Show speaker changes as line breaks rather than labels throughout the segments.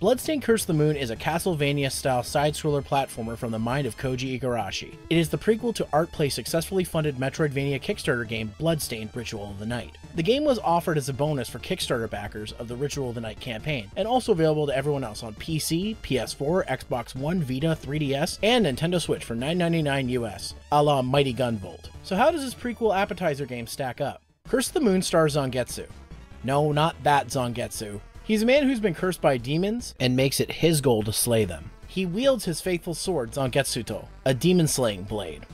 Bloodstained Curse of the Moon is a Castlevania-style side-scroller platformer from the mind of Koji Igarashi. It is the prequel to ArtPlay's successfully funded Metroidvania Kickstarter game Bloodstained Ritual of the Night. The game was offered as a bonus for Kickstarter backers of the Ritual of the Night campaign, and also available to everyone else on PC, PS4, Xbox One, Vita, 3DS, and Nintendo Switch for $9.99 US, a la Mighty Gunvolt. So how does this prequel appetizer game stack up? Curse of the Moon stars Zangetsu. No, not that Zangetsu. He's a man who's been cursed by demons and makes it his goal to slay them. He wields his faithful sword Zangetsuto, a demon-slaying blade.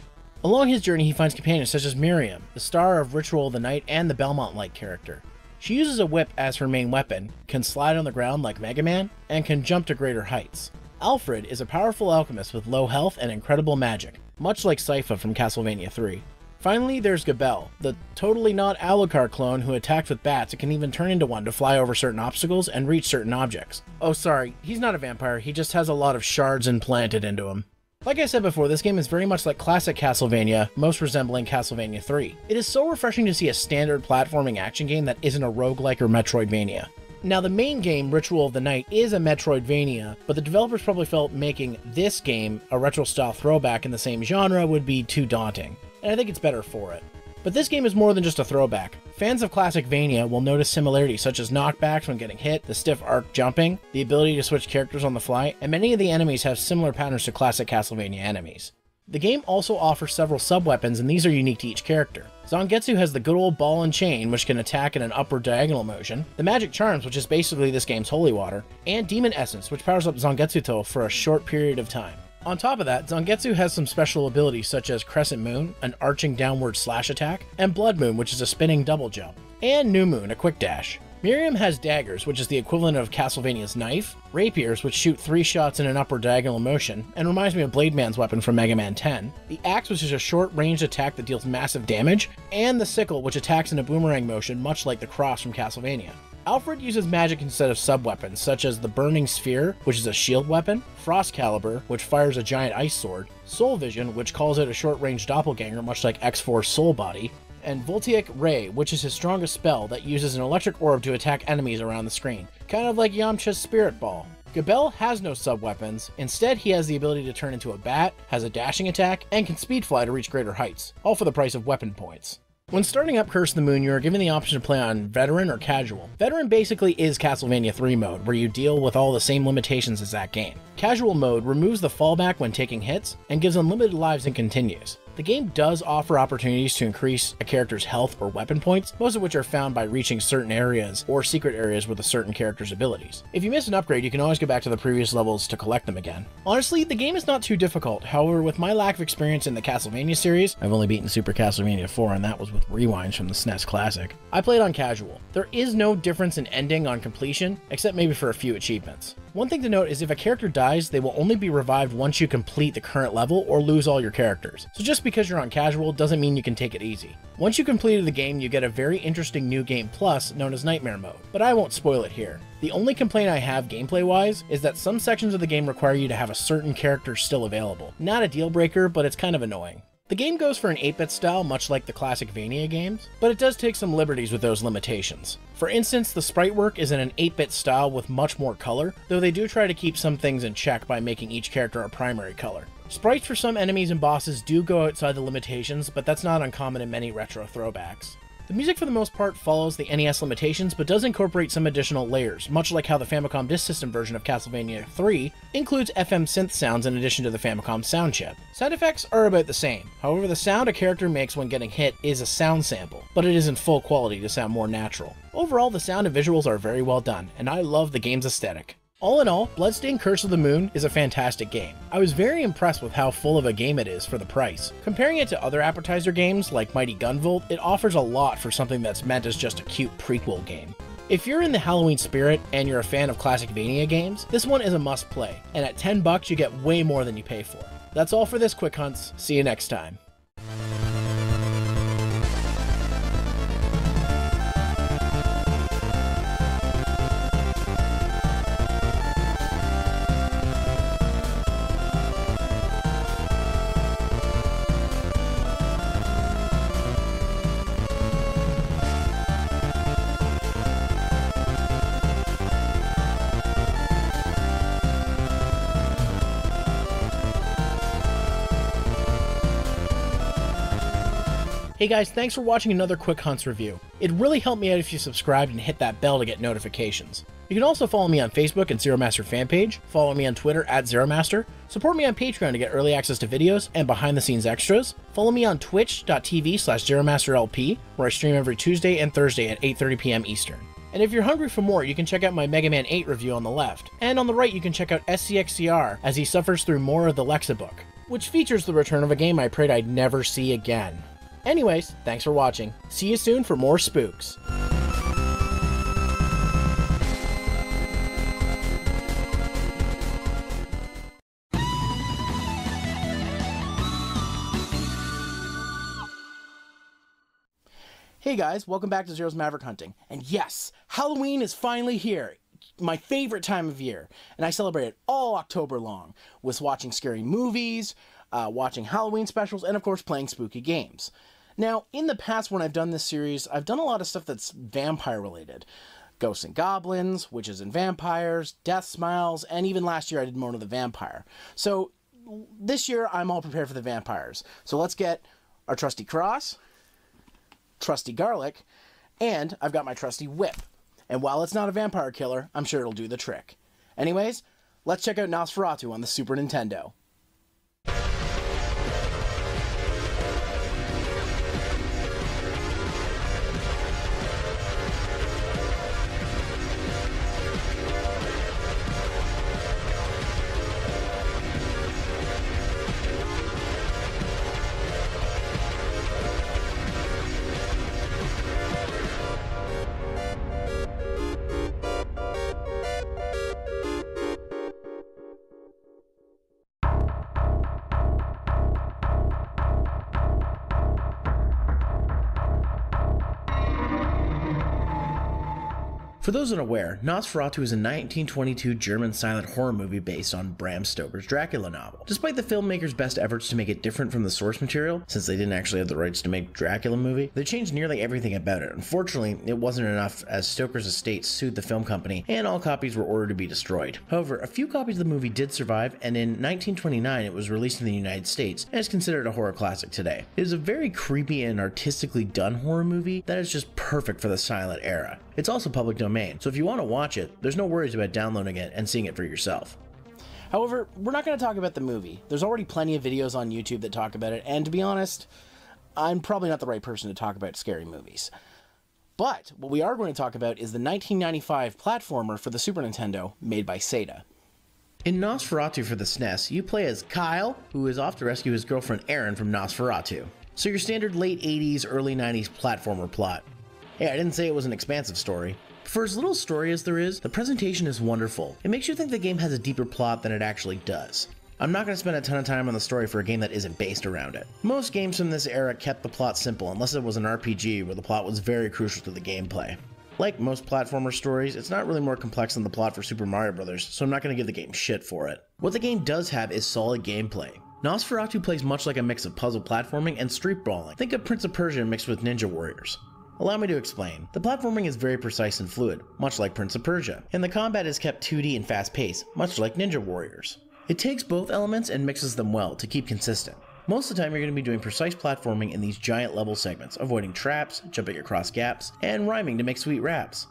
Along his journey he finds companions such as Miriam, the star of Ritual of the Night and the Belmont-like character. She uses a whip as her main weapon, can slide on the ground like Mega Man, and can jump to greater heights. Alfred is a powerful alchemist with low health and incredible magic, much like Sypha from Castlevania 3. Finally, there's Gabelle, the totally not Alucard clone who attacks with bats and can even turn into one to fly over certain obstacles and reach certain objects. Oh sorry, he's not a vampire, he just has a lot of shards implanted into him. Like I said before, this game is very much like classic Castlevania, most resembling Castlevania 3. It is so refreshing to see a standard platforming action game that isn't a roguelike or Metroidvania. Now the main game, Ritual of the Night, is a Metroidvania, but the developers probably felt making this game a retro-style throwback in the same genre would be too daunting. And I think it's better for it. But this game is more than just a throwback. Fans of classic Vania will notice similarities such as knockbacks when getting hit, the stiff arc jumping, the ability to switch characters on the fly, and many of the enemies have similar patterns to classic Castlevania enemies. The game also offers several sub-weapons, and these are unique to each character. Zangetsu has the good old ball and chain, which can attack in an upward diagonal motion, the magic charms, which is basically this game's holy water, and demon essence, which powers up Zangetsuto for a short period of time. On top of that, Zangetsu has some special abilities such as Crescent Moon, an arching downward slash attack, and Blood Moon, which is a spinning double jump, and New Moon, a quick dash. Miriam has daggers, which is the equivalent of Castlevania's knife, rapiers, which shoot 3 shots in an upward diagonal motion, and reminds me of Blade Man's weapon from Mega Man 10, the axe, which is a short-ranged attack that deals massive damage, and the sickle, which attacks in a boomerang motion, much like the cross from Castlevania. Alfred uses magic instead of sub-weapons, such as the Burning Sphere, which is a shield weapon, Frost Caliber, which fires a giant ice sword, Soul Vision, which calls out a short-range doppelganger, much like X-Force Soul Body, and Voltaic Ray, which is his strongest spell that uses an electric orb to attack enemies around the screen, kind of like Yamcha's Spirit Ball. Gabelle has no sub-weapons, instead he has the ability to turn into a bat, has a dashing attack, and can speed fly to reach greater heights, all for the price of weapon points. When starting up Curse of the Moon, you are given the option to play on Veteran or Casual. Veteran basically is Castlevania 3 mode, where you deal with all the same limitations as that game. Casual mode removes the fallback when taking hits, and gives unlimited lives and continues. The game does offer opportunities to increase a character's health or weapon points, most of which are found by reaching certain areas or secret areas with a certain character's abilities. If you miss an upgrade, you can always go back to the previous levels to collect them again. Honestly, the game is not too difficult, however, with my lack of experience in the Castlevania series, I've only beaten Super Castlevania 4 and that was with rewinds from the SNES Classic, I played on Casual. There is no difference in ending on completion, except maybe for a few achievements. One thing to note is if a character dies, they will only be revived once you complete the current level or lose all your characters. So just because you're on Casual doesn't mean you can take it easy. Once you completed the game, you get a very interesting new game plus known as Nightmare Mode, but I won't spoil it here. The only complaint I have gameplay-wise is that some sections of the game require you to have a certain character still available. Not a deal breaker, but it's kind of annoying. The game goes for an 8-bit style, much like the classic Vania games, but it does take some liberties with those limitations. For instance, the sprite work is in an 8-bit style with much more color, though they do try to keep some things in check by making each character a primary color. Sprites for some enemies and bosses do go outside the limitations, but that's not uncommon in many retro throwbacks. The music for the most part follows the NES limitations, but does incorporate some additional layers, much like how the Famicom Disk System version of Castlevania 3 includes FM synth sounds in addition to the Famicom sound chip. Sound effects are about the same, however the sound a character makes when getting hit is a sound sample, but it is in full quality to sound more natural. Overall, the sound and visuals are very well done, and I love the game's aesthetic. All in all, Bloodstained Curse of the Moon is a fantastic game. I was very impressed with how full of a game it is for the price. Comparing it to other appetizer games like Mighty Gunvolt, it offers a lot for something that's meant as just a cute prequel game. If you're in the Halloween spirit and you're a fan of classic Vania games, this one is a must play, and at $10 you get way more than you pay for. That's all for this Quick Hunts, see you next time. Hey guys, thanks for watching another Quick Hunts review. It'd really help me out if you subscribed and hit that bell to get notifications. You can also follow me on Facebook at Zeromaster fan page, follow me on Twitter at Zeromaster, support me on Patreon to get early access to videos and behind the scenes extras, follow me on twitch.tv/ZeromasterLP, where I stream every Tuesday and Thursday at 8:30 p.m. Eastern. And if you're hungry for more, you can check out my Mega Man 8 review on the left, and on the right you can check out SCXCR as he suffers through more of the Lexa book, which features the return of a game I prayed I'd never see again. Anyways, thanks for watching. See you soon for more spooks. Hey guys, welcome back to Zero's Maverick Hunting. And yes, Halloween is finally here. My favorite time of year. And I celebrate it all October long with watching scary movies, watching Halloween specials, and of course playing spooky games. Now, in the past when I've done this series, I've done a lot of stuff that's vampire related. Ghosts and Goblins, Witches and Vampires, Death Smiles, and even last year I did Mona the Vampire. So this year I'm all prepared for the vampires. So let's get our trusty cross, trusty garlic, and I've got my trusty whip. And while it's not a vampire killer, I'm sure it'll do the trick. Anyways, let's check out Nosferatu on the Super Nintendo. For those unaware, Nosferatu is a 1922 German silent horror movie based on Bram Stoker's Dracula novel. Despite the filmmakers' best efforts to make it different from the source material, since they didn't actually have the rights to make Dracula movie, they changed nearly everything about it. Unfortunately, it wasn't enough as Stoker's estate sued the film company and all copies were ordered to be destroyed. However, a few copies of the movie did survive, and in 1929 it was released in the United States and is considered a horror classic today. It is a very creepy and artistically done horror movie that is just perfect for the silent era. It's also public domain, so if you want to watch it, there's no worries about downloading it and seeing it for yourself. However, we're not going to talk about the movie. There's already plenty of videos on YouTube that talk about it, and to be honest, I'm probably not the right person to talk about scary movies. But what we are going to talk about is the 1995 platformer for the Super Nintendo made by Sega. In Nosferatu for the SNES, you play as Kyle, who is off to rescue his girlfriend Erin from Nosferatu. So your standard late 80s, early 90s platformer plot. Hey, I didn't say it was an expansive story. For as little story as there is, the presentation is wonderful. It makes you think the game has a deeper plot than it actually does. I'm not going to spend a ton of time on the story for a game that isn't based around it. Most games from this era kept the plot simple unless it was an RPG where the plot was very crucial to the gameplay. Like most platformer stories, it's not really more complex than the plot for Super Mario Bros., so I'm not going to give the game shit for it. What the game does have is solid gameplay. Nosferatu plays much like a mix of puzzle platforming and street brawling. Think of Prince of Persia mixed with Ninja Warriors. Allow me to explain. The platforming is very precise and fluid, much like Prince of Persia, and the combat is kept 2D and fast-paced, much like Ninja Warriors. It takes both elements and mixes them well to keep consistent. Most of the time you're going to be doing precise platforming in these giant level segments, avoiding traps, jumping across gaps, and rhyming to make sweet raps.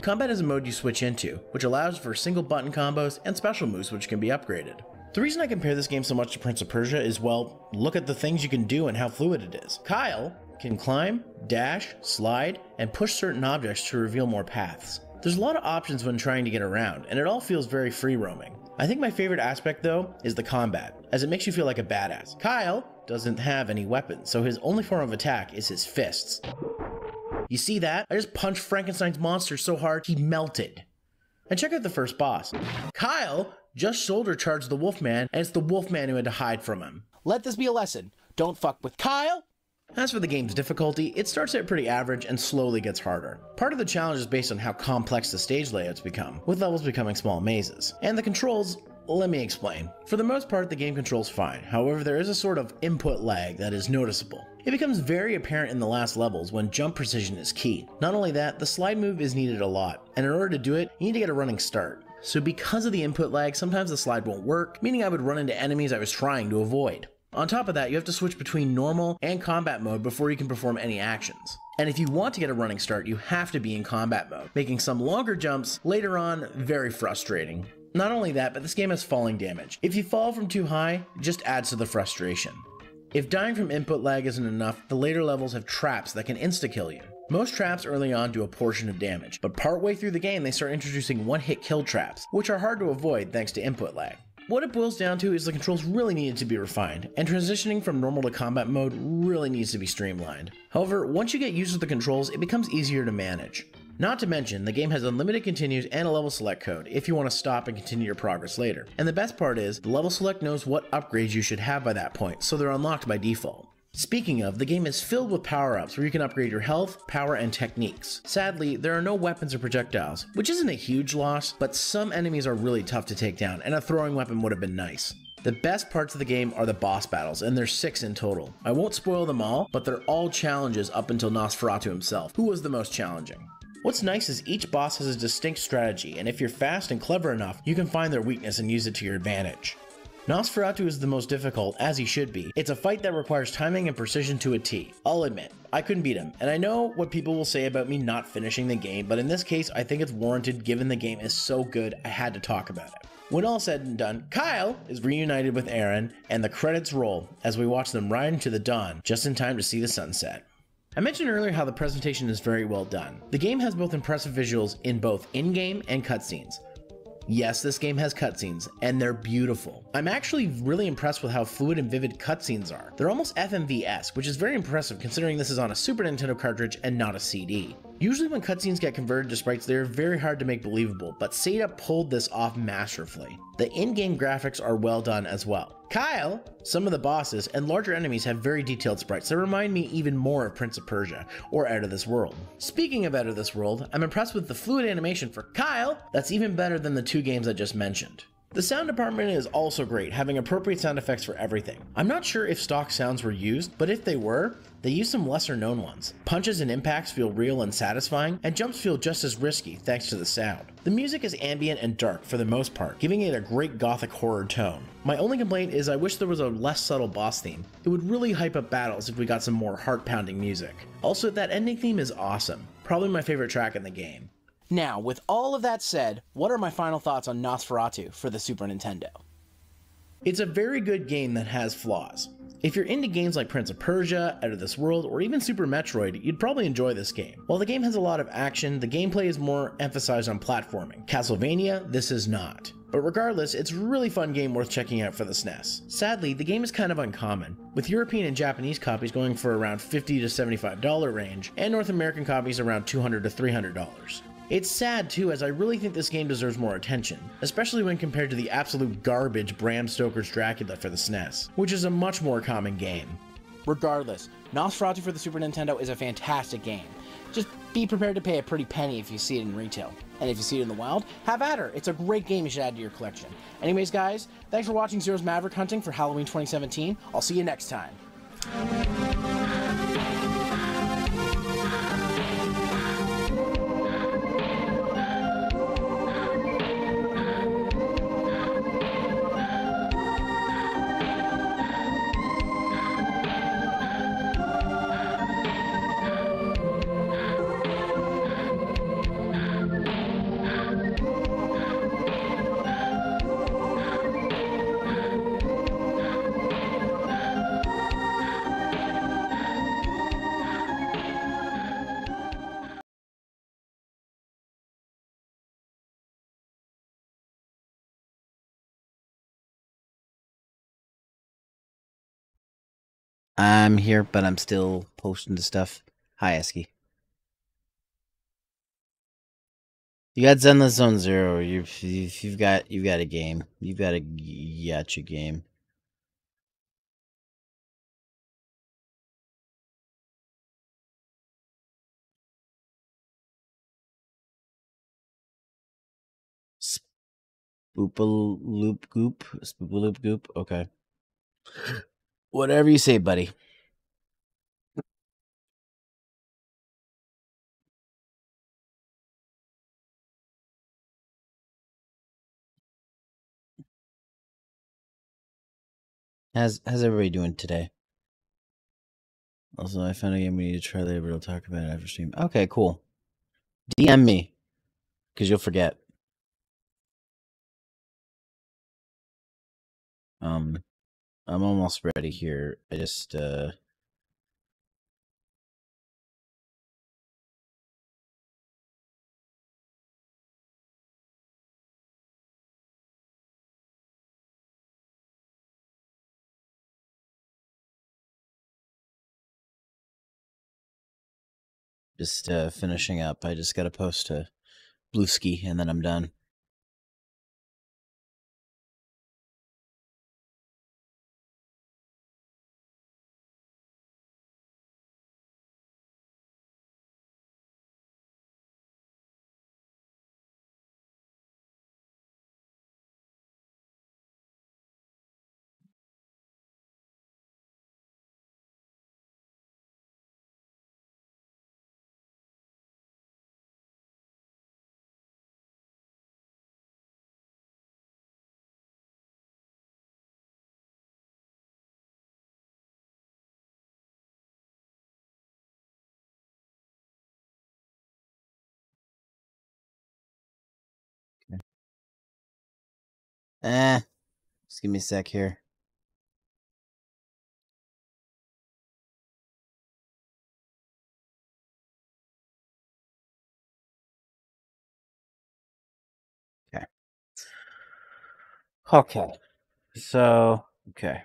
Combat is a mode you switch into, which allows for single button combos and special moves which can be upgraded. The reason I compare this game so much to Prince of Persia is, well, look at the things you can do and how fluid it is. Kyle can climb, dash, slide, and push certain objects to reveal more paths. There's a lot of options when trying to get around, and it all feels very free roaming. I think my favorite aspect though is the combat, as it makes you feel like a badass. Kyle doesn't have any weapons, so his only form of attack is his fists. You see that? I just punched Frankenstein's monster so hard he melted. And check out the first boss. Kyle just shoulder charged the Wolfman, and it's the Wolfman who had to hide from him. Let this be a lesson. Don't fuck with Kyle! As for the game's difficulty, it starts out pretty average and slowly gets harder. Part of the challenge is based on how complex the stage layouts become, with levels becoming small mazes. And the controls, let me explain. For the most part, the game controls fine. However, there is a sort of input lag that is noticeable. It becomes very apparent in the last levels when jump precision is key. Not only that, the slide move is needed a lot, and in order to do it, you need to get a running start. So because of the input lag, sometimes the slide won't work, meaning I would run into enemies I was trying to avoid. On top of that, you have to switch between normal and combat mode before you can perform any actions. And if you want to get a running start, you have to be in combat mode, making some longer jumps later on very frustrating. Not only that, but this game has falling damage. If you fall from too high, it just adds to the frustration. If dying from input lag isn't enough, the later levels have traps that can insta-kill you. Most traps early on do a portion of damage, but partway through the game they start introducing one-hit kill traps, which are hard to avoid thanks to input lag. What it boils down to is the controls really needed to be refined, and transitioning from normal to combat mode really needs to be streamlined. However, once you get used to the controls, it becomes easier to manage. Not to mention, the game has unlimited continues and a level select code if you want to stop and continue your progress later. And the best part is, the level select knows what upgrades you should have by that point, so they're unlocked by default. Speaking of, the game is filled with power-ups where you can upgrade your health, power, and techniques. Sadly, there are no weapons or projectiles, which isn't a huge loss, but some enemies are really tough to take down, and a throwing weapon would have been nice. The best parts of the game are the boss battles, and there's 6 in total. I won't spoil them all, but they're all challenges up until Nosferatu himself, who was the most challenging. What's nice is each boss has a distinct strategy, and if you're fast and clever enough, you can find their weakness and use it to your advantage. Nosferatu is the most difficult, as he should be. It's a fight that requires timing and precision to a T. I'll admit, I couldn't beat him, and I know what people will say about me not finishing the game, but in this case, I think it's warranted given the game is so good, I had to talk about it. When all said and done, Kyle is reunited with Aaron, and the credits roll as we watch them ride into the dawn, just in time to see the sunset. I mentioned earlier how the presentation is very well done. The game has both impressive visuals in both in-game and cutscenes. Yes, this game has cutscenes, and they're beautiful. I'm actually really impressed with how fluid and vivid cutscenes are. They're almost FMV-esque, which is very impressive considering this is on a Super Nintendo cartridge and not a CD. Usually when cutscenes get converted to sprites, they're very hard to make believable, but Sega pulled this off masterfully. The in-game graphics are well done as well. Kyle, some of the bosses, and larger enemies have very detailed sprites that remind me even more of Prince of Persia, or Out of This World. Speaking of Out of This World, I'm impressed with the fluid animation for Kyle that's even better than the 2 games I just mentioned. The sound department is also great, having appropriate sound effects for everything. I'm not sure if stock sounds were used, but if they were, they used some lesser known ones. Punches and impacts feel real and satisfying, and jumps feel just as risky thanks to the sound. The music is ambient and dark for the most part, giving it a great gothic horror tone. My only complaint is I wish there was a less subtle boss theme. It would really hype up battles if we got some more heart-pounding music. Also, that ending theme is awesome, probably my favorite track in the game. Now, with all of that said, what are my final thoughts on Nosferatu for the Super Nintendo? It's a very good game that has flaws. If you're into games like Prince of Persia, Out of This World, or even Super Metroid, you'd probably enjoy this game. While the game has a lot of action, the gameplay is more emphasized on platforming. Castlevania, this is not. But regardless, it's a really fun game worth checking out for the SNES. Sadly, the game is kind of uncommon, with European and Japanese copies going for around $50 to $75 range, and North American copies around $200 to $300. It's sad too, as I really think this game deserves more attention, especially when compared to the absolute garbage Bram Stoker's Dracula for the SNES, which is a much more common game. Regardless, Nosferatu for the Super Nintendo is a fantastic game. Just be prepared to pay a pretty penny if you see it in retail. And if you see it in the wild, have at her. It's a great game you should add to your collection. Anyways guys, thanks for watching Zero's Maverick Hunting for Halloween 2017. I'll see you next time.
I'm here, but I'm still posting the stuff. Hi, Esky. You got Zenless Zone Zero. You've got a game. You've got a Yacha game. Spoopaloop Goop. Spoopaloop Goop. Okay. Whatever you say, buddy. How's everybody doing today? Also, I found a game we need to try later, but we'll talk about it after stream. Okay, cool. DM me, because you'll forget. I'm almost ready here. I just finishing up. I just got to post to Blueski, and then I'm done. Just give me a sec here. Okay. Okay. So, okay.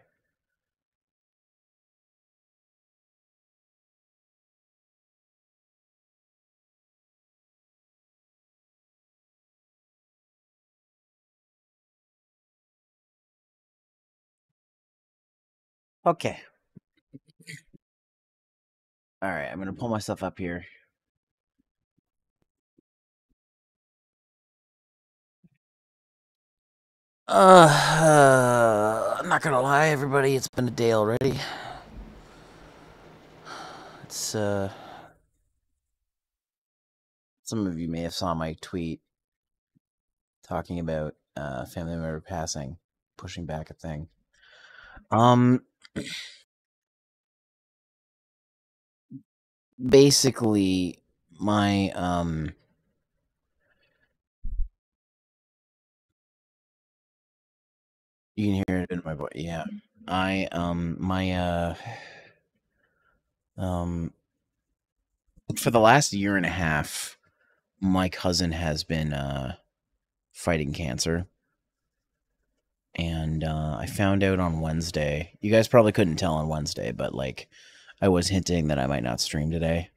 Okay. All right, I'm gonna pull myself up here. I'm not gonna lie, everybody. It's been a day already. It's some of you may have saw my tweet talking about family member passing, pushing back a thing. Basically, my you can hear it in my voice. Yeah, I for the last year and a half, my cousin has been fighting cancer. And I found out on Wednesday. You guys probably couldn't tell on Wednesday, but like I was hinting that I might not stream today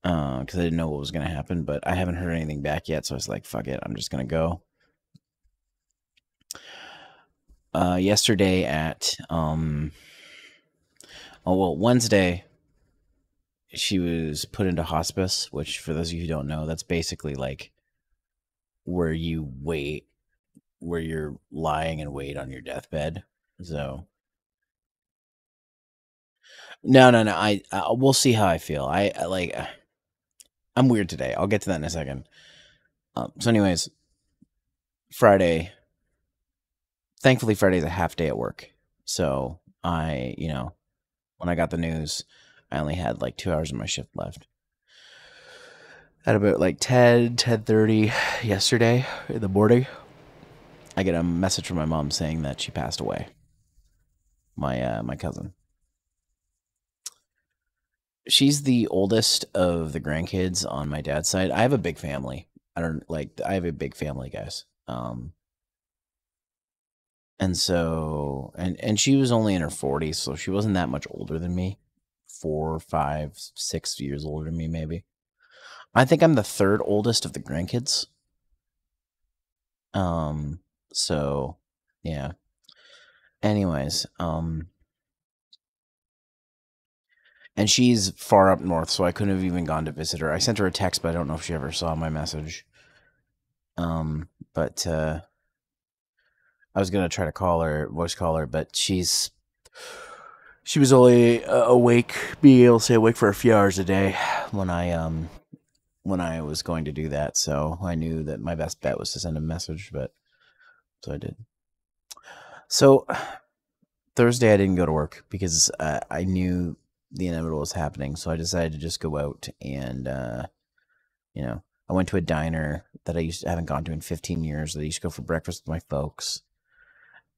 because I didn't know what was going to happen. But I haven't heard anything back yet, so I was like, "Fuck it, I'm just going to go." Yesterday at Wednesday, she was put into hospice, which for those of you who don't know, that's basically like where you wait, where you're lying and wait on your deathbed. So no. I we'll see how I feel. I like. I'm weird today. I'll get to that in a second. So, anyways, Friday. Thankfully, Friday's a half day at work. So when I got the news, I only had like 2 hours of my shift left. At about like 10:30 yesterday in the morning, I get a message from my mom saying that she passed away. My cousin. She's the oldest of the grandkids on my dad's side. I have a big family. I have a big family, guys. And so and she was only in her 40s, so she wasn't that much older than me. 4, 5, 6 years older than me, maybe. I think I'm the third oldest of the grandkids. So yeah. Anyways, and she's far up north, so I couldn't have even gone to visit her. I sent her a text, but I don't know if she ever saw my message. But I was gonna try to voice call her, but she was only being able to stay awake for a few hours a day when I was going to do that. So I knew that my best bet was to send a message, so I did. So Thursday I didn't go to work because I knew the inevitable was happening. So I decided to just go out and, I went to a diner that haven't gone to in 15 years. That I used to go for breakfast with my folks,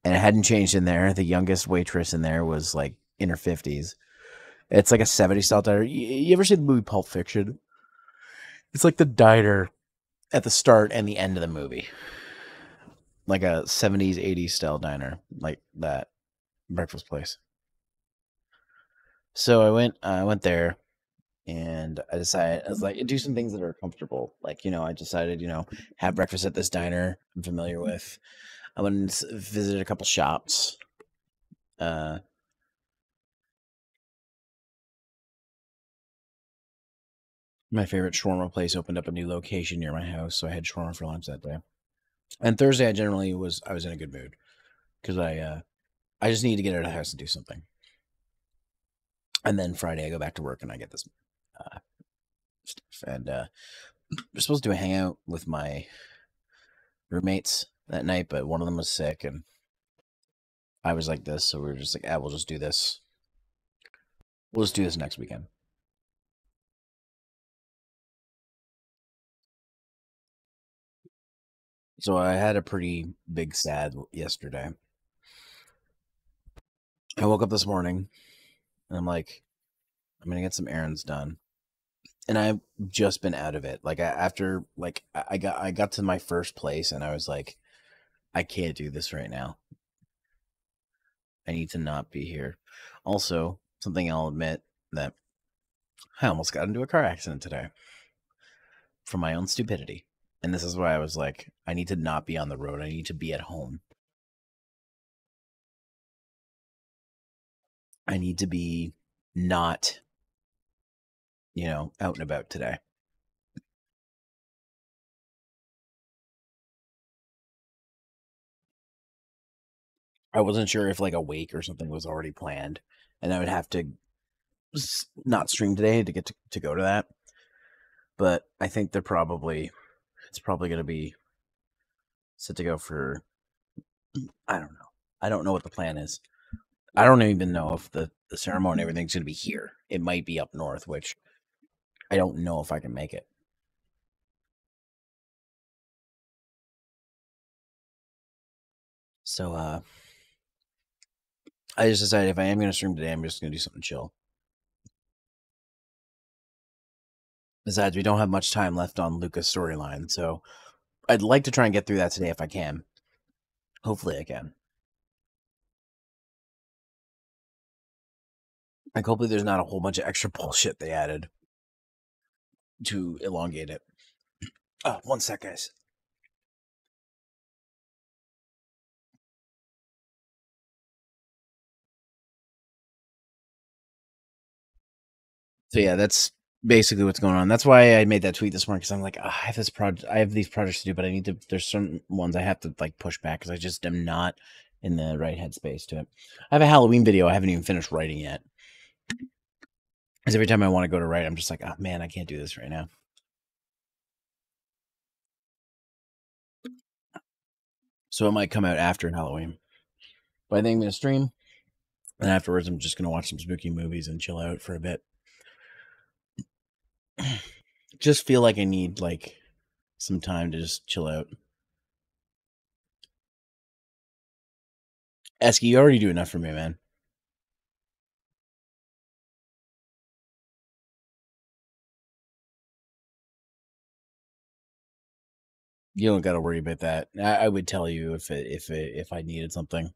and it hadn't changed in there. The youngest waitress in there was like in her 50s. It's like a 70s style diner. You ever see the movie Pulp Fiction? It's like the diner at the start and the end of the movie, like a 70s 80s style diner, like that breakfast place. So I went there, and I decided I was like do some things that are comfortable. Like I decided have breakfast at this diner I'm familiar with. I went and visited a couple shops. Uh, my favorite shawarma place opened up a new location near my house, so I had shawarma for lunch that day. And Thursday, I was in a good mood because I just need to get out of the house and do something. And then Friday, I go back to work and I get this uh, stuff. And we're supposed to do a hangout with my roommates that night, but one of them was sick, and I was like this, so we were just like, we'll just do this. We'll just do this next weekend. So I had a pretty big sad yesterday. I woke up this morning and I'm like, I'm gonna get some errands done, and I've just been out of it. Like after like I got to my first place and I was like, I can't do this right now. I need to not be here. Also, something I'll admit that I almost got into a car accident today from my own stupidity. And this is why I was like, I need to not be on the road. I need to be at home. I need to be not, out and about today. I wasn't sure if like a wake or something was already planned, and I would have to not stream today to get to go to that. But I think it's probably going to be set to go for, I don't know. I don't know what the plan is. I don't even know if the ceremony and everything's going to be here. It might be up north, which I don't know if I can make it. So I just decided if I am going to stream today, I'm just going to do something chill. Besides, we don't have much time left on Luka's storyline, so I'd like to try and get through that today if I can. Hopefully I can. Like, hopefully there's not a whole bunch of extra bullshit they added to elongate it. Oh, one sec, guys. So yeah, that's basically what's going on. That's why I made that tweet this morning, because I'm like, I have this project, I have these projects to do, but I need to. There's certain ones I have to like push back because I just am not in the right headspace to it. I have a Halloween video I haven't even finished writing yet. Because every time I want to go to write, I'm just like, oh man, I can't do this right now. So it might come out after Halloween. But I think I'm gonna stream, and afterwards I'm just gonna watch some spooky movies and chill out for a bit. Just feel like I need like some time to just chill out. Esky, you already do enough for me, man. You don't got to worry about that. I would tell you if I needed something.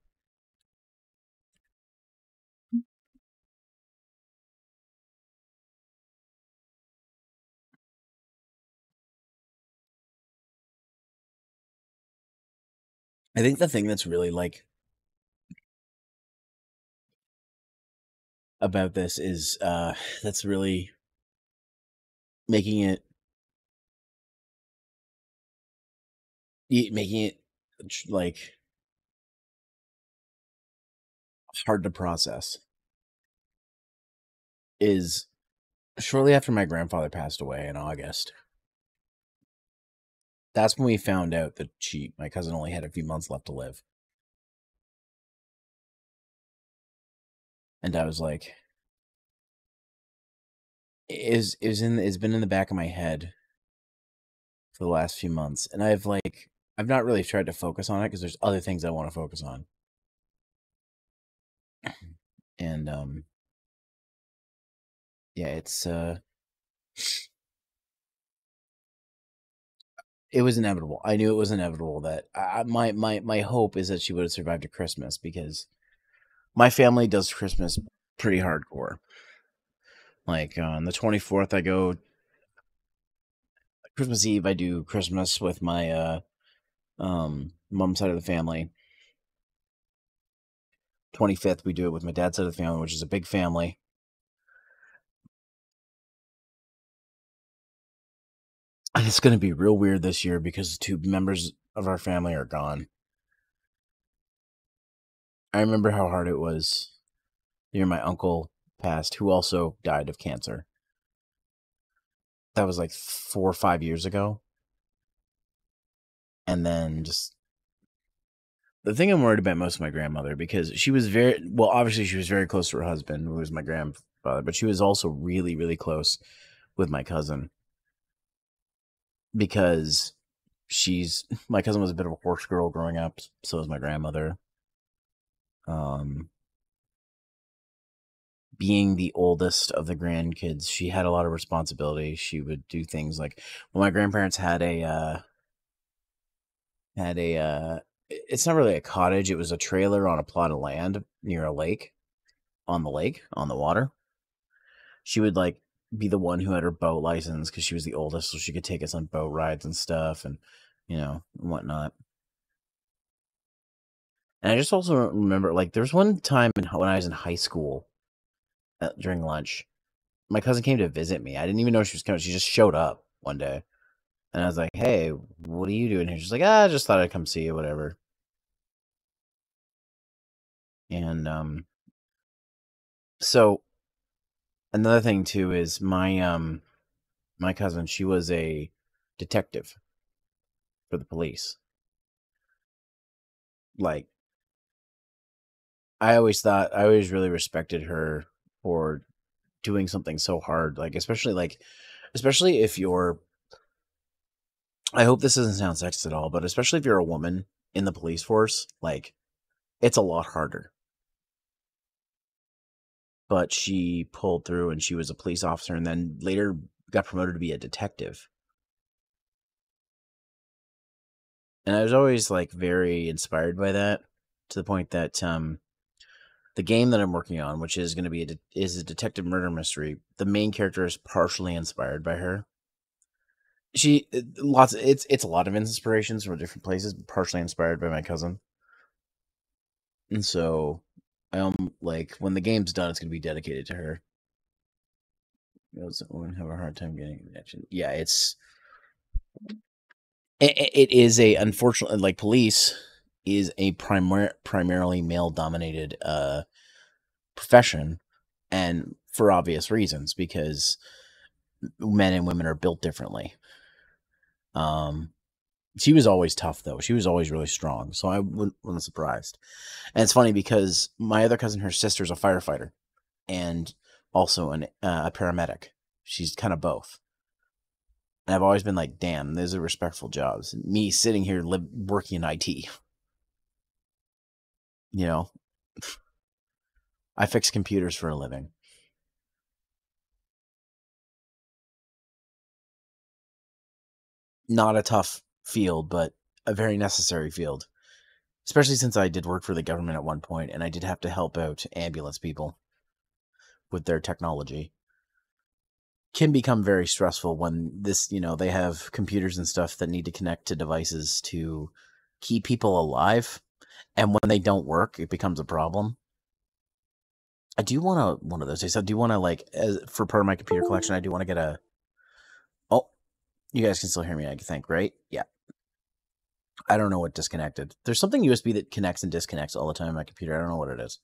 I think the thing that's really like about this is that's really making it like hard to process is shortly after my grandfather passed away in August. That's when we found out that my cousin only had a few months left to live. And I was like, it's been in the back of my head for the last few months, and I've not really tried to focus on it because there's other things I want to focus on. And yeah, it was inevitable. I knew it was inevitable that my hope is that she would have survived to Christmas, because my family does Christmas pretty hardcore. Like on the 24th, I go Christmas Eve. I do Christmas with my mom's side of the family. 25th, we do it with my dad's side of the family, which is a big family. And it's going to be real weird this year because 2 members of our family are gone. I remember how hard it was the year my uncle passed, who also died of cancer. That was like 4 or 5 years ago. And then just the thing I'm worried about most is my grandmother, because she was obviously she was very close to her husband, who was my grandfather, but she was also really, really close with my cousin, because my cousin was a bit of a horse girl growing up. So was my grandmother. Being the oldest of the grandkids, she had a lot of responsibility. She would do things like, well, my grandparents had it's not really a cottage. It was a trailer on a plot of land near a lake, on the water. She would be the one who had her boat license because she was the oldest, so she could take us on boat rides and stuff, and and whatnot. And I just also remember, there was one time when I was in high school, during lunch, my cousin came to visit me. I didn't even know she was coming. She just showed up one day, and I was like, "Hey, what are you doing here?" She's like, "Ah, I just thought I'd come see you, whatever." And so another thing too is my cousin. She was a detective for the police. Like, I always really respected her for doing something so hard. Especially if you're. I hope this doesn't sound sexist at all, but especially if you're a woman in the police force, it's a lot harder. But she pulled through, and she was a police officer, and then later got promoted to be a detective. And I was always very inspired by that, to the point that the game that I'm working on, which is going to be is a detective murder mystery, the main character is partially inspired by her. It's a lot of inspirations from different places, but partially inspired by my cousin. And so when the game's done, it's going to be dedicated to her. Women have a hard time getting attention. Yeah, it is unfortunately, police is a primarily male dominated profession, and for obvious reasons, because men and women are built differently. She was always tough, though. She was always really strong, so I wasn't surprised. And it's funny because my other cousin, her sister's a firefighter and also a paramedic. She's kind of both. And I've always been like, damn, those are respectful jobs. Me sitting here working in IT. I fix computers for a living. Not a tough field, but a very necessary field. Especially since I did work for the government at one point, and I did have to help out ambulance people with their technology. Can become very stressful when they have computers and stuff that need to connect to devices to keep people alive. And when they don't work, it becomes a problem. I do want one of those days. I do want to, for part of my computer collection, I do want to get a. Oh, you guys can still hear me, I think, right? Yeah. I don't know what disconnected. There's something USB that connects and disconnects all the time on my computer. I don't know what it is.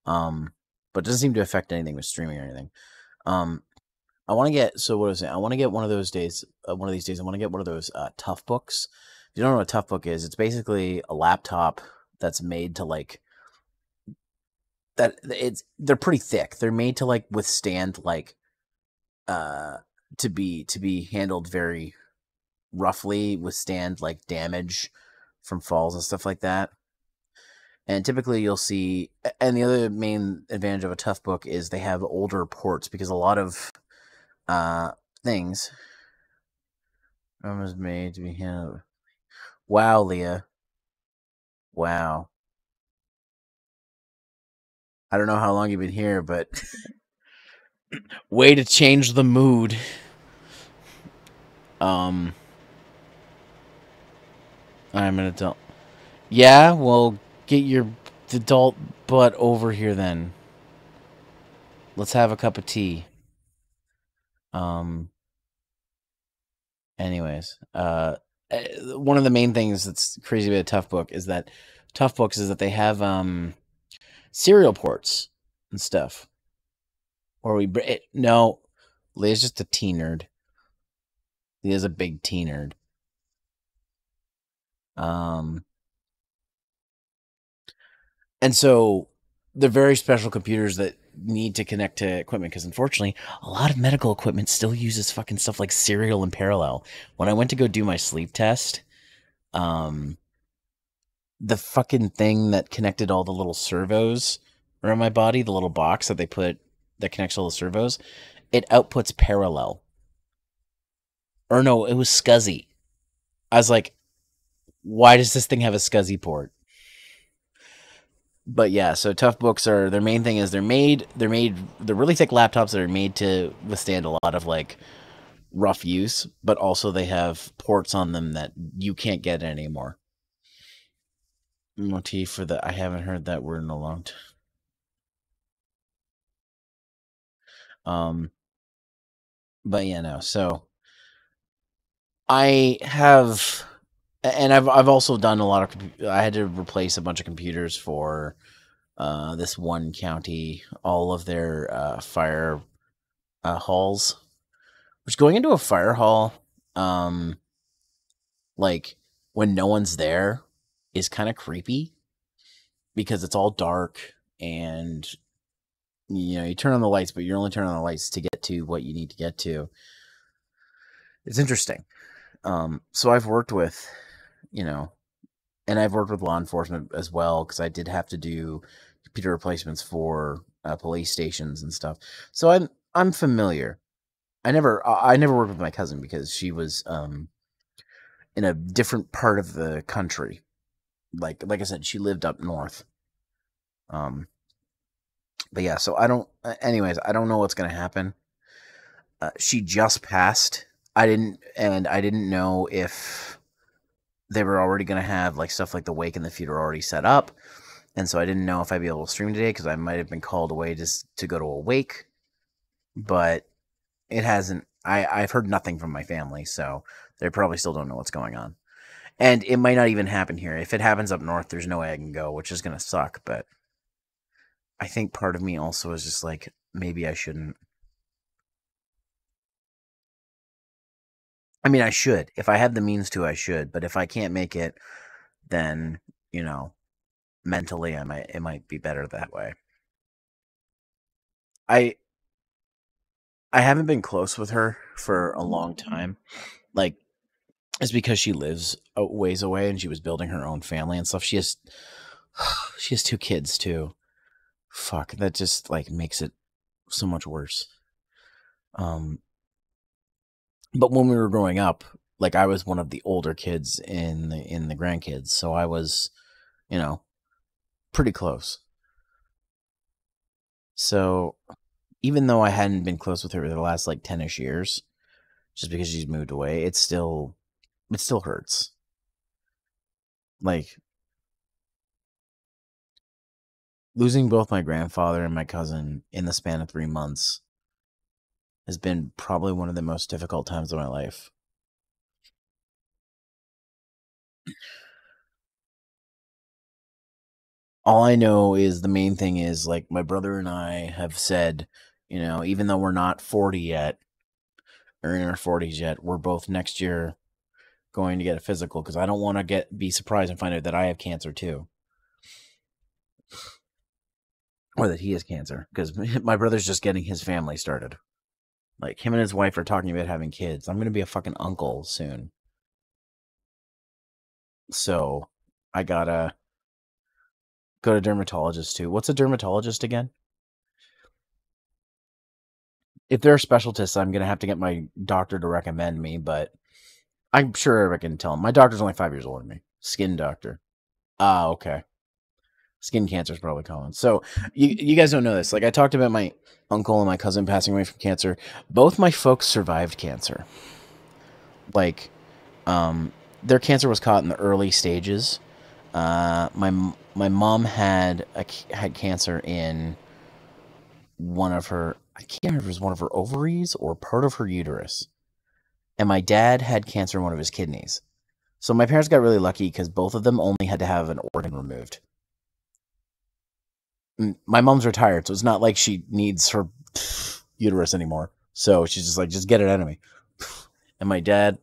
But it doesn't seem to affect anything with streaming or anything. I want to get. So what was it? I want to get one of those days. One of these days, I want to get one of those tough books. If you don't know what a tough book is, it's basically a laptop that's made to that they're pretty thick. They're made to like withstand like uh to be handled very roughly, withstand like damage from falls and stuff like that. And typically you'll see, and the other main advantage of a tough book is they have older ports, because a lot of uh things was made to be handled. Wow, Leah. Wow. I don't know how long you've been here, but way to change the mood. I'm an adult. Yeah, well, get your adult butt over here then. Let's have a cup of tea. Anyways, one of the main things that's crazy about a tough book is that tough books is that they have serial ports and stuff. Or no, Leah's just a tea nerd. Leah's a big tea nerd. And so they're very special computers that need to connect to equipment, because unfortunately a lot of medical equipment still uses fucking stuff like serial and parallel. When I went to go do my sleep test, the fucking thing that connected all the little servos around my body, the little box that they put that connects all the servos, it outputs parallel. Or no, it was SCSI. I was like, why does this thing have a SCSI port? But yeah, so tough books are, their main thing is they're really thick laptops that are made to withstand a lot of like rough use, but also they have ports on them that you can't get anymore. Motif for the, I haven't heard that word in a long time. But yeah, no. So I have, and I've also done a lot of. I had to replace a bunch of computers for this one county, all of their fire halls. Which, going into a fire hall, like when no one's there, is kind of creepy, because it's all dark and you turn on the lights, but you're only turning on the lights to get to what you need to get to. It's interesting. So I've worked with, and I've worked with law enforcement as well, because I did have to do computer replacements for police stations and stuff. So I'm familiar. I never worked with my cousin because she was in a different part of the country. Like I said, she lived up north. But yeah, so I don't. Anyways, I don't know what's gonna happen. She just passed. I didn't know if they were already gonna have like stuff like the wake and the funeral already set up, and so I didn't know if I'd be able to stream today, because I might have been called away just to go to a wake. But it hasn't. I've heard nothing from my family, so they probably still don't know what's going on. And it might not even happen here. If it happens up north, there's no way I can go, which is gonna suck. But I think part of me also is just like, maybe I shouldn't. I mean, I should. If I had the means to, I should. But if I can't make it, then, mentally, it might be better that way. I haven't been close with her for a long time. Like, it's because she lives a ways away and she was building her own family and stuff. She has 2 kids too. Fuck, that just like makes it so much worse. But when we were growing up, like, I was one of the older kids in the grandkids, so I was, pretty close. So even though I hadn't been close with her the last like 10ish years, just because she's moved away, it still hurts. Like, losing both my grandfather and my cousin in the span of 3 months has been probably one of the most difficult times of my life. All I know is the main thing is, like, my brother and I have said, even though we're not 40 yet, or in our 40s yet, we're both next year going to get a physical, because I don't want to be surprised and find out that I have cancer too. or that he has cancer, because my brother's just getting his family started. Like, him and his wife are talking about having kids. I'm going to be a fucking uncle soon. So, I gotta go to dermatologist too. What's a dermatologist again? If there are specialists, I'm going to have to get my doctor to recommend me, but I'm sure I can tell him. My doctor's only 5 years older than me. Skin doctor. Ah, okay. Skin cancer is probably common. So you guys don't know this. Like, I talked about my uncle and my cousin passing away from cancer. Both my folks survived cancer. Like, their cancer was caught in the early stages. My mom had cancer in one of her, I can't remember if it was one of her ovaries or part of her uterus. And my dad had cancer in one of his kidneys. So my parents got really lucky because both of them only had to have an organ removed. My mom's retired, so it's not like she needs her uterus anymore. So she's just like, just get it out of me. And my dad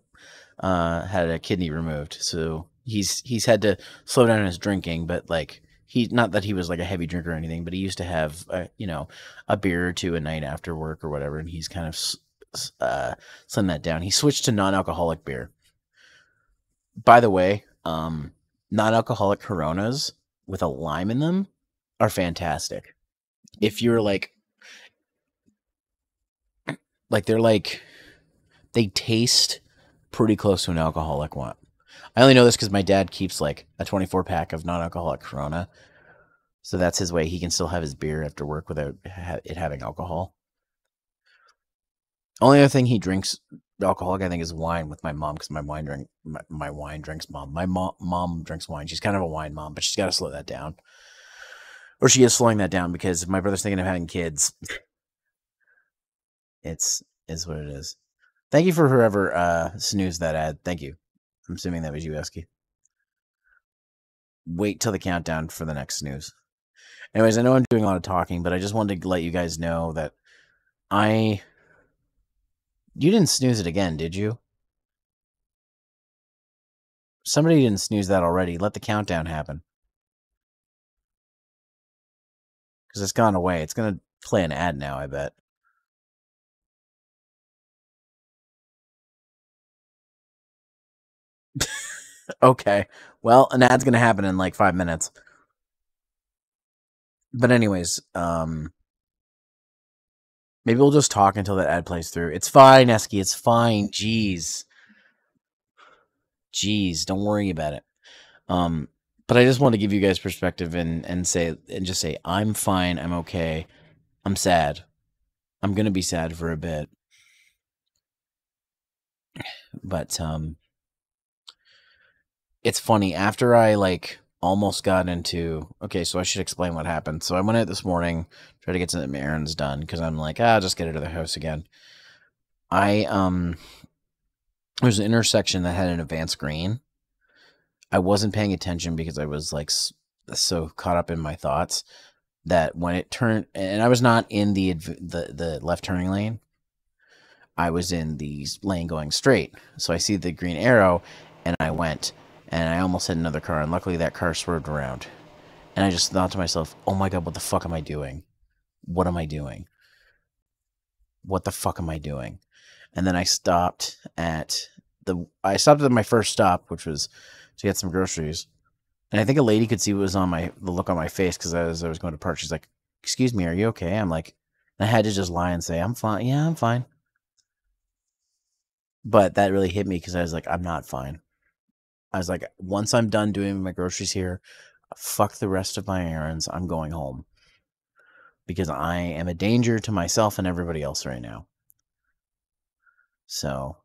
had a kidney removed, so he's had to slow down his drinking, but like, he, not that he was like a heavy drinker or anything, but he used to have a beer or two a night after work or whatever, and he's kind of slimmed that down. He switched to non-alcoholic beer. By the way, non-alcoholic Coronas with a lime in them are fantastic. If you're like they're like, they taste pretty close to an alcoholic one. I only know this because my dad keeps like a 24 pack of non-alcoholic Corona, so that's his way. He can still have his beer after work without it having alcohol. Only other thing he drinks alcoholic, I think, is wine with my mom, because my wine drinks mom. My mom drinks wine. She's kind of a wine mom, but she's got to slow that down. Or she is slowing that down because my brother's thinking of having kids. Is what it is. Thank you for whoever snoozed that ad. Thank you. I'm assuming that was you, Esky. Wait till the countdown for the next snooze. Anyways, I know I'm doing a lot of talking, but I just wanted to let you guys know that you didn't snooze it again, did you? Somebody didn't snooze that already. Let the countdown happen. Because it's gone away. It's going to play an ad now, I bet. Okay. Well, an ad's going to happen in like 5 minutes. But anyways, maybe we'll just talk until that ad plays through. It's fine, Esky. It's fine. Jeez, don't worry about it. But I just want to give you guys perspective and just say I'm fine. I'm okay. I'm sad. I'm gonna be sad for a bit. But it's funny, after I like almost got into, okay, so I should explain what happened. So I went out this morning, tried to get some errands done, because I'm like, I'll just get out of the house again. There's an intersection that had an advanced green. I wasn't paying attention because I was like so caught up in my thoughts that when it turned, and I was not in the left turning lane, I was in the lane going straight. So I see the green arrow, and I went, and I almost hit another car, and luckily that car swerved around. And I just thought to myself, oh my god, what the fuck am I doing? What am I doing? What the fuck am I doing? And then I stopped at my first stop, which was to get some groceries. And I think a lady could see what was on the look on my face, because as I was going to park, she's like, excuse me, are you okay? I'm like, I had to just lie and say, I'm fine. Yeah, I'm fine. But that really hit me, because I was like, I'm not fine. I was like, once I'm done doing my groceries here, fuck the rest of my errands. I'm going home, because I am a danger to myself and everybody else right now. So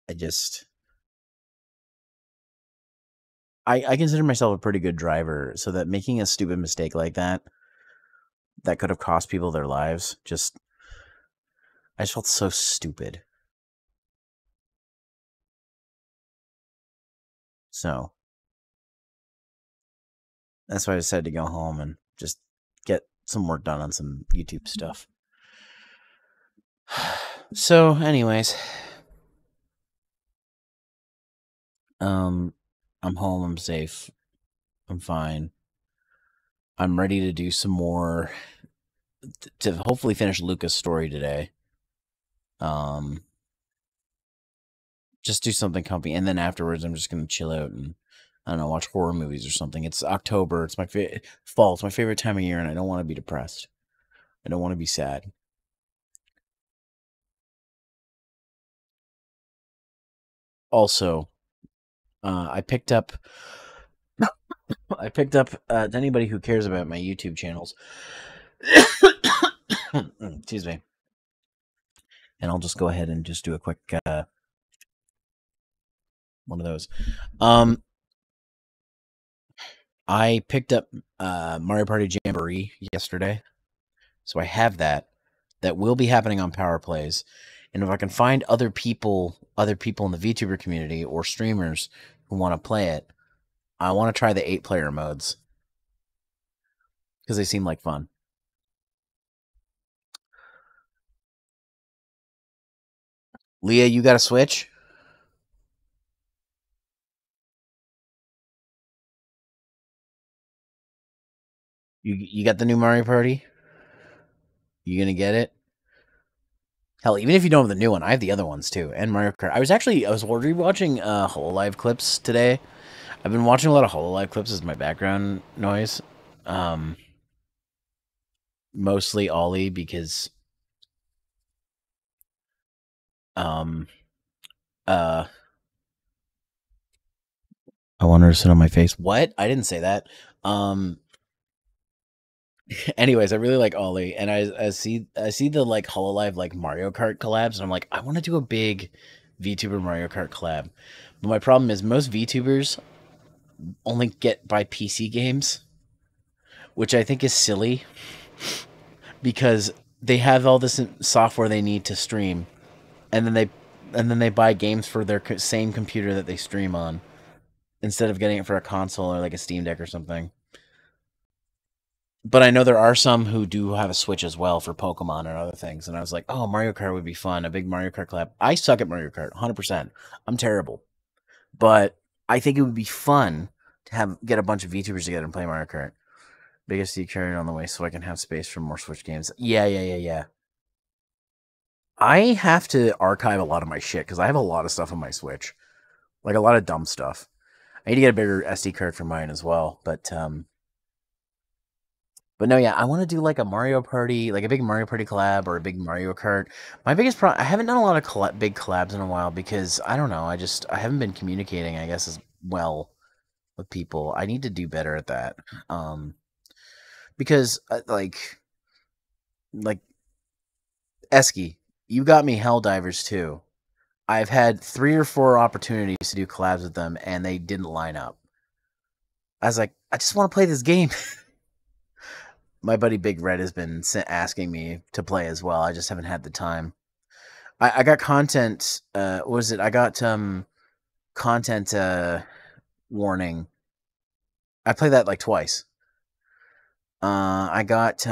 I consider myself a pretty good driver, so that making a stupid mistake like that could have cost people their lives, I just felt so stupid. So that's why I decided to go home and just get some work done on some YouTube stuff. So anyways, I'm home. I'm safe. I'm fine. I'm ready to do some more to hopefully finish Luka's story today. Just do something comfy, and then afterwards, I'm just gonna chill out and I don't know, watch horror movies or something. It's October. It's my fall. It's my favorite time of year, and I don't want to be depressed. I don't want to be sad. Also, I picked up. To anybody who cares about my YouTube channels. Excuse me. And I'll just go ahead and just do a quick one of those. I picked up Mario Party Jamboree yesterday, so I have that. That will be happening on Power Plays, and if I can find other people in the VTuber community or streamers who want to play it, I want to try the 8-player modes because they seem like fun. Leah, you got a Switch? You got the new Mario Party? You gonna get it? Hell, even if you don't have the new one, I have the other ones too, and Mario Kart. I was rewatching Hololive clips today. I've been watching a lot of Hololive clips as my background noise. Mostly Ollie because I want her to sit on my face. What? I didn't say that. Anyways, I really like Ollie, and I see the like Hololive like Mario Kart collabs, and I'm like, I want to do a big VTuber Mario Kart collab. But my problem is most VTubers only get by PC games, which I think is silly because they have all this software they need to stream, and then they buy games for their same computer that they stream on instead of getting it for a console or like a Steam Deck or something. But I know there are some who do have a Switch as well for Pokemon and other things. And I was like, oh, Mario Kart would be fun. A big Mario Kart collab. I suck at Mario Kart, 100%. I'm terrible. But I think it would be fun to get a bunch of VTubers together and play Mario Kart. Biggest C carried on the way so I can have space for more Switch games. Yeah. I have to archive a lot of my shit because I have a lot of stuff on my Switch. Like a lot of dumb stuff. I need to get a bigger SD card for mine as well. But no, yeah, I want to do like a Mario Party, like a big Mario Party collab or a big Mario Kart. My biggest problem, I haven't done a lot of big collabs in a while because I don't know, I haven't been communicating, I guess, as well with people. I need to do better at that. Because like Esky, you got me Helldivers too. I've had 3 or 4 opportunities to do collabs with them, and they didn't line up. I was like, I just want to play this game. My buddy Big Red has been asking me to play as well. I just haven't had the time. I got content. What was it? I got content warning. I played that like twice. I got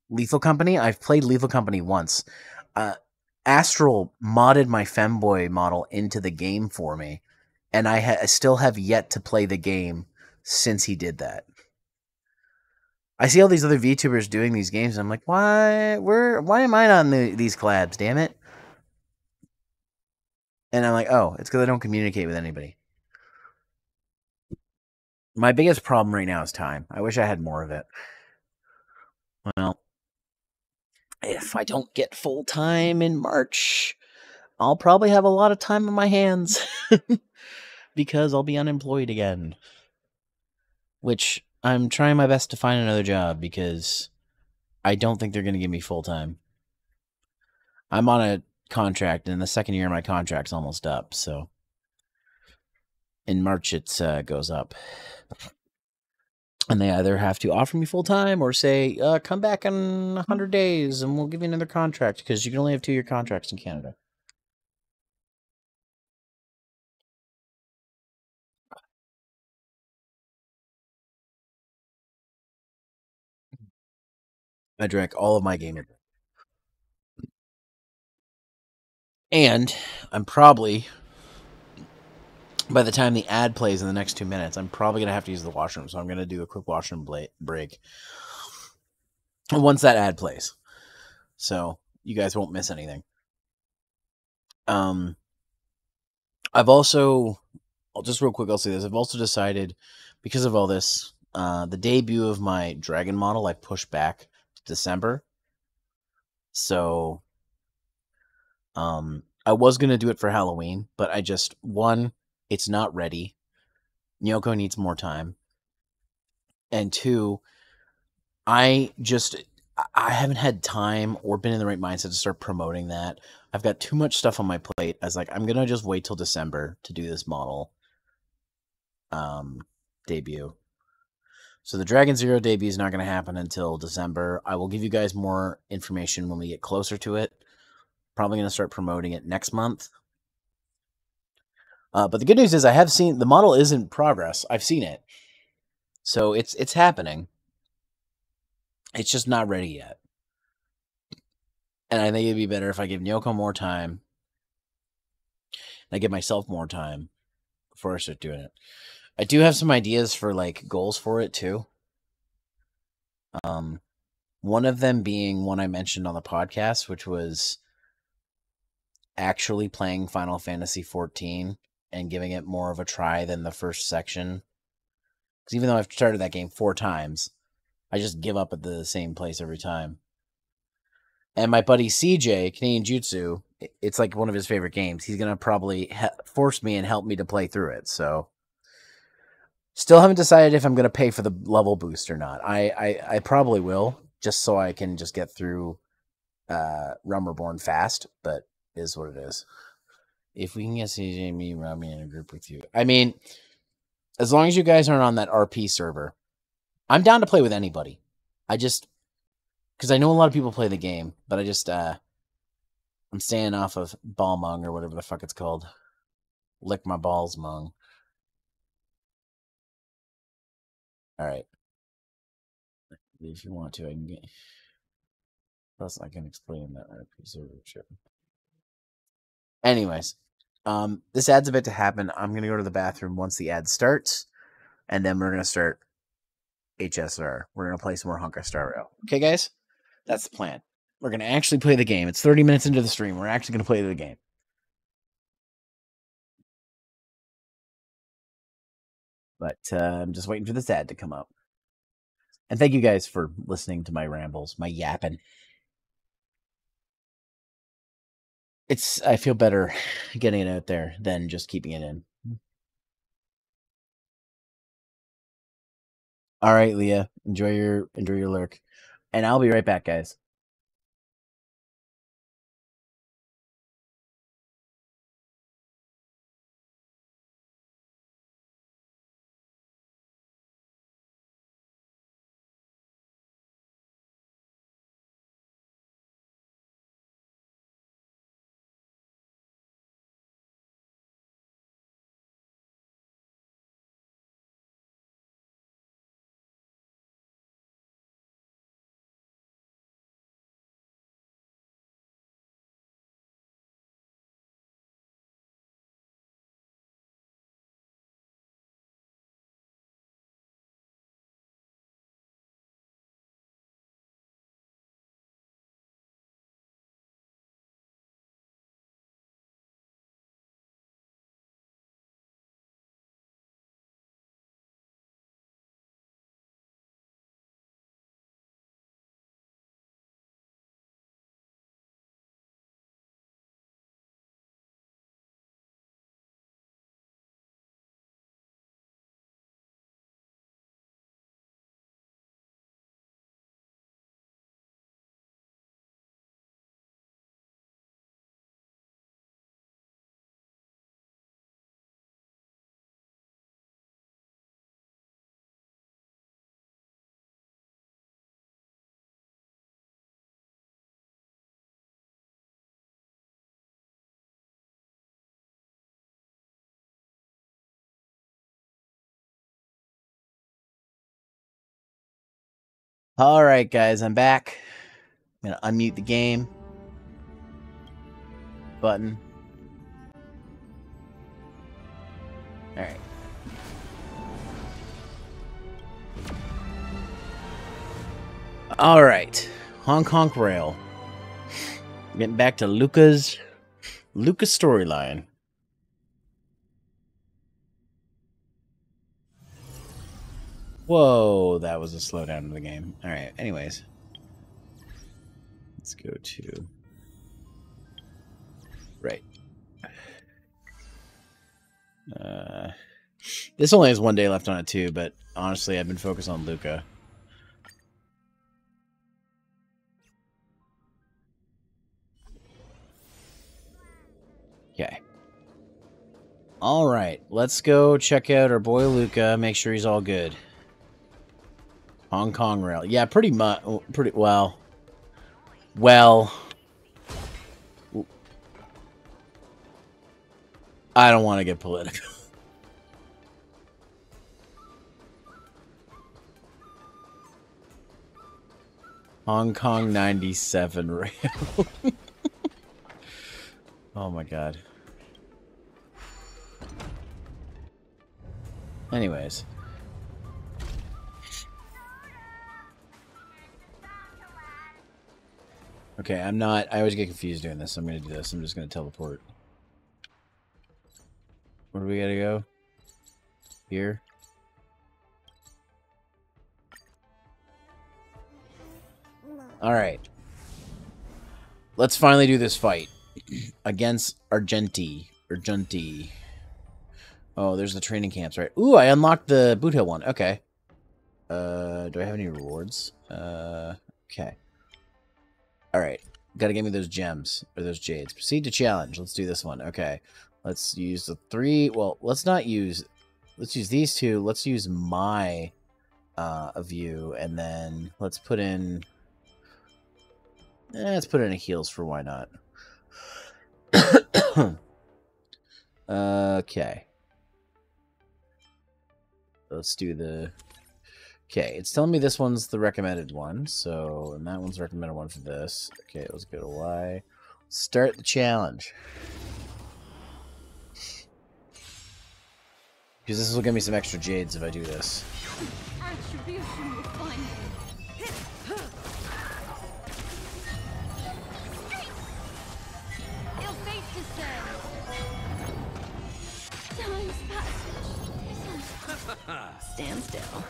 Lethal Company. I've played Lethal Company once. Astral modded my femboy model into the game for me, and I still have yet to play the game since he did that. I see all these other VTubers doing these games, and I'm like, why am I not on these collabs, damn it? And I'm like, oh, it's because I don't communicate with anybody. My biggest problem right now is time. I wish I had more of it. Well, if I don't get full time in March, I'll probably have a lot of time on my hands because I'll be unemployed again. Which I'm trying my best to find another job because I don't think they're going to give me full time. I'm on a contract, and the second year of my contract's almost up, so in March it goes up. And they either have to offer me full time or say, come back in 100 days and we'll give you another contract because you can only have 2-year contracts in Canada. I drank all of my gamer. And I'm probably by the time the ad plays in the next 2 minutes, I'm probably going to have to use the washroom. So I'm going to do a quick washroom break once that ad plays. So you guys won't miss anything. I've also, just real quick, I'll say this. I've also decided, because of all this, the debut of my dragon model I pushed back to December. So I was going to do it for Halloween, but I just, one, it's not ready. Nyoko needs more time. And two, I haven't had time or been in the right mindset to start promoting that. I've got too much stuff on my plate. I was like, I'm going to just wait till December to do this model debut. So the Dragon Zero debut is not going to happen until December. I will give you guys more information when we get closer to it. Probably going to start promoting it next month. But the good news is I have seen the model is in progress. I've seen it. So it's happening. It's just not ready yet. And I think it'd be better if I give Nyoko more time. And I give myself more time before I start doing it. I do have some ideas for like goals for it too. One of them being one I mentioned on the podcast, which was actually playing Final Fantasy XIV and giving it more of a try than the first section. Because even though I've started that game 4 times, I just give up at the same place every time. And my buddy CJ, Canadian Jutsu, it's like one of his favorite games. He's going to probably force me and help me to play through it. So still haven't decided if I'm going to pay for the level boost or not. I probably will, just so I can just get through Realm Reborn fast, but it is what it is. If we can get CJ and me, Robbie in a group with you. I mean, as long as you guys aren't on that RP server, I'm down to play with anybody. Because I know a lot of people play the game, but I'm staying off of Balmung or whatever the fuck it's called. Lick my balls, mung. All right. If you want to, I can get. Plus, I can explain that RP server shit. Anyways, this ad's about to happen. I'm gonna go to the bathroom once the ad starts, and then we're gonna start HSR. We're gonna play some more Honkai Star Rail. Okay, guys, that's the plan. We're gonna actually play the game. It's 30 minutes into the stream. We're actually gonna play the game. But I'm just waiting for this ad to come up. And thank you guys for listening to my rambles, my yapping. I feel better getting it out there than just keeping it in. All right, Leah, enjoy your lurk, and I'll be right back, guys. All right, guys, I'm back. I'm gonna unmute the game button. Alright. Alright. Hong Kong Rail. Getting back to Luka's storyline. Whoa, that was a slowdown of the game. Alright, anyways. Let's go to... Right. This only has 1 day left on it too, but honestly, I've been focused on Luka. Okay. Alright, let's go check out our boy Luka, make sure he's all good. Hong Kong Rail. Yeah, pretty much. Pretty well. Well. I don't want to get political. Hong Kong 97 rail. Oh my god. Anyways. Okay, I'm not... I always get confused doing this. I'm going to do this. I'm just going to teleport. Where do we got to go? Here? Alright. Let's finally do this fight. Against Argenti. Oh, there's the training camps, right? Ooh, I unlocked the Boot Hill one. Okay. Do I have any rewards? Okay. Alright. Gotta give me those gems. Or those jades. Proceed to challenge. Let's do this one. Okay. Let's use the 3... Well, let's not use... Let's use these 2. Let's use my view. And then let's put in... let's put in a heals for why not. Okay. Let's do the... Okay, it's telling me this one's the recommended one, so... And that one's the recommended one for this. Okay, let's go to Y. Start the challenge. Because this will give me some extra jades if I do this.
Attribution will find ill fate descends. Time's passage. Stand still.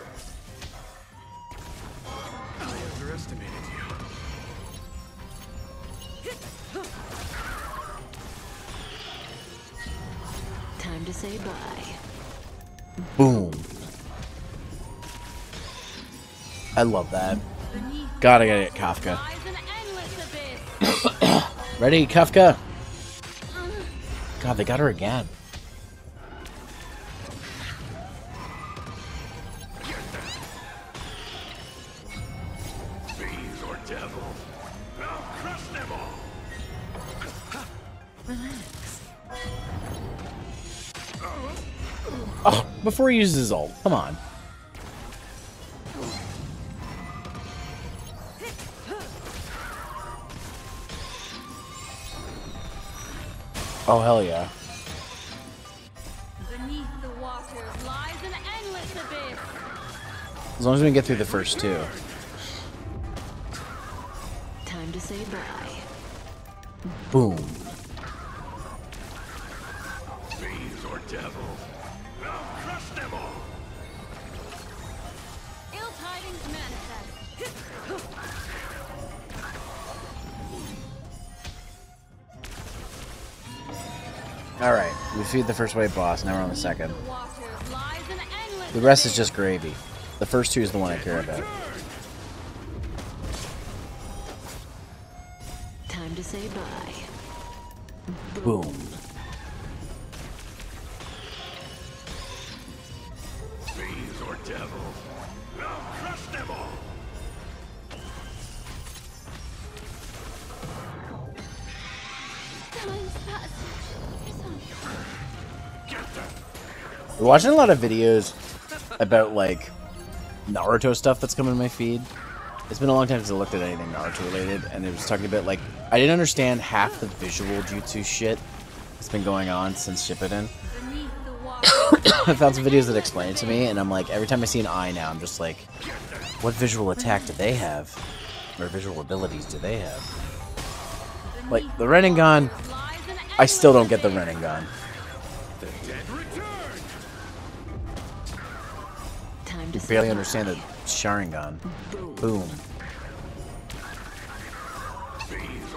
I underestimated you.
Time to say bye.
Boom. I love that. Gotta get it, Kafka. Ready, Kafka? God, they got her again.
Fiends or devil, I'll crush them all.
Relax.
Oh, before he uses his ult. Come on. Oh, hell yeah.
Beneath the waters lies an endless abyss.
As long as we can get through the first 2.
Time to say bye.
Boom.
Fiends or devil, I'll crush them all.
Ill tidings manifest.
Alright, we feed the first wave boss, now we're on the second.
The waters lies an endless
The rest is just gravy. The first 2 is the one I care about.
time to say bye.
Boom.
Fiends or devil, I'll crush them all.
Time's passage is on.
Get them.
We're watching a lot of videos about, like, Naruto stuff that's coming in my feed. It's been a long time since I looked at anything Naruto related, and it was talking about, like, I didn't understand half the visual jutsu shit that's been going on since Shippuden.
Beneath the waters
I found some videos that explain it to me, and I'm like, every time I see an eye now, I'm just like, what visual attack do they have? Or visual abilities do they have? Like, the Renengan, I still don't get the Renengan.
The dead return.
Time to
Barely understand the Sharingan. Boom.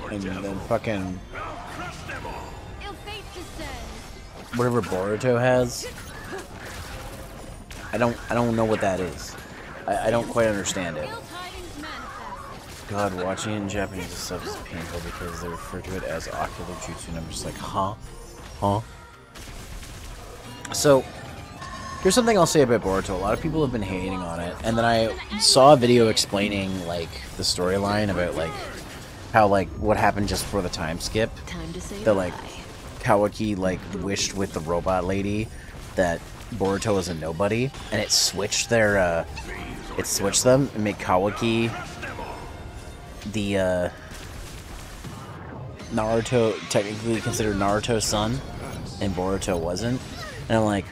And then fucking
Crush them all.
ill fate descends.
whatever Boruto has. I don't know what that is. I don't quite understand it.
Ill tidings manifest.
God, watching it in Japanese is so painful because they refer to it as ocular jutsu, and I'm just like, huh? Huh? So, here's something I'll say about Boruto. A lot of people have been hating on it, and then I saw a video explaining, like, the storyline about, like, how, like, what happened just before the time skip.
Time to say
That, like,
bye.
Kawaki, like, wished with the robot lady that Boruto was a nobody, and it switched their, it switched them and made Kawaki the, Naruto, technically considered Naruto's son, and Boruto wasn't. And I'm like,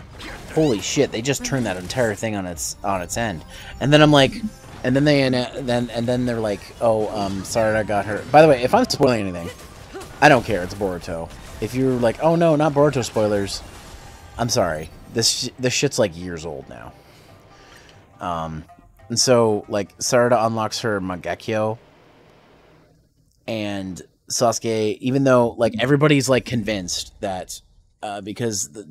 holy shit, they just turned that entire thing on its end. And then I'm like, and then then they're like, oh, Sarada got her. By the way, if I'm spoiling anything, I don't care. It's Boruto. If you're like, oh no, not Boruto spoilers, I'm sorry. This shit's like years old now. And so like Sarada unlocks her Mangekyo, and Sasuke, even though like everybody's like convinced that because the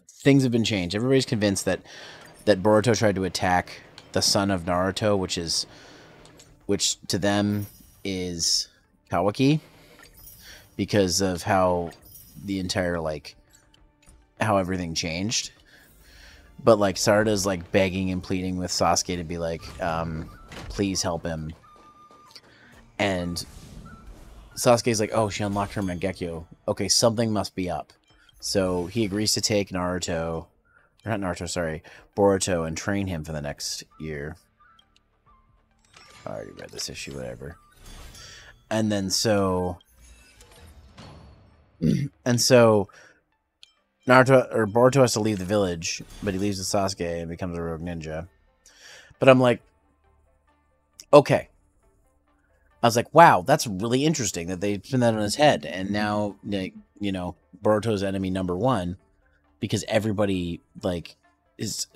things have been changed, everybody's convinced that Boruto tried to attack the son of Naruto, which to them is Kawaki, because of how the entire like how everything changed. But like Sarada's like begging and pleading with Sasuke to be like, please help him. And Sasuke's like, oh, she unlocked her Mangekyo. Okay, something must be up. So he agrees to take Boruto, and train him for the next year. I already read this issue, whatever. And then so Boruto has to leave the village, but he leaves with Sasuke and becomes a rogue ninja. But I'm like, okay. I was like, wow, that's really interesting that they spin that on his head. And now, like, you know, Boruto's enemy #1, because everybody, like, is...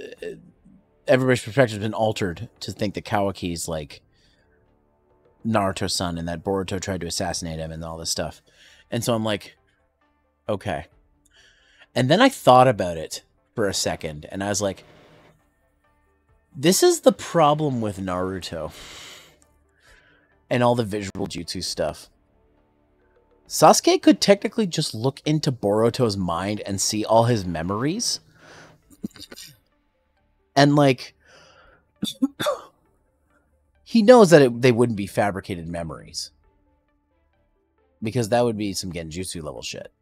everybody's perspective has been altered to think that Kawaki's, like, Naruto's son and that Boruto tried to assassinate him and all this stuff. And so I'm like, okay. And then I thought about it for a second, and I was like, this is the problem with Naruto and all the visual jutsu stuff. Sasuke could technically just look into Boruto's mind and see all his memories. And, like, he knows that they wouldn't be fabricated memories, because that would be some Genjutsu level shit.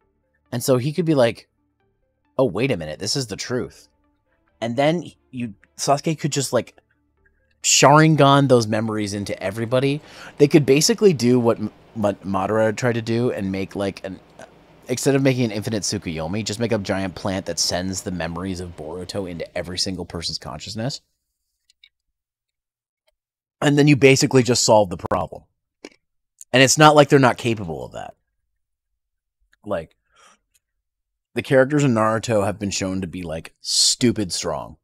And so he could be like, oh, wait a minute, this is the truth. And then Sasuke could just, like, Sharingan those memories into everybody. They could basically do what Madara tried to do and make, like, instead of making an infinite Tsukuyomi, just make a giant plant that sends the memories of Boruto into every single person's consciousness. And then you basically just solve the problem. And it's not like they're not capable of that. Like, the characters in Naruto have been shown to be, like, stupid strong.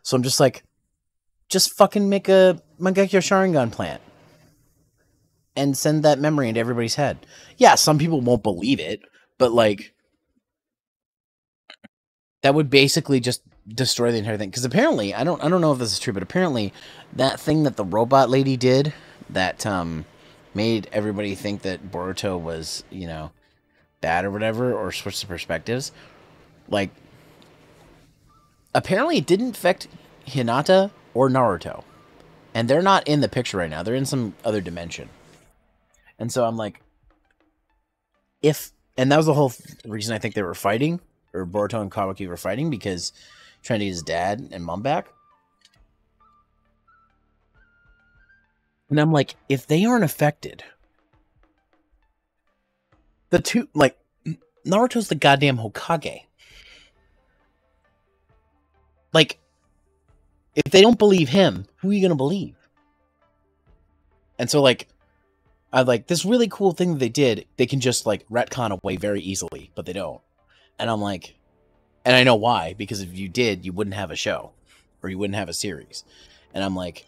So I'm just like, just fucking make a Mangekyo Sharingan plant and send that memory into everybody's head. Yeah, some people won't believe it, but, like, that would basically just destroy the entire thing. Because apparently, I don't know if this is true, but apparently that thing that the robot lady did that made everybody think that Boruto was, you know, bad or whatever, or switch the perspectives, like, apparently it didn't affect Hinata or Naruto. And they're not in the picture right now. They're in some other dimension. And so I'm like, and that was the whole reason I think they were fighting, or Boruto and Kawaki were fighting, because trying to get his dad and mom back. And I'm like, if they aren't affected, the two, like, Naruto's the goddamn Hokage. Like, if they don't believe him, who are you gonna believe? And so, like, I like this really cool thing that they did. They can just like retcon away very easily, but they don't. And I'm like, and I know why, because if you did, you wouldn't have a show, or you wouldn't have a series. And I'm like,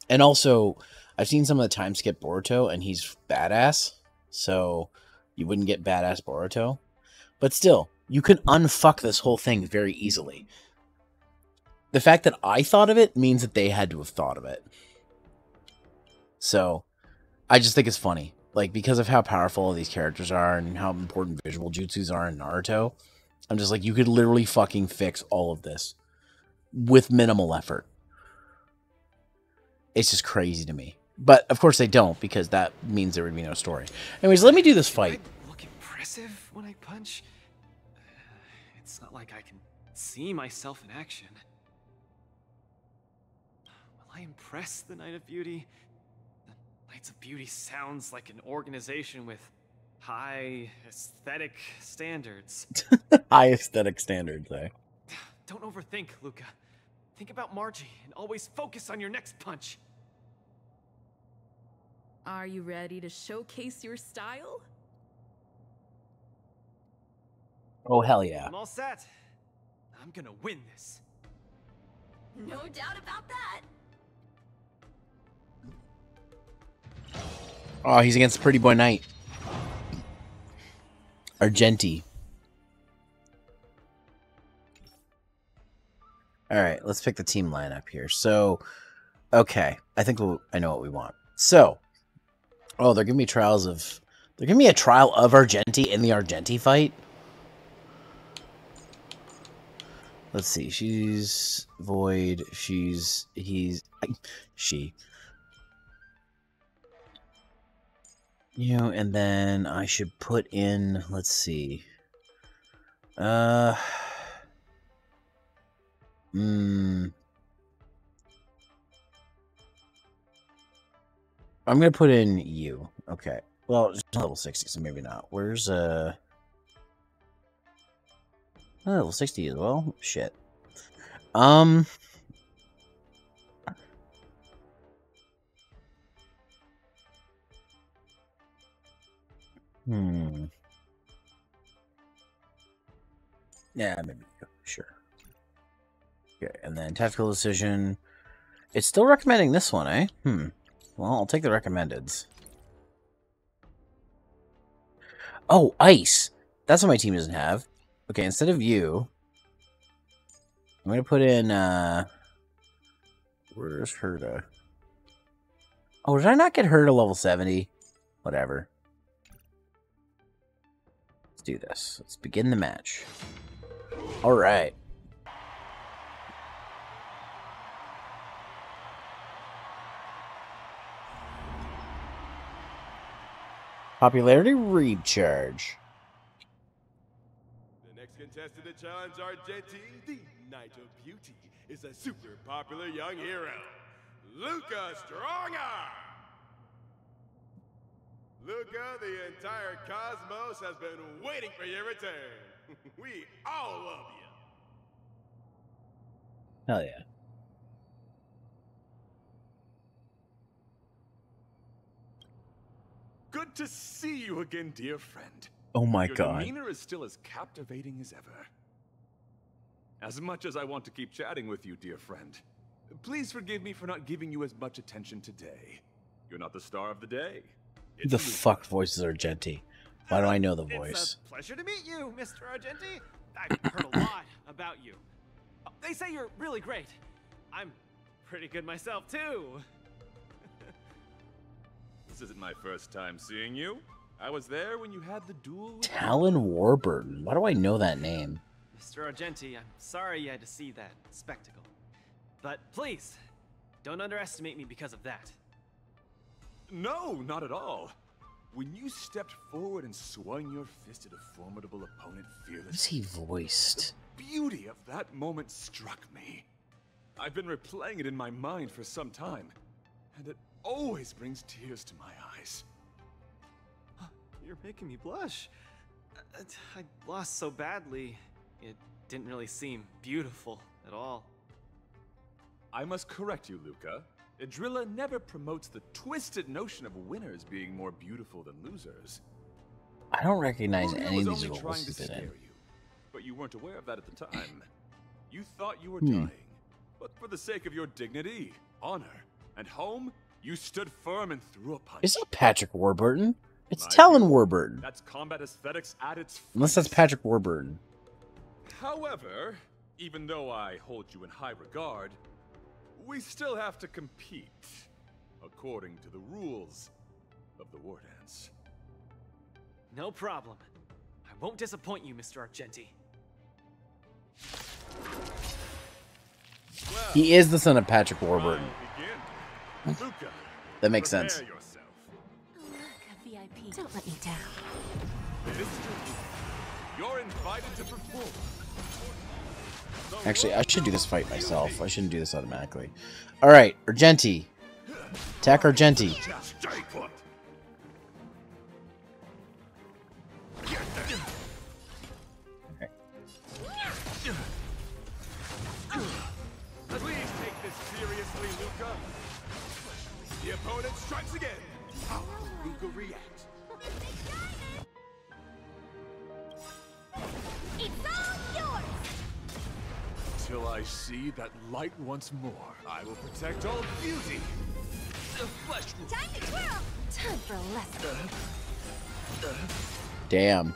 and also, I've seen some of the time skip Boruto, and he's badass, so you wouldn't get badass Boruto. But still, you can unfuck this whole thing very easily. The fact that I thought of it means that they had to have thought of it. So, I just think it's funny. Like, because of how powerful all these characters are and how important visual jutsus are in Naruto, I'm just like, you could literally fucking fix all of this with minimal effort. It's just crazy to me. But, of course, they don't, because that means there would be no story. Anyways, let me do this fight.
Do I look impressive when I punch? It's not like I can see myself in action. Will I impress the Knight of Beauty? The Knights of Beauty sounds like an organization with high aesthetic standards.
High aesthetic standards, eh?
Don't overthink, Luka. Think about Margie and always focus on your next punch.
Are you ready to showcase your style?
Oh, hell yeah.
I'm all set. I'm gonna win this.
No doubt about that.
Oh, he's against Pretty Boy Knight. Argenti. Alright, let's pick the team lineup here. So, okay. I think I know what we want. So, oh, they're giving me trials of... They're giving me a trial of Argenti in the Argenti fight? Let's see. She's Void. He's... She. You know, and then I should put in... Let's see. I'm gonna put in you. Okay. Well, it's level 60, so maybe not. Where's level 60 as well? Shit. Yeah, maybe. Sure. Okay, and then tactical decision. It's still recommending this one, eh? Well, I'll take the recommendeds. Oh, ice! That's what my team doesn't have. Okay, instead of you, I'm gonna put in, where's Herta? Oh, did I not get Herta level 70? Whatever. Let's do this. Let's begin the match. Alright. Popularity recharge.
The next contestant to challenge Argenti, the Knight of Beauty, is a super popular young hero, Luka Stronger. Luka, the entire cosmos has been waiting for your return. We all love you.
Hell yeah.
Good to see you again, dear friend.
Oh my
Your
god.
demeanor is still as captivating as ever. As much as I want to keep chatting with you, dear friend, please forgive me for not giving you as much attention today. You're not the star of the day.
Who the fuck voices Argenti? Why do I know the
It's
voice?
a pleasure to meet you, Mr. Argenti. I've heard a lot about you. They say you're really great. I'm pretty good myself, too.
This isn't my first time seeing you. I was there when you had the duel with
Talon Warburton. Why do I know that name?
Mr. Argenti, I'm sorry you had to see that spectacle. But please, don't underestimate me because of that.
No, not at all. When you stepped forward and swung your fist at a formidable opponent fearlessly,
Who's he voiced?
the beauty of that moment struck me. I've been replaying it in my mind for some time, and it always brings tears to my eyes.
You're making me blush. I lost so badly, it didn't really seem beautiful at all.
I must correct you, Luka. Idrilla never promotes the twisted notion of winners being more beautiful than losers.
I don't recognize
Luka
any of
was
these
only
roles
trying to
he's been
scare
in.
you, but you weren't aware of that at the time. You thought you were dying, but for the sake of your dignity, honor, and home, you stood firm and threw a punch.
It's not Patrick Warburton. It's
My
Talon
view,
Warburton.
That's combat aesthetics at its
Unless that's
finest.
Patrick Warburton.
However, even though I hold you in high regard, we still have to compete according to the rules of the War Dance.
No problem. I won't disappoint you, Mr. Argenti.
Well,
He is the son of Patrick Warburton.
I'll begin. Luka,
That makes
prepare
sense.
yourself.
Luka VIP. Don't let me down.
Mr. Luka, you're invited to perform. The
Actually, I
road
should do
to
this fight myself. I
beauty.
shouldn't do this automatically. All right, Argenti. Attack Argenti.
Just stay put. Get there.
Okay.
Please take this seriously, Luka. The opponent strikes again. How will Luka react?
It's all yours!
Till I see that light once more, I will protect all beauty. The flesh will
Time to twirl! Time for a lesson.
Damn.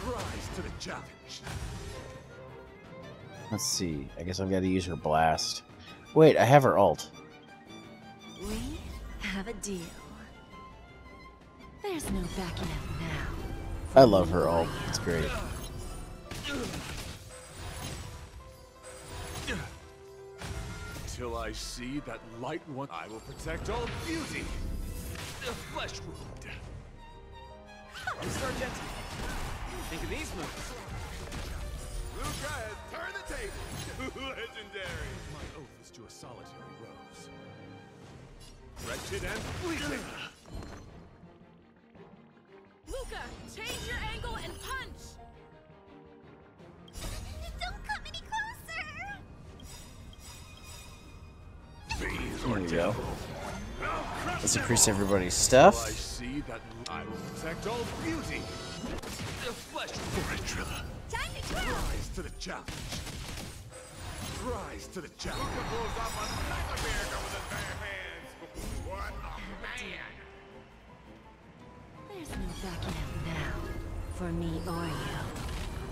rise to the challenge.
Let's see. I guess I've got to use her blast. Wait, I have her ult.
We have a deal. There's no backing out now.
I love her ult. It's great.
Till I see that light once, I will protect all beauty. The flesh wound.
Mr. Argenti, think of these moves.
Luka has turned the table. Legendary. My oath is to a solitary rose. Wretched and fleeting.
Luka, change your angle and punch! Don't come any closer!
There we go. Let's
Let's
increase everybody's
I
stuff.
see that I will protect all beauty. The flesh for Idrilla.
Time to twirl!
Rise to the challenge. Rise to the challenge. Luka blows up another miracle with his bare hands. What a man!
There's no backing out now. For me or you.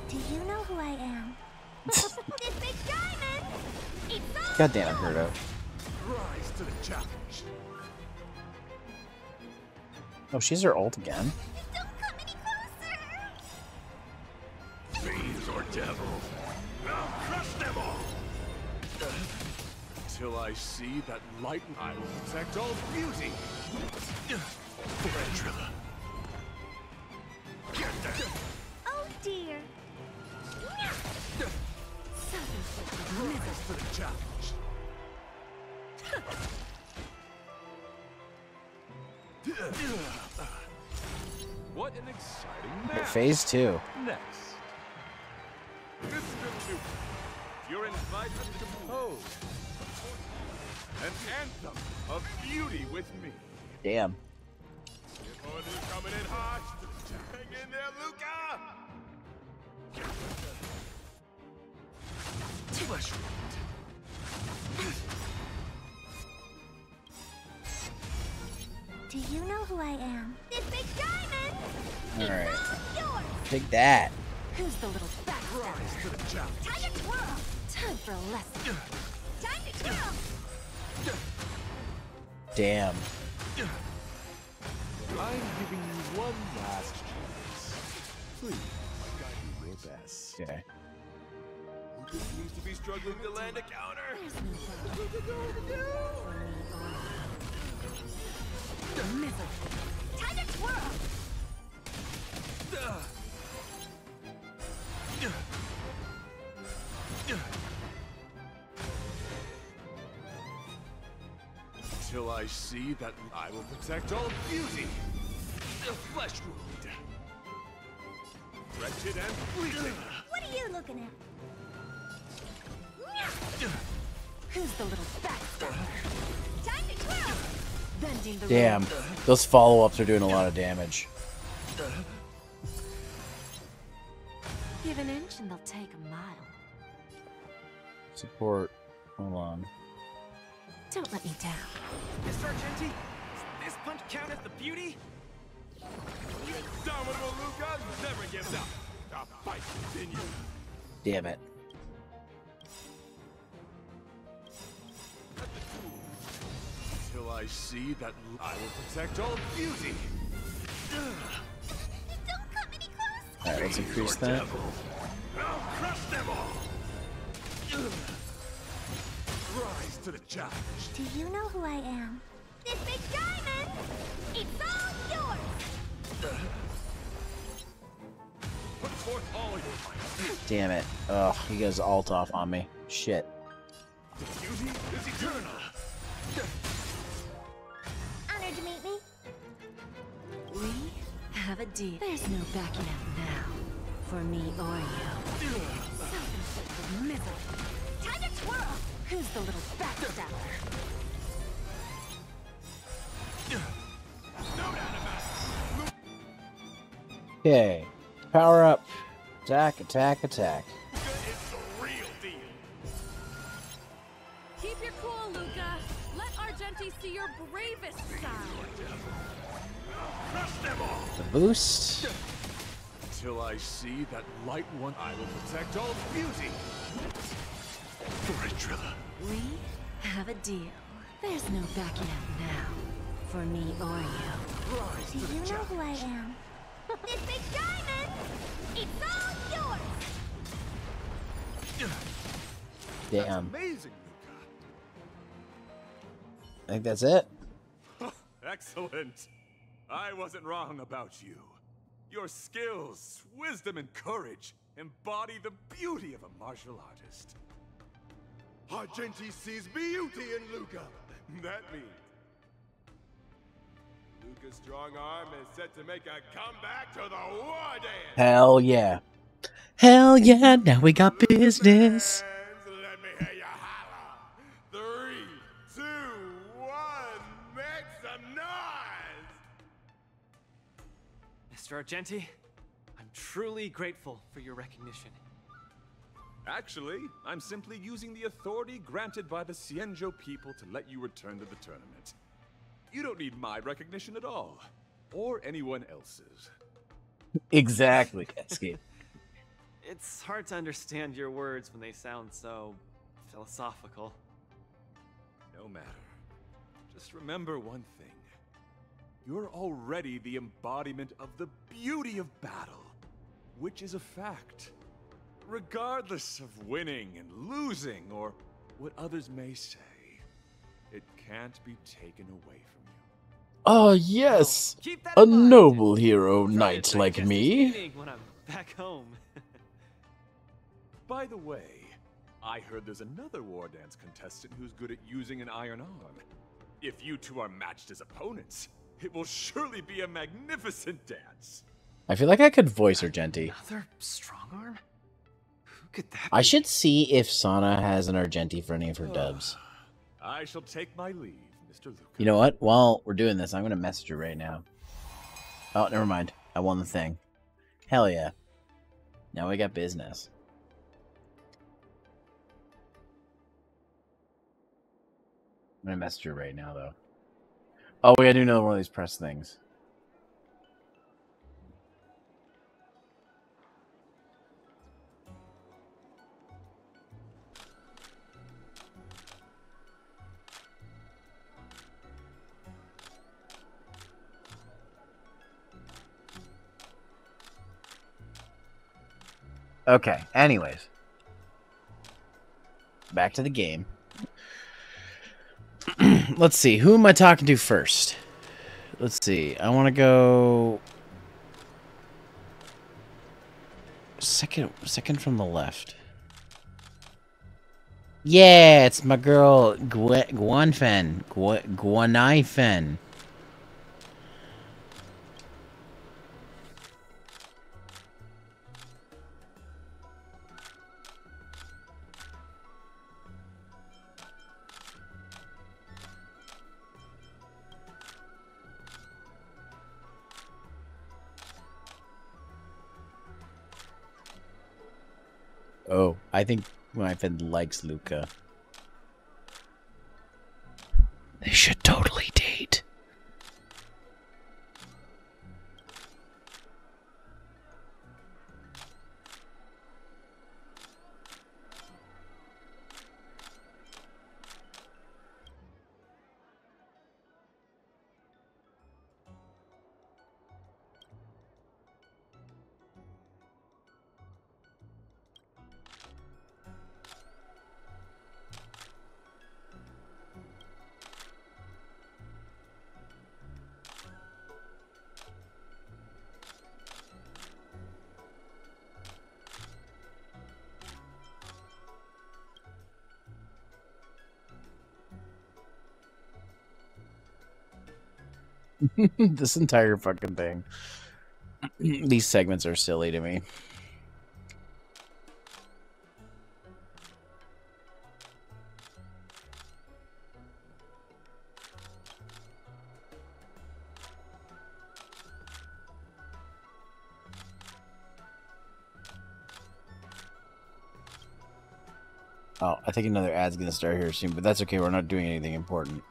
Do you know who I am? This big diamond! It's all
God damn, I heard it.
Rise to the challenge.
Oh, she's her ult again.
Don't come any closer!
Fiends or devils. I'll crush them all. Till I see that light, I will protect all beauty. For Idrilla. Get there.
Oh dear.
Rise to the challenge. What an exciting match.
Phase 2.
Next. Mr. Luka, you're invited to compose an anthem of beauty with me.
Damn.
Your opponent is coming in hot. Hang in there, Luka! Flesh wound.
Do you know who I am? This big diamond!
Alright.
It's all yours!
Take that.
Who's the little backstabber?
Rise to the challenge.
Time to twirl! Time for a lesson. Time to twirl!
Damn.
I'm giving you one last chance. Please, do your best.
Okay.
Luka seems to be struggling to land a counter.
There's no backing out for me or you. Misery. Time to twirl!
Till I see that I will protect all beauty. The flesh wound. Wretched and fleeting.
What are you looking at? Who's the little backstabber? Time to twirl! Bending the
Damn,
rules.
those follow-ups are doing a lot of damage.
Give an inch and they'll take a mile.
Support. Hold on.
Don't let me down.
Mr. Argenti, does this punch count as the beauty?
Indomitable Luka never gives up. The fight continues.
Damn it.
Till I see that I will protect all beauty.
Don't come any closer!
Alright, let's increase that.
I'll crush them all. Rise to the challenge.
Do you know who I am? This big diamond! It's all yours!
Put forth all your might.
Damn it. Ugh, he goes alt off on me. Shit.
The beauty is eternal.
Honored to meet me. We have a deal. There's no backing out now. For me or you. Self-inflicted misery. Time to twirl! Who's the little backstabber?
Okay. Power up. Attack, attack, attack.
It's the real deal.
Keep your cool, Luka. Let Argenti see your bravest side.
Crush them all.
The boost.
Till I see that light one, I will protect all beauty. Great Trilla.
We have a deal. There's no backing out now. For me or you.
Rise
Do
to the
you know
challenge.
who I am? This big diamond! It's all yours!
Damn.
Amazing,
I think that's it.
Luka. Excellent. I wasn't wrong about you. Your skills, wisdom, and courage embody the beauty of a martial artist.
Argenti sees beauty in Luka.
That means
Luka's strong arm is set to make a comeback to the war dance.
Hell yeah. Hell yeah, now we got business.
Fans, let me hear you holler. 3, 2, 1, make some noise.
Mr. Argenti, I'm truly grateful for your recognition.
Actually, I'm simply using the authority granted by the Cienjo people to let you return to the tournament. You don't need my recognition at all, or anyone else's.
Exactly, Cascade.
It's hard to understand your words when they sound so philosophical.
No matter. Just remember one thing. You're already the embodiment of the beauty of battle, which is a fact. Regardless of winning and losing, or what others may say, it can't be taken away from you.
Oh, yes.
Keep that
A
in mind.
noble hero
Try to
knight like
digest this
me.
meeting when I'm back home.
By the way, I heard there's another war dance contestant who's good at using an iron arm. If you two are matched as opponents, it will surely be a magnificent dance.
I feel like I could voice Argenti.
Another strong arm? Who could that
I
be?
should see if Sana has an Argenti for any of her dubs.
I shall take my leave, Mr. Luka.
You know what? While we're doing this, I'm going to message her right now. Oh, never mind. I won the thing. Hell yeah. Now we got business. I'm going to message her right now, though. Oh, we got to do another one of these press things. Okay, anyways. Back to the game. Let's see, who am I talking to first? Let's see, I want to go... Second from the left. Yeah, it's my girl, Guanfen. Guanaifen. Oh, I think my friend likes Luka. They should totally date. This entire fucking thing. These segments are silly to me. Oh, I think another ad's gonna start here soon, but that's okay. We're not doing anything important.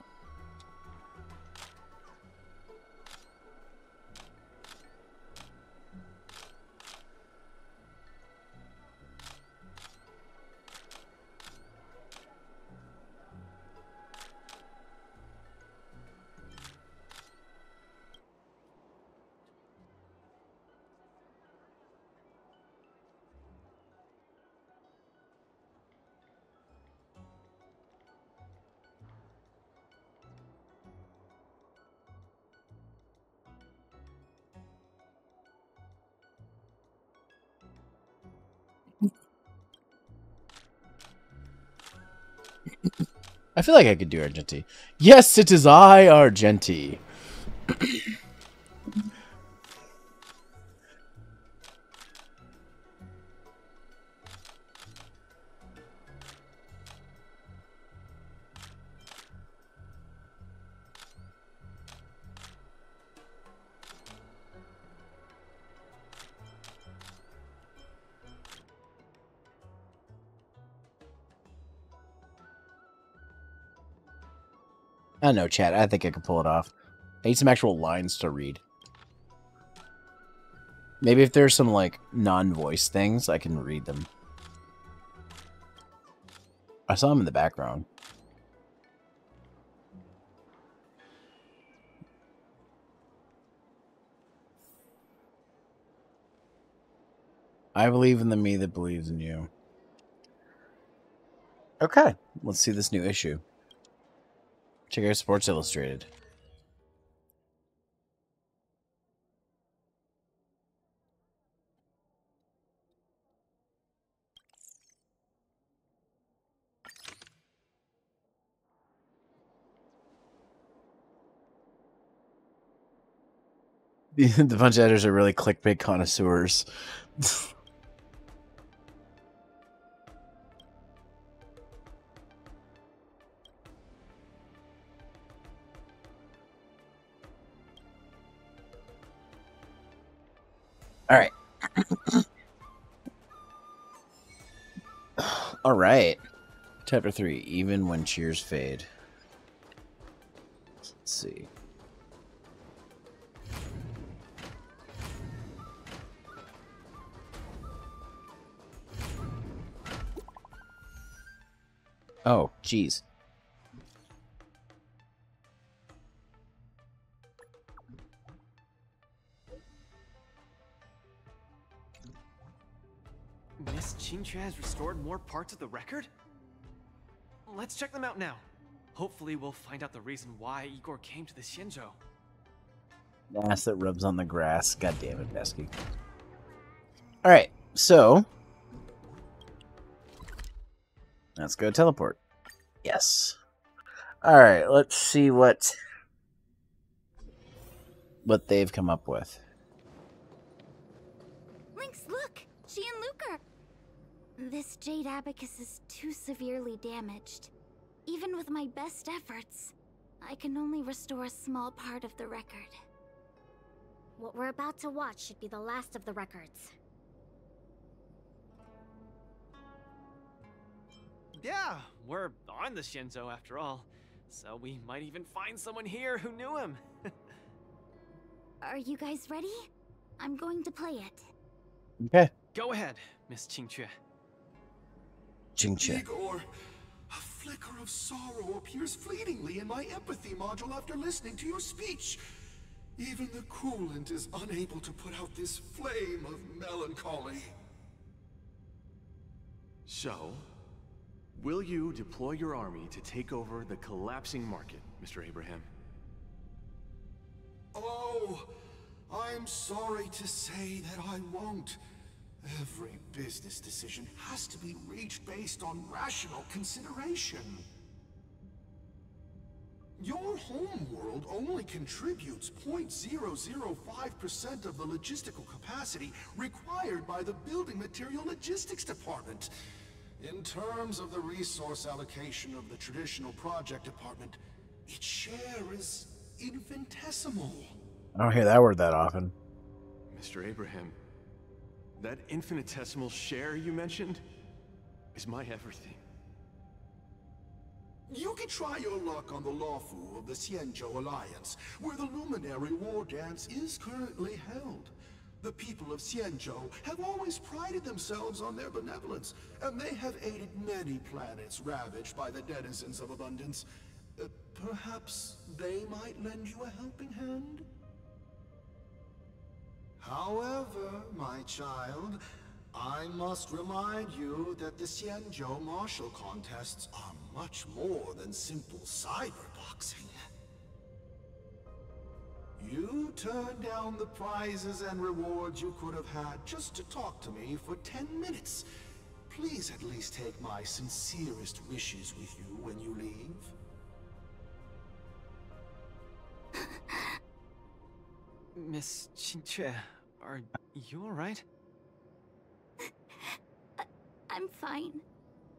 I feel like I could do Argenti. Yes, it is I, Argenti. I don't know, chat. I think I could pull it off. I need some actual lines to read. Maybe if there's some, like, non-voice things, I can read them. I saw them in the background. I believe in the me that believes in you. Okay, let's see this new issue. Check out Sports Illustrated. The bunch of editors are really clickbait connoisseurs. All right. All right. Chapter 3, Even When Cheers Fade. Let's see. Oh, jeez.
Miss Chincha has restored more parts of the record? Let's check them out now. Hopefully we'll find out the reason why Igor came to the Xianzhou.
Ass that rubs on the grass. God damn it, Besky. Alright, so let's go teleport. Yes. Alright, let's see what they've come up with.
Lynx, look! She and Luka! This jade abacus is too severely damaged. Even with my best efforts, I can only restore a small part of the record.
What we're about to watch should be the last of the records.
Yeah, we're on the Shinzo after all. So we might even find someone here who knew him.
Are you guys ready? I'm going to play it.
Okay.
Go ahead, Miss Qingque.
Ching-cha.
Igor, a flicker of sorrow appears fleetingly in my empathy module after listening to your speech. Even the coolant is unable to put out this flame of melancholy.
So, will you deploy your army to take over the collapsing market, Mr. Abraham?
Oh, I'm sorry to say that I won't. Every business decision has to be reached based on rational consideration. Your home world only contributes 0.005% of the logistical capacity required by the Building Material Logistics Department. In terms of the resource allocation of the traditional project department, its share is infinitesimal.
I don't hear that word that often.
Mr. Abraham, that infinitesimal share you mentioned is my everything.
You can try your luck on the Lawfu of the Xianzhou Alliance, where the Luminary War Dance is currently held. The people of Xianzhou have always prided themselves on their benevolence, and they have aided many planets ravaged by the denizens of abundance. Perhaps they might lend you a helping hand? However, my child, I must remind you that the Xianzhou martial contests are much more than simple cyberboxing. You turned down the prizes and rewards you could have had just to talk to me for 10 minutes. Please at least take my sincerest wishes with you when you leave.
Miss Qingque, are you alright?
I'm fine.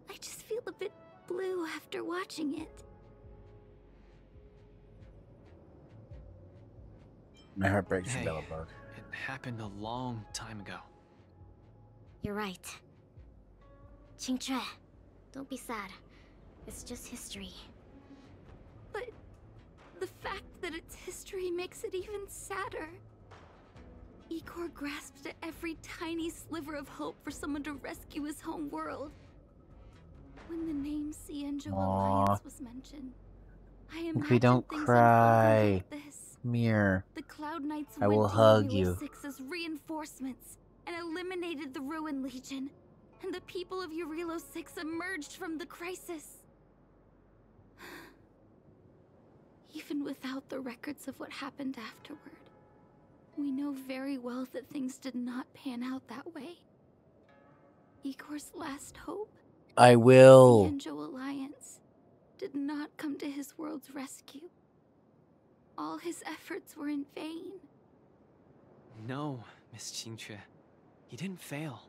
I just feel a bit blue after watching it.
My heart breaks for
Hey,
Bellebark.
it happened a long time ago.
You're right. Qingque, don't be sad. It's just history.
But the fact that it's history makes it even sadder. Igor grasped at every tiny sliver of hope for someone to rescue his home world. When the name Xianzhou Alliance was mentioned, I imagined
We don't
things
cry.
unfolding like this.
Mirror.
The Cloud Knights
I
went
will
to
hug
Euro
you.
6 as reinforcements and eliminated the Ruin Legion, and the people of Eurilo 6 emerged from the crisis. Even without the records of what happened afterward, we know very well that things did not pan out that way. Igor's last hope,
I will.
Xianzhou Alliance, did not come to his world's rescue. All his efforts were in vain.
No, Miss Qingque. He didn't fail.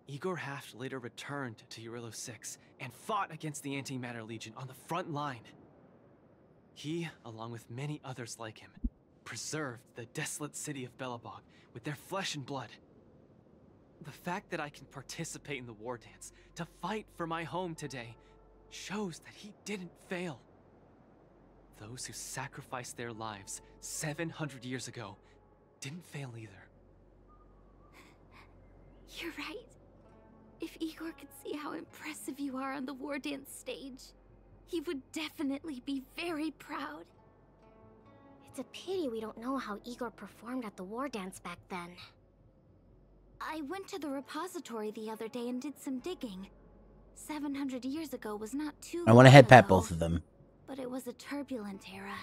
Igor Haft later returned to Eurilo 6 and fought against the Antimatter Legion on the front line. He, along with many others like him, preserved the desolate city of Belobog with their flesh and blood. The fact that I can participate in the war dance to fight for my home today shows that he didn't fail. Those who sacrificed their lives 700 years ago didn't fail either.
You're right. If Igor could see how impressive you are on the war dance stage, he would definitely be very proud.
It's a pity we don't know how Igor performed at the war dance back then.
I went to the repository the other day and did some digging. 700 years ago was not too
I want to
long
head pat
ago,
both of them.
but it was a turbulent era.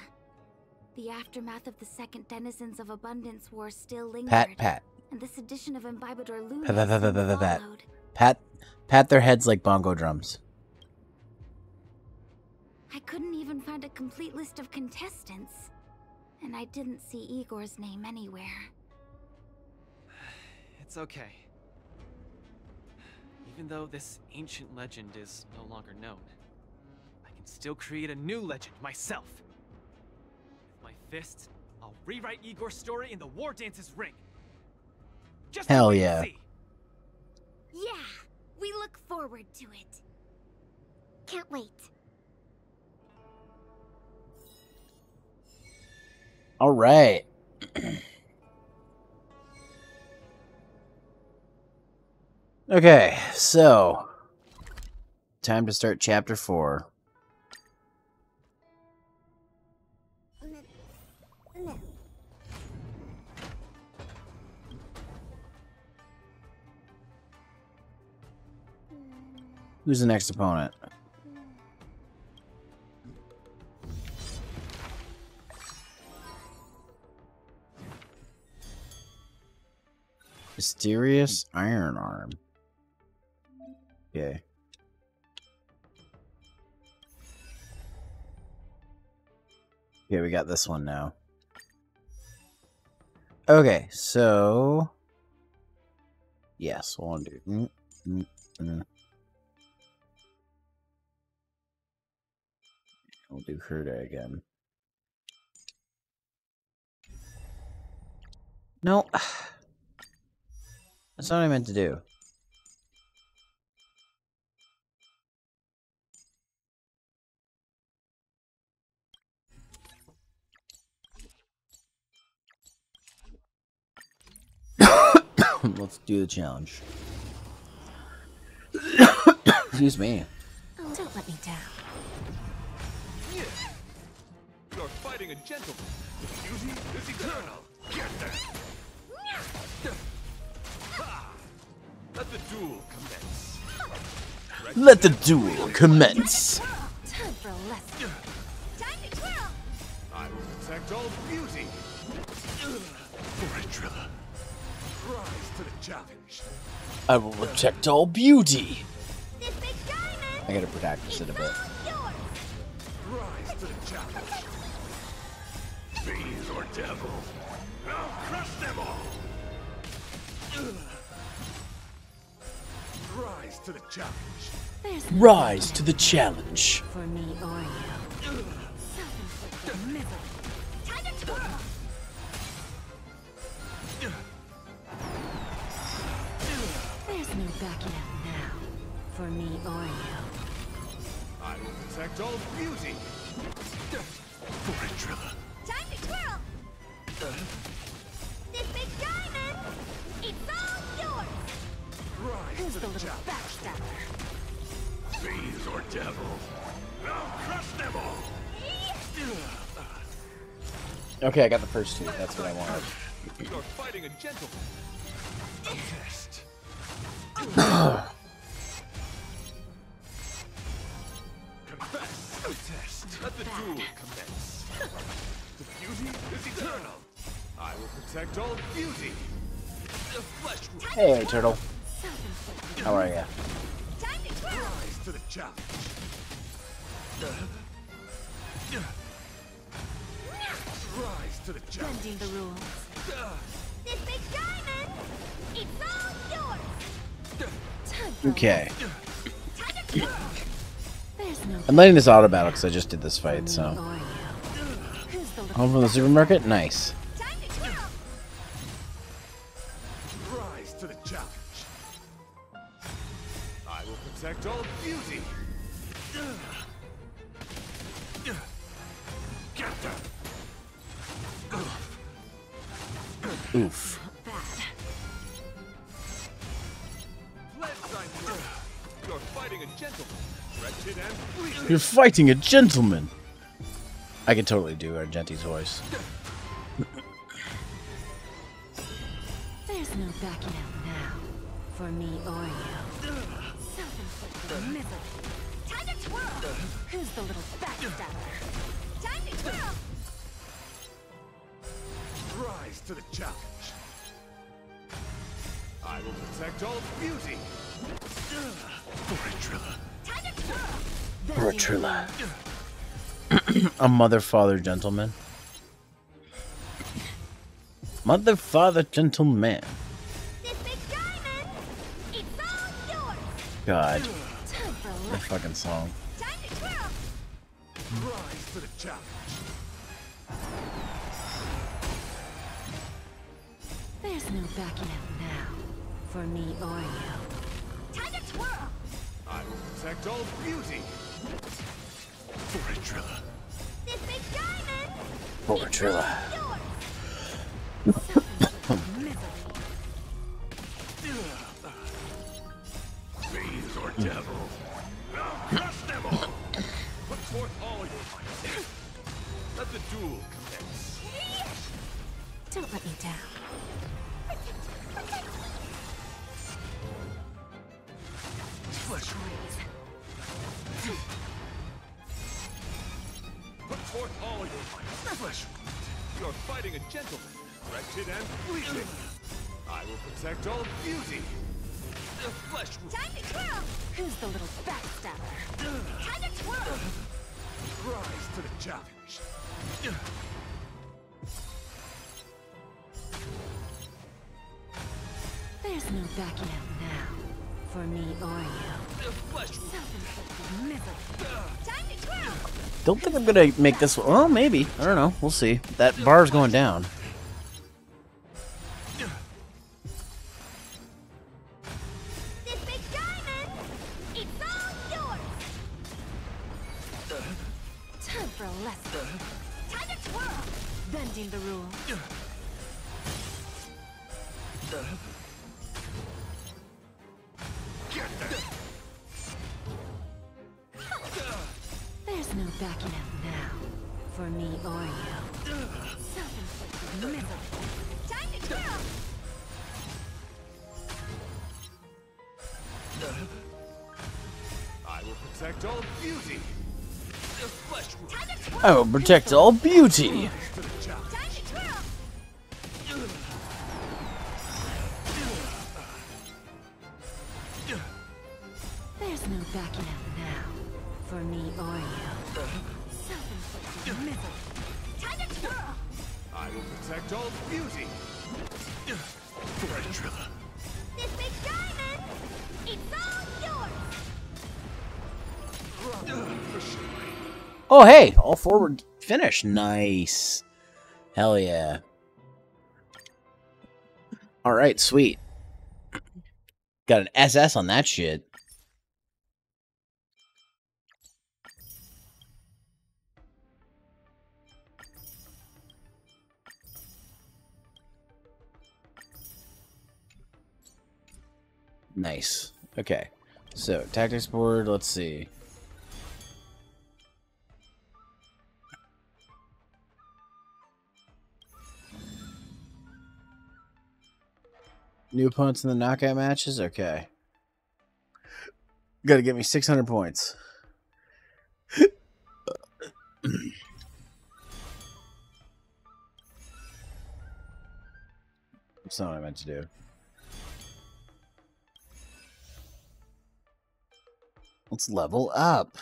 The aftermath of the Second Denizens of Abundance War still lingered.
Pat.
And the sedition of Imbibador Luna
Pat, pat, pat,
soon
pat, pat, pat.
followed.
Pat their heads like bongo drums.
I couldn't even find a complete list of contestants. And I didn't see Igor's name anywhere.
It's okay. Even though this ancient legend is no longer known, I can still create a new legend myself. With my fist, I'll rewrite Igor's story in the War Dance's ring. Just
Hell
wait and
yeah.
see.
Yeah, we look forward to it.
Can't wait.
All right. Okay, so time to start chapter 4. Who's the next opponent? Mysterious Iron Arm. Okay. Okay, we got this one now. Okay, so yes, we'll do. We'll do Herda again. No, that's not what I meant to do. Let's do the challenge. Excuse me.
Oh, don't let me down.
You're fighting a gentleman. Beauty is eternal. Get there. Ha! Let the duel commence.
Let the duel commence.
Time for a lesson. Time to twirl.
I will protect all beauty. Trilla. Rise to the challenge.
I will protect all beauty.
This big diamond!
I gotta practice it a bit.
Yours!
Rise to the challenge. Fiends or devils, I'll crush them all. Rise to the challenge.
There's no
Rise to the challenge.
for me or you. Self-inflicted misery.
Time to twirl!
There's no backing out now. For me or you.
I will protect all beauty. Trilla.
Time to twirl! This big diamond! It's all yours!
Rise
Who's
to
the
the
little
challenge.
backstabber?
Fiends or devils, I'll crush them all.
Okay, I got the first two. That's what I wanted.
You're fighting a gentleman. A test. Confess. A test. Let the duel commence. The beauty is eternal. I will protect all beauty. The flesh will
Hey, Turtle.
Self-inflicted.
How are ya?
Time to twirl!
rise to the challenge. Rise to the challenge.
Bending the rules.
This big diamond! It's all yours!
Time for a
Okay.
lesson.
Time to twirl!
There's no
I'm letting this auto battle because I just did this fight,
me
so.
or you. Who's the little
Home from the supermarket? Nice.
Time to twirl!
Rise to the challenge. I will protect all beauty. Get them.
Oof.
bad?
You're fighting a gentleman. Wretched and bleeding.
You're fighting a gentleman. I could totally do Argenti's voice.
There's no backing out now. For me or you. Self-inflicted misery.
Time to twirl!
Who's the little backstabber?
Time to twirl!
Rise to the challenge. I will protect all beauty. Trilla.
Time to twirl!
Bertrilla. A mother, father, gentleman. Mother, father, gentleman.
This big diamond! It's all yours!
God,
Time for a
that
lesson.
fucking song.
Time to twirl!
Rise to the challenge.
There's no backing out now. For me or you.
Time to twirl!
I will protect all beauty. For it, Trilla.
This big diamond!
Poor Trilla.
Fiends or devils. I'll crush them all. Put forth all your might. Let the duel commence.
Don't let me down.
Flesh wounds. Put forth all your might. Flesh wounds. You're fighting a gentleman, wretched and fleeting. I will protect all beauty. The flesh wounds.
Time to twirl!
Who's the little backstabber?
Time to twirl!
Rise to the challenge.
There's no backing out now. For me or you.
The flesh wounds.
Self-inflicted misery.
Time to twirl!
Don't think I'm gonna make this. Well, maybe. I don't know. We'll see. That bar's going down.
This big diamond! It's all yours!
Time for a lesson.
Time to twirl!
Bending the rules. There's no backing out now. For me or you. Self-inflicted misery.
Time to twirl!
I will protect all beauty. The flesh wounds.
Time to twirl!
I will protect all beauty.
To the challenge.
Time to twirl!
There's no backing out now. For me or you. Self-inflicted misery.
Time to twirl!
I will protect all beauty. For it, Trilla.
This big diamond! It's all yours!
Oh, hey, all forward finish. Nice. Hell yeah. All right, sweet. Got an SS on that shit. Nice. Okay. So, tactics board, let's see. New opponents in the knockout matches? Okay. Gotta get me 600 points. That's not what I meant to do. Let's level up.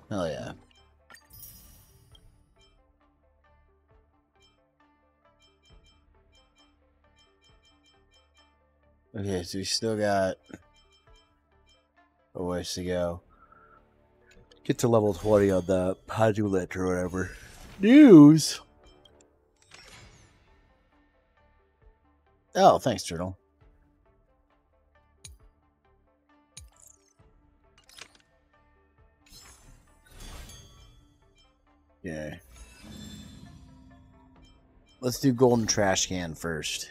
Hell yeah. Okay, so we still got a ways to go. Get to level 20 on the Podulet or whatever. News! Oh, thanks, Turtle. Yeah. Let's do golden trash can first.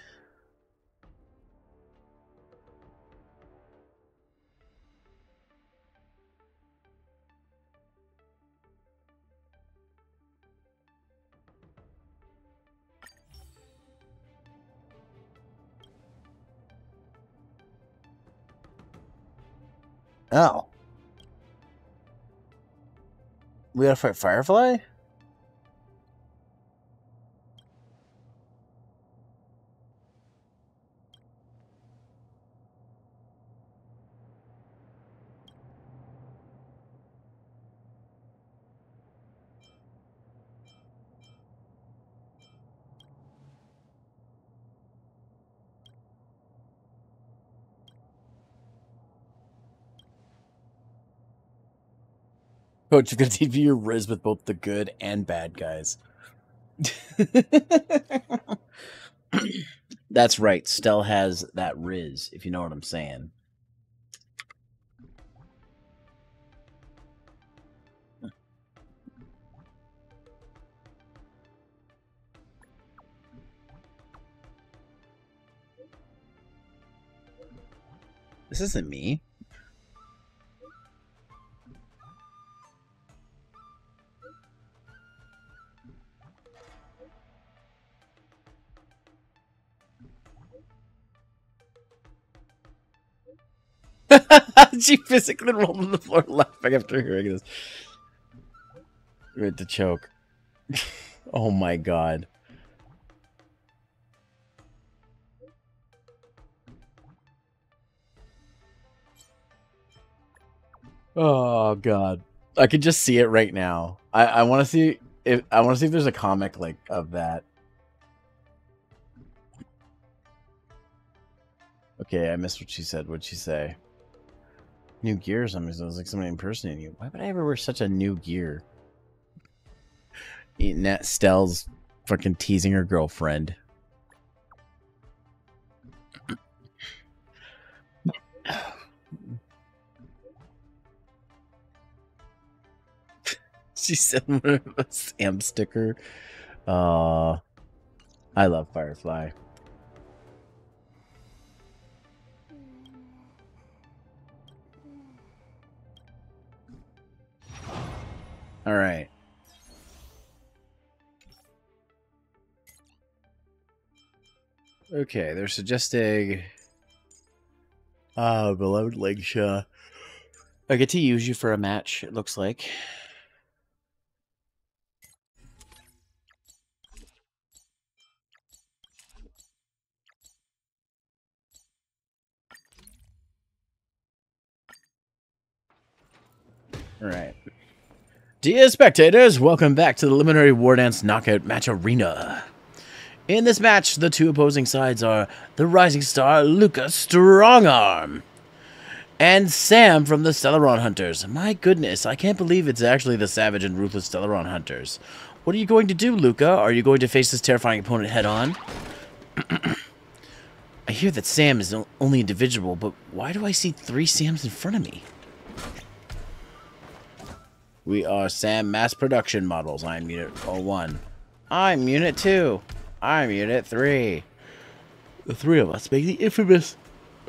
Oh. We gotta fight Firefly? Coach, you're gonna teach me your Riz with both the good and bad guys. That's right. Stell has that Riz, if you know what I'm saying. This isn't me. She physically rolled on the floor laughing after hearing this. Ready to choke. Oh my god. Oh god. I could just see it right now. I want to see if there's a comic like of that. Okay, I missed what she said. What'd she say? New gear or something. So it was like somebody impersonating you. Why would I ever wear such a new gear? Stell's fucking teasing her girlfriend. She said a Sam sticker. I love Firefly. All right. Okay, they're suggesting beloved Lingsha. I get to use you for a match, it looks like. All right. Dear spectators, welcome back to the Luminary War Dance Knockout Match Arena. In this match, the two opposing sides are the rising star Luka Strongarm and Sam from the Stellaron Hunters. My goodness, I can't believe it's actually the savage and ruthless Stellaron Hunters. What are you going to do, Luka? Are you going to face this terrifying opponent head on? I hear that Sam is only individual, but why do I see 3 Sams in front of me? We are Sam mass production models. I'm Unit 01. I'm Unit 2. I'm Unit 3. The 3 of us make the infamous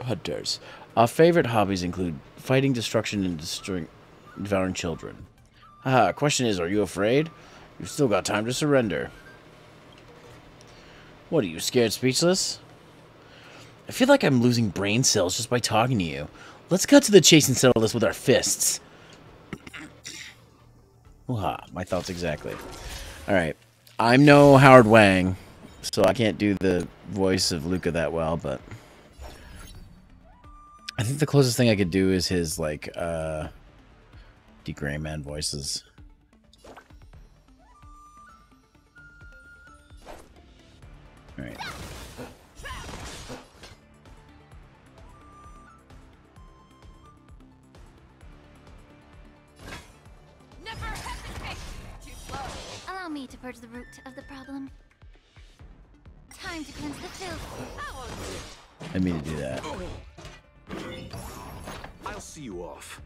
Hunters. Our favorite hobbies include fighting, destruction, and devouring children. Question is, are you afraid? You've still got time to surrender. What, are you scared speechless? I feel like I'm losing brain cells just by talking to you. Let's cut to the chase and settle this with our fists. My thoughts exactly. Alright. I'm no Howard Wang, so I can't do the voice of Luka that well, but I think the closest thing I could do is his, like, D. Gray Man voices. Alright.
Allow me to purge the root of the problem. Time to cleanse the filth.
I mean to do that.
I'll see you off.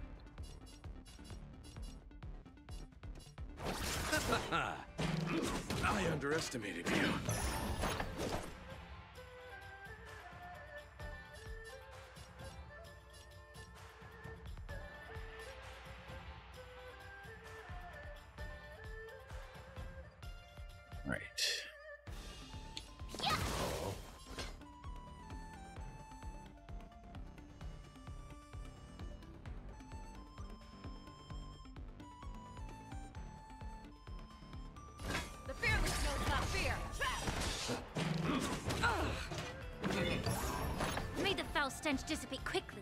I underestimated you.
Right.
The fearless knows not fear.
May the foul stench dissipate quickly.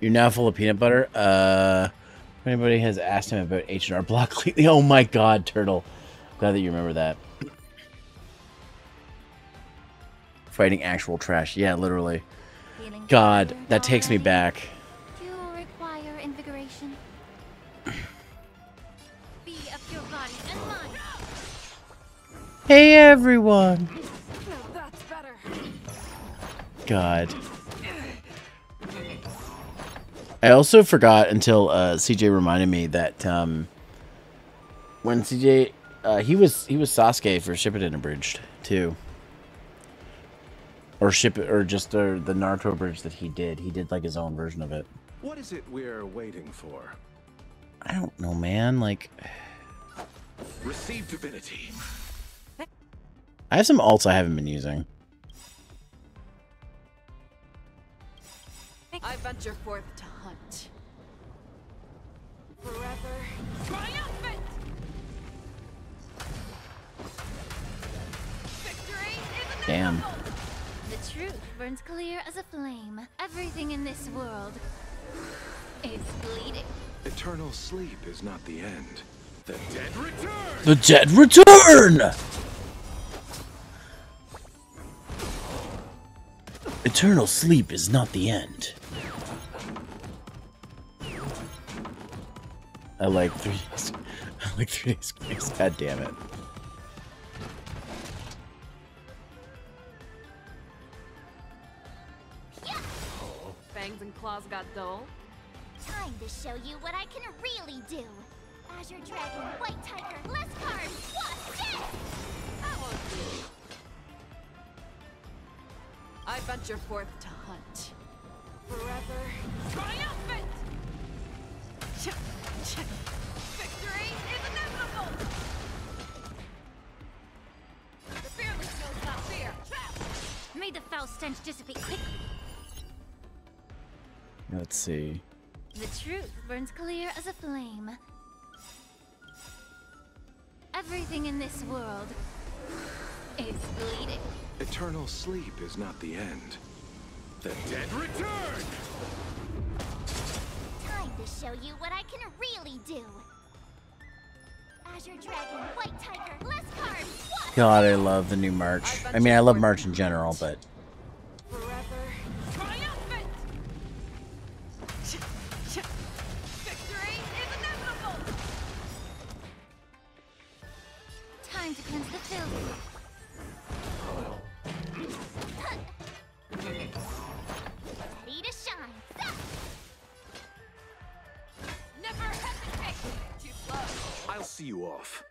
You're now full of peanut butter. If anybody has asked him about H&R Block lately, oh my god, Turtle. Glad that you remember that. Fighting actual trash. Yeah, literally. God, that takes me back.
Do you require invigoration? Be of your body and mind.
Hey, everyone.
That's better.
God. I also forgot until CJ reminded me that when CJ he was Sasuke for Shippuden Abridged too. Or ship it, or just the Naruto bridge that he did. He did like his own version of it.
What is it we're waiting for?
I don't know, man. Like,
Receive divinity.
I have some alts I haven't been using.
I venture forth to hunt. Forever triumphant! Victory is
Damn.
The truth burns clear as a flame. Everything in this world is bleeding.
Eternal sleep is not the end. The dead return!
The dead return! Eternal sleep is not the end. I like 3 days. I like 3 days grace. God damn it.
fangs and claws got dull.
Time to show you what I can really do. Azure Dragon, White Tiger, less cards, what? Dead!
That won't do. I venture forth to hunt. Forever triumphant! Victory is inevitable! The fearless knows not fear.
May the foul stench dissipate quickly.
Let's see.
The truth burns clear as a flame. Everything in this world is bleeding.
Eternal sleep is not the end. The dead return!
Time to show you what I can really do. Azure Dragon, White Tiger, less cards, what?
God, I love the new merch. I mean, I love merch in general, but
Forever triumphant! Victory is inevitable!
Time to cleanse the filth. Ready to shine.
Never hesitate! Too slow.
I'll see you off.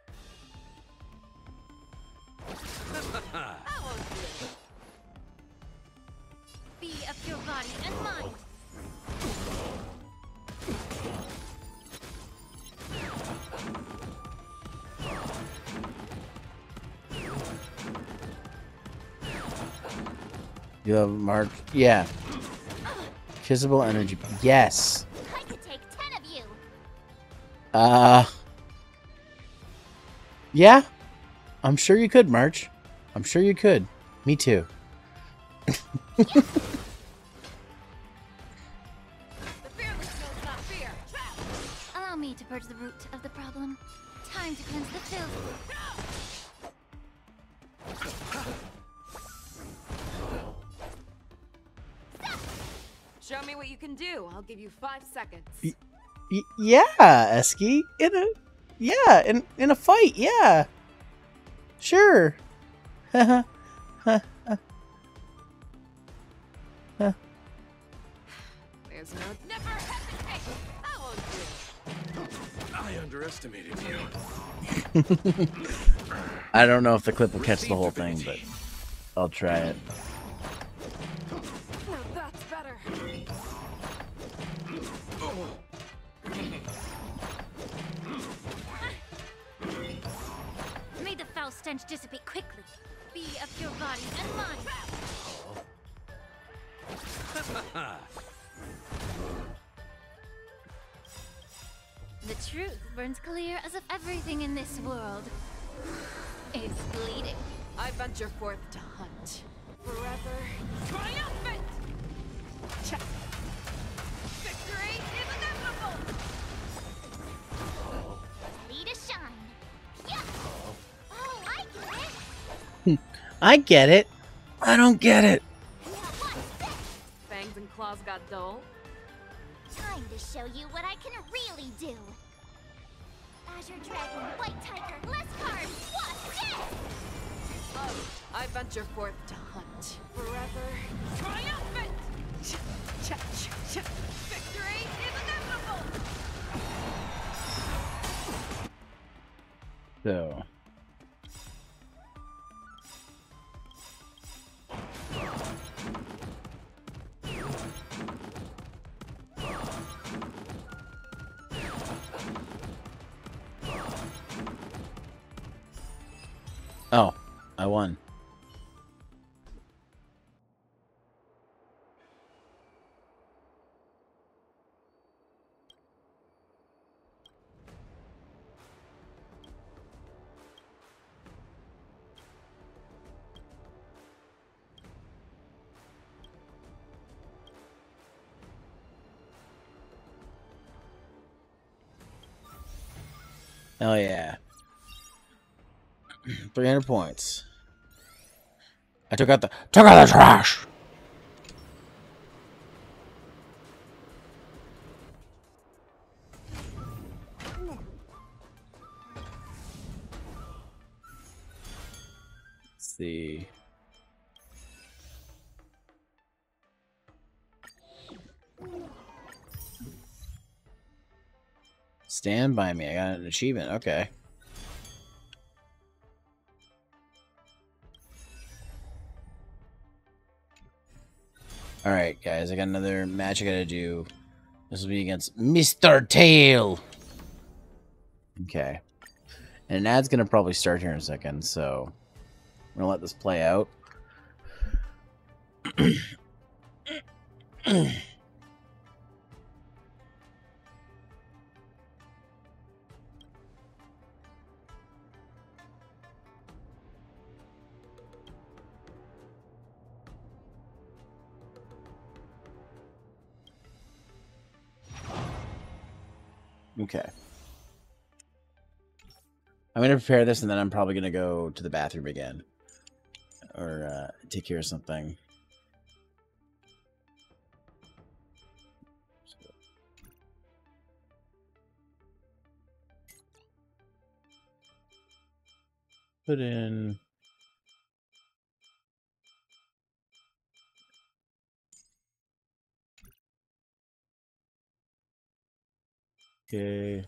That won't do.
Be of your body and mind.
you love March. Yeah. Kissable energy. Yes.
I could take 10 of you.
Yeah. I'm sure you could, March. I'm sure you could. Me too.
The fearless knows not fear.
Allow me to purge the root of the problem. Time to cleanse the filth.
Show me what you can do. I'll give you 5 seconds.
Yeah, Esky. In a fight. Yeah. Sure.
There's no never hesitate. That won't do.
I underestimated you.
I don't know if the clip will catch the whole thing, but I'll try it.
Now that's better.
May the foul stench dissipate quickly. Be of your body and mind. The truth burns clear as if everything in this world is bleeding.
I venture forth to hunt. Forever triumphant! Victory is inevitable!
Ready to shine. Yeah. Oh, I get it.
I get it. I don't get it.
Now what's this?
Fangs and claws got dull.
Time to show you what I can really do. Azure Dragon, White Tiger, less cards, what? Dead!
I venture forth to hunt. Forever triumphant! Victory is inevitable!
So, I won. Hell yeah. 300 points. I took out the trash. Let's see. Stand by me. I got an achievement. Okay. Alright, guys. I got another match I gotta do. This will be against Mr. Tail. Okay. And an ad's gonna probably start here in a second, so I'm gonna let this play out. Okay. I'm going to prepare this, and then I'm probably going to go to the bathroom again. Or take care of something. Put in... Okay.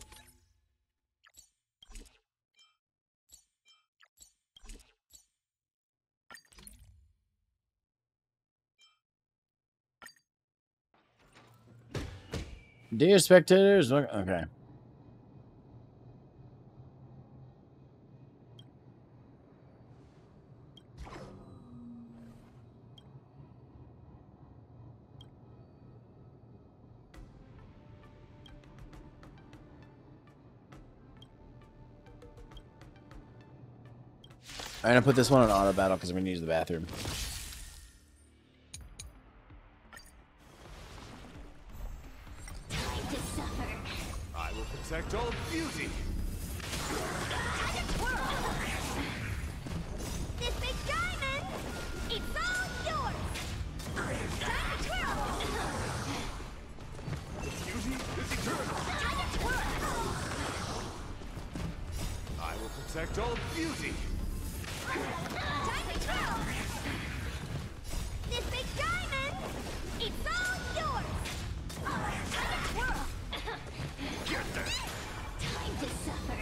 Dear spectators, okay. I'm gonna put this one on auto battle because I'm gonna use the bathroom.
I will protect all beauty.
This big diamond, it's all yours. Time to twirl.
Beauty is eternal.
Time to twirl.
I will protect all beauty.
Time to twirl. This big diamond, it's all yours. Time to twirl.
Get there.
Time to suffer.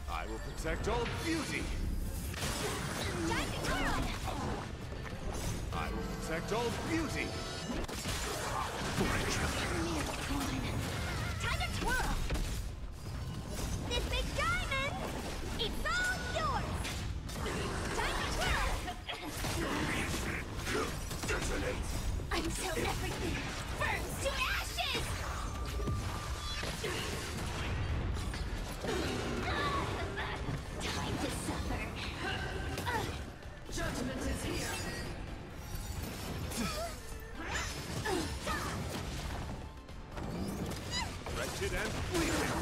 I will protect all beauty.
Time to twirl.
I will protect all beauty.
Time to twirl. This big diamond, it's all yours. Time to twirl. Until everything burns to ashes. Time to suffer. Judgment is here.
Wretched and bleeding.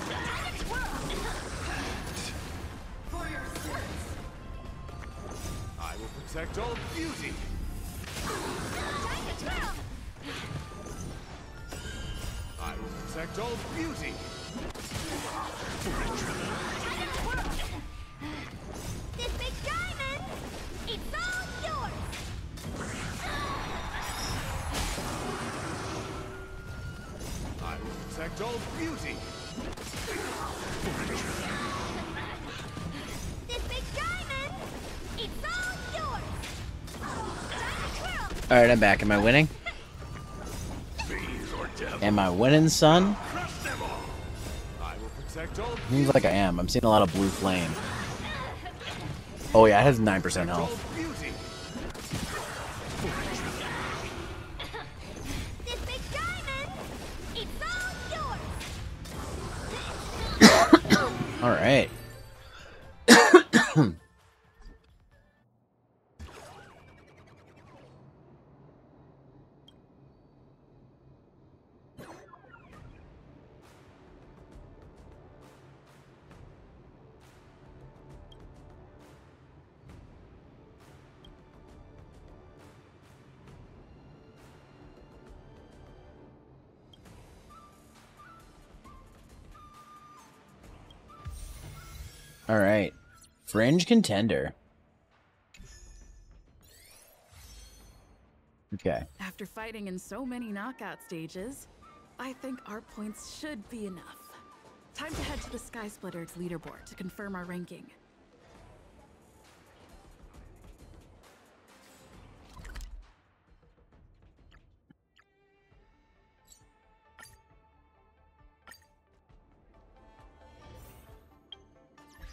For your sins.
I will protect all beauty.
Time to twirl.
I will protect all beauty.
Time to twirl. This big diamond, it's all yours.
I will protect all beauty.
This big diamond, it's all yours. Time to twirl.
Alright, I'm back. Am I winning?
These are
Am I winning, son?
Crush them all. I will protect all
Seems like I am. I'm seeing a lot of blue flame. Oh yeah, it has 9% health.
beauty.
This big diamond, it's all yours.
All right. All right. Fringe contender. Okay.
After fighting in so many knockout stages, I think our points should be enough. Time to head to the Sky Splitters leaderboard to confirm our ranking.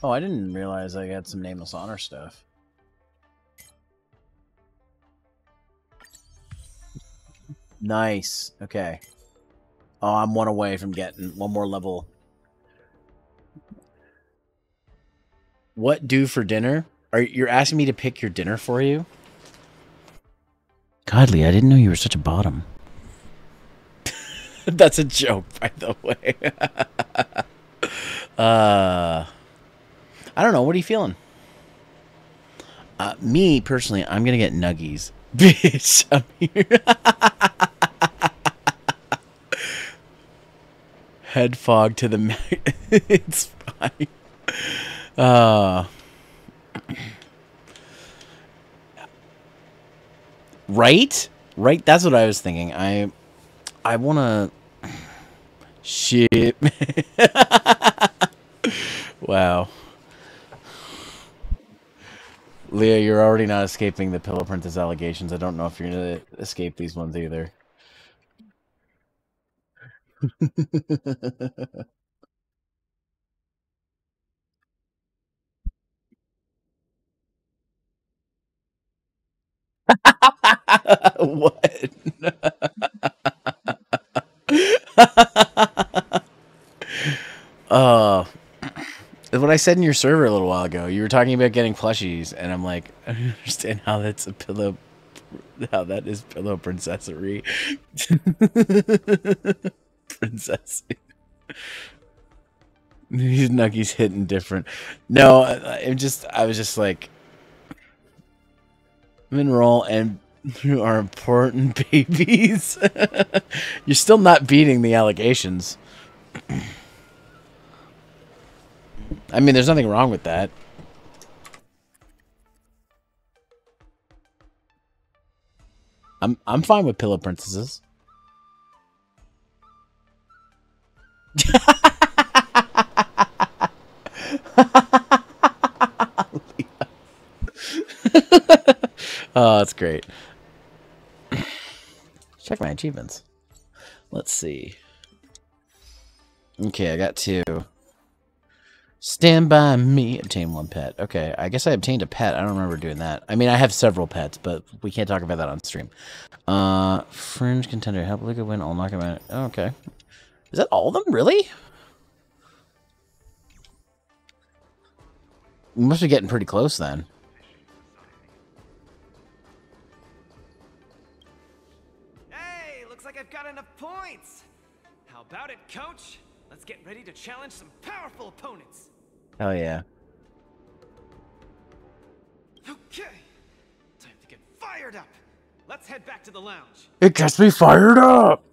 Oh, I didn't realize I got some Nameless Honor stuff. Nice. Okay. Oh, I'm one away from getting one more level. What do for dinner? You're asking me to pick your dinner for you? Godly, I didn't know you were such a bottom. That's a joke, by the way. I don't know. What are you feeling? Me, personally, I'm going to get nuggies. Bitch, I'm here. Head fog to the mat. It's fine. Right? Right? That's what I was thinking. I want to... Shit. Wow. Leah, you're already not escaping the Pillow Princess allegations. I don't know if you're going to escape these ones either. What? What I said in your server a little while ago, you were talking about getting plushies, and I'm like, I don't understand how that's a pillow, how that is pillow princessery. Princess. These nuggies hitting different. No, I was just like, mineral and are important babies. You're still not beating the allegations. I mean, there's nothing wrong with that. I'm fine with pillow princesses. Oh, that's great. Check my achievements. Let's see. Okay, I got 2. Stand by me. Obtain 1 pet. Okay, I guess I obtained a pet. I don't remember doing that. I mean, I have several pets, but we can't talk about that on stream. Fringe contender. Help Luka win all knockout match. Oh, okay. Is that all of them? Really? We must be getting pretty close then.
Hey, looks like I've got enough points. How about it, coach? Let's get ready to challenge some powerful opponents.
Hell yeah.
Okay, time to get fired up. Let's head back to the lounge.
It gets me fired up.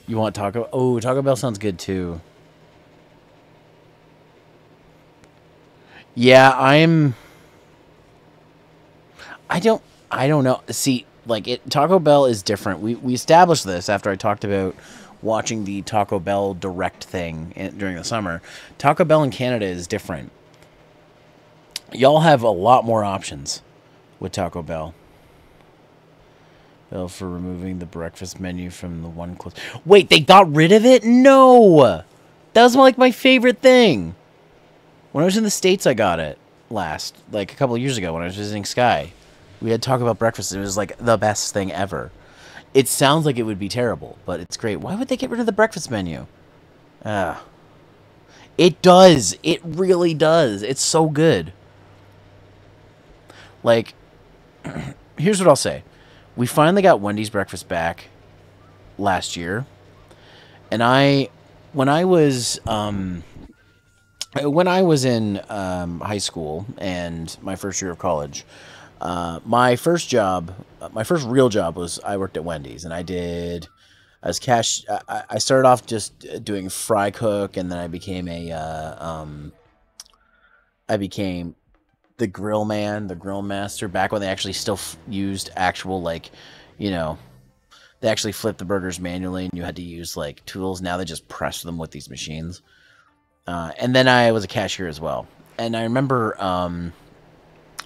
You want Taco? Oh, Taco Bell sounds good too. Yeah, I don't know. See, like Taco Bell is different. We established this after I talked about watching the Taco Bell Direct thing during the summer. Taco Bell in Canada is different. Y'all have a lot more options with Taco Bell. Bill for removing the breakfast menu from the one close. Wait, they got rid of it? No! That was like my favorite thing. When I was in the States, I got it last, like a couple of years ago when I was visiting Sky. We had talk about breakfast. It was like the best thing ever. It sounds like it would be terrible, but it's great. Why would they get rid of the breakfast menu? It does. It really does. It's so good. Like, here's what I'll say. We finally got Wendy's breakfast back last year. And when I was in high school and my first year of college, my first real job was I worked at Wendy's, and I started off just doing fry cook, and then I became the grill man, the grill master, back when they actually still used actual, like, you know, they actually flipped the burgers manually and you had to use like tools. Now they just press them with these machines. And then I was a cashier as well. And I remember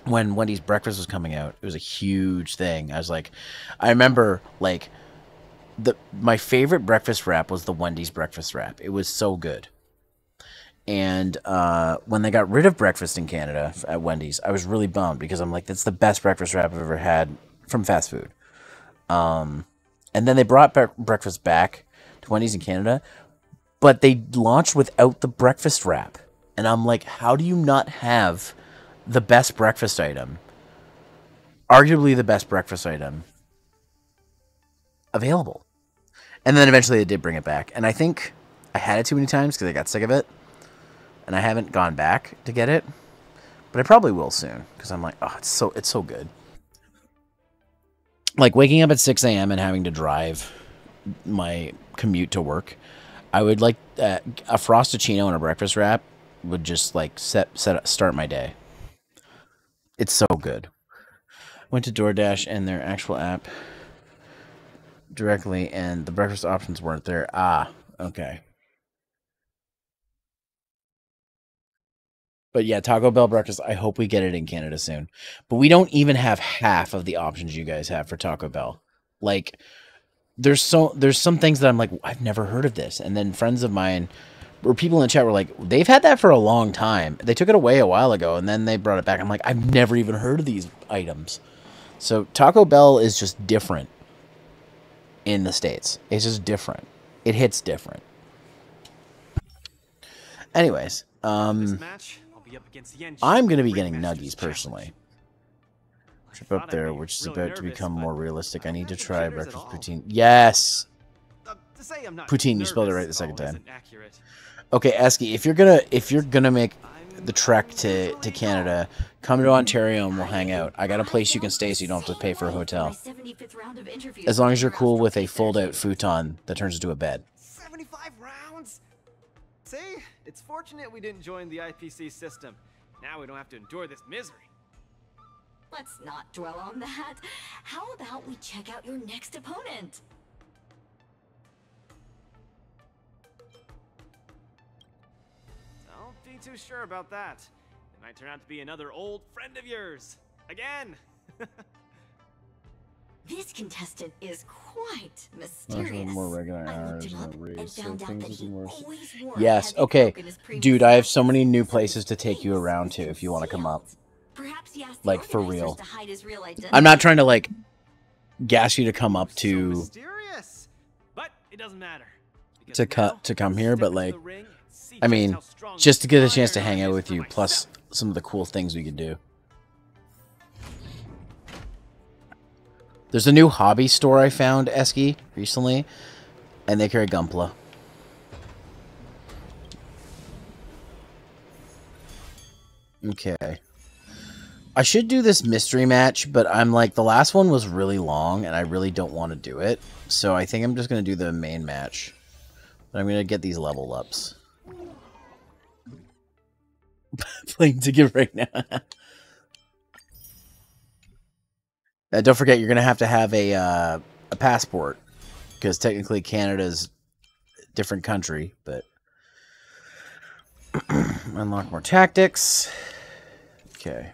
when Wendy's breakfast was coming out, it was a huge thing. I remember like my favorite breakfast wrap was the Wendy's breakfast wrap. It was so good. And when they got rid of breakfast in Canada at Wendy's, I was really bummed because I'm like, that's the best breakfast wrap I've ever had from fast food. And then they brought breakfast back to Wendy's in Canada, but they launched without the breakfast wrap. And I'm like, how do you not have the best breakfast item, arguably the best breakfast item, available? And then eventually they did bring it back. And I think I had it too many times because I got sick of it. And I haven't gone back to get it, but I probably will soon because I'm like, oh, it's so good. Like waking up at 6 a.m. and having to drive my commute to work, I would like a Frosted-Chino and a breakfast wrap would just like start my day. It's so good. Went to DoorDash and their actual app directly, and the breakfast options weren't there. Ah, okay. But yeah, Taco Bell breakfast, I hope we get it in Canada soon. But we don't even have half of the options you guys have for Taco Bell. Like, there's some things that I'm like, I've never heard of this. And then friends of mine, or people in the chat were like, they've had that for a long time. They took it away a while ago, and then they brought it back. I'm like, I've never even heard of these items. So Taco Bell is just different in the States. It's just different. It hits different. Anyways, I'm going to be getting nuggies, personally. Trip up there, which is about to become more realistic. I need to try breakfast poutine. Yes! Poutine, you spelled it right the second time. Okay, Esky, if you're gonna make the trek to Canada, come to Ontario and we'll hang out. I got a place you can stay so you don't have to pay for a hotel. As long as you're cool with a fold-out futon that turns into a bed.
75 rounds? See? It's fortunate we didn't join the IPC system. Now we don't have to endure this misery.
Let's not dwell on that. How about we check out your next opponent?
Don't be too sure about that. It might turn out to be another old friend of yours. Again!
This contestant is quite mysterious.
More regular hours in the race, so things more...
Yes,
Yes, okay. Dude, I have so many new places to take you around to if you want to come up. Like, for real. I'm not trying to, like, gas you to come up to...
But it doesn't matter.
To come here, but, like... I mean, just to get a chance to hang out with you, plus some of the cool things we could do. There's a new hobby store I found, Esky, recently, and they carry Gunpla. Okay. I should do this mystery match, but I'm like, the last one was really long, and I really don't want to do it. So I think I'm just going to do the main match. But I'm going to get these level ups. Playing ticket right now. Don't forget, you're going to have a passport, because technically Canada's a different country, but... Unlock more tactics. Okay.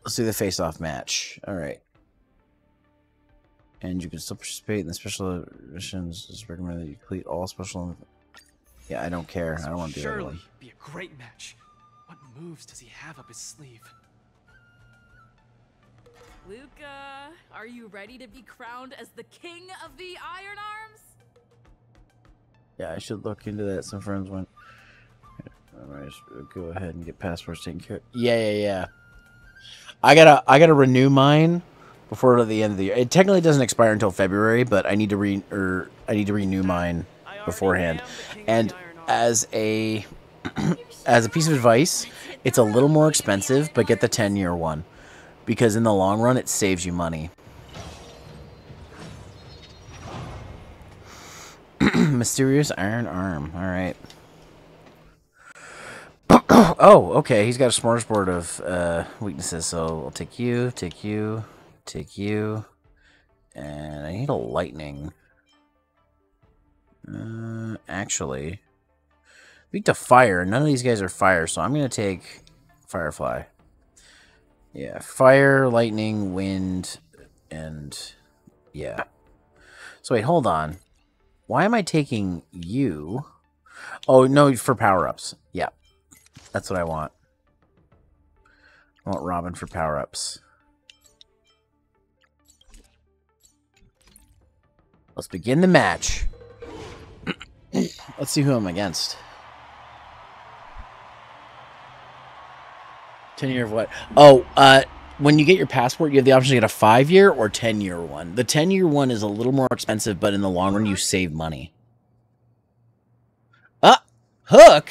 Let's do the face-off match. Alright. And you can still participate in the special missions. It's recommended that you complete all special. Yeah, I don't care. I don't want to do that
Surely
one.
be a great match. What moves does he have up his sleeve?
Luka, are you ready to be crowned as the king of the Iron Arms?
Yeah, I should look into that. Some friends went. Alright, go ahead and get passports taken care of. Yeah. I gotta renew mine before the end of the year. It technically doesn't expire until February, but I need to renew mine beforehand. And as a piece of advice, it's a little more expensive, but get the 10-year one because in the long run it saves you money. Mysterious iron arm. All right. Oh, okay. He's got a smorgasbord of weaknesses, so I'll take you, and I need a lightning. Actually, weak to fire. None of these guys are fire, so I'm gonna take Firefly. Yeah, fire, lightning, wind, and yeah. So wait, hold on. Why am I taking you? Oh no, for power-ups. Yeah. That's what I want. I want Robin for power-ups. Let's begin the match. Let's see who I'm against. 10-year of what? Oh, when you get your passport, you have the option to get a 5-year or 10-year one. The 10-year one is a little more expensive, but in the long run, you save money. Hook!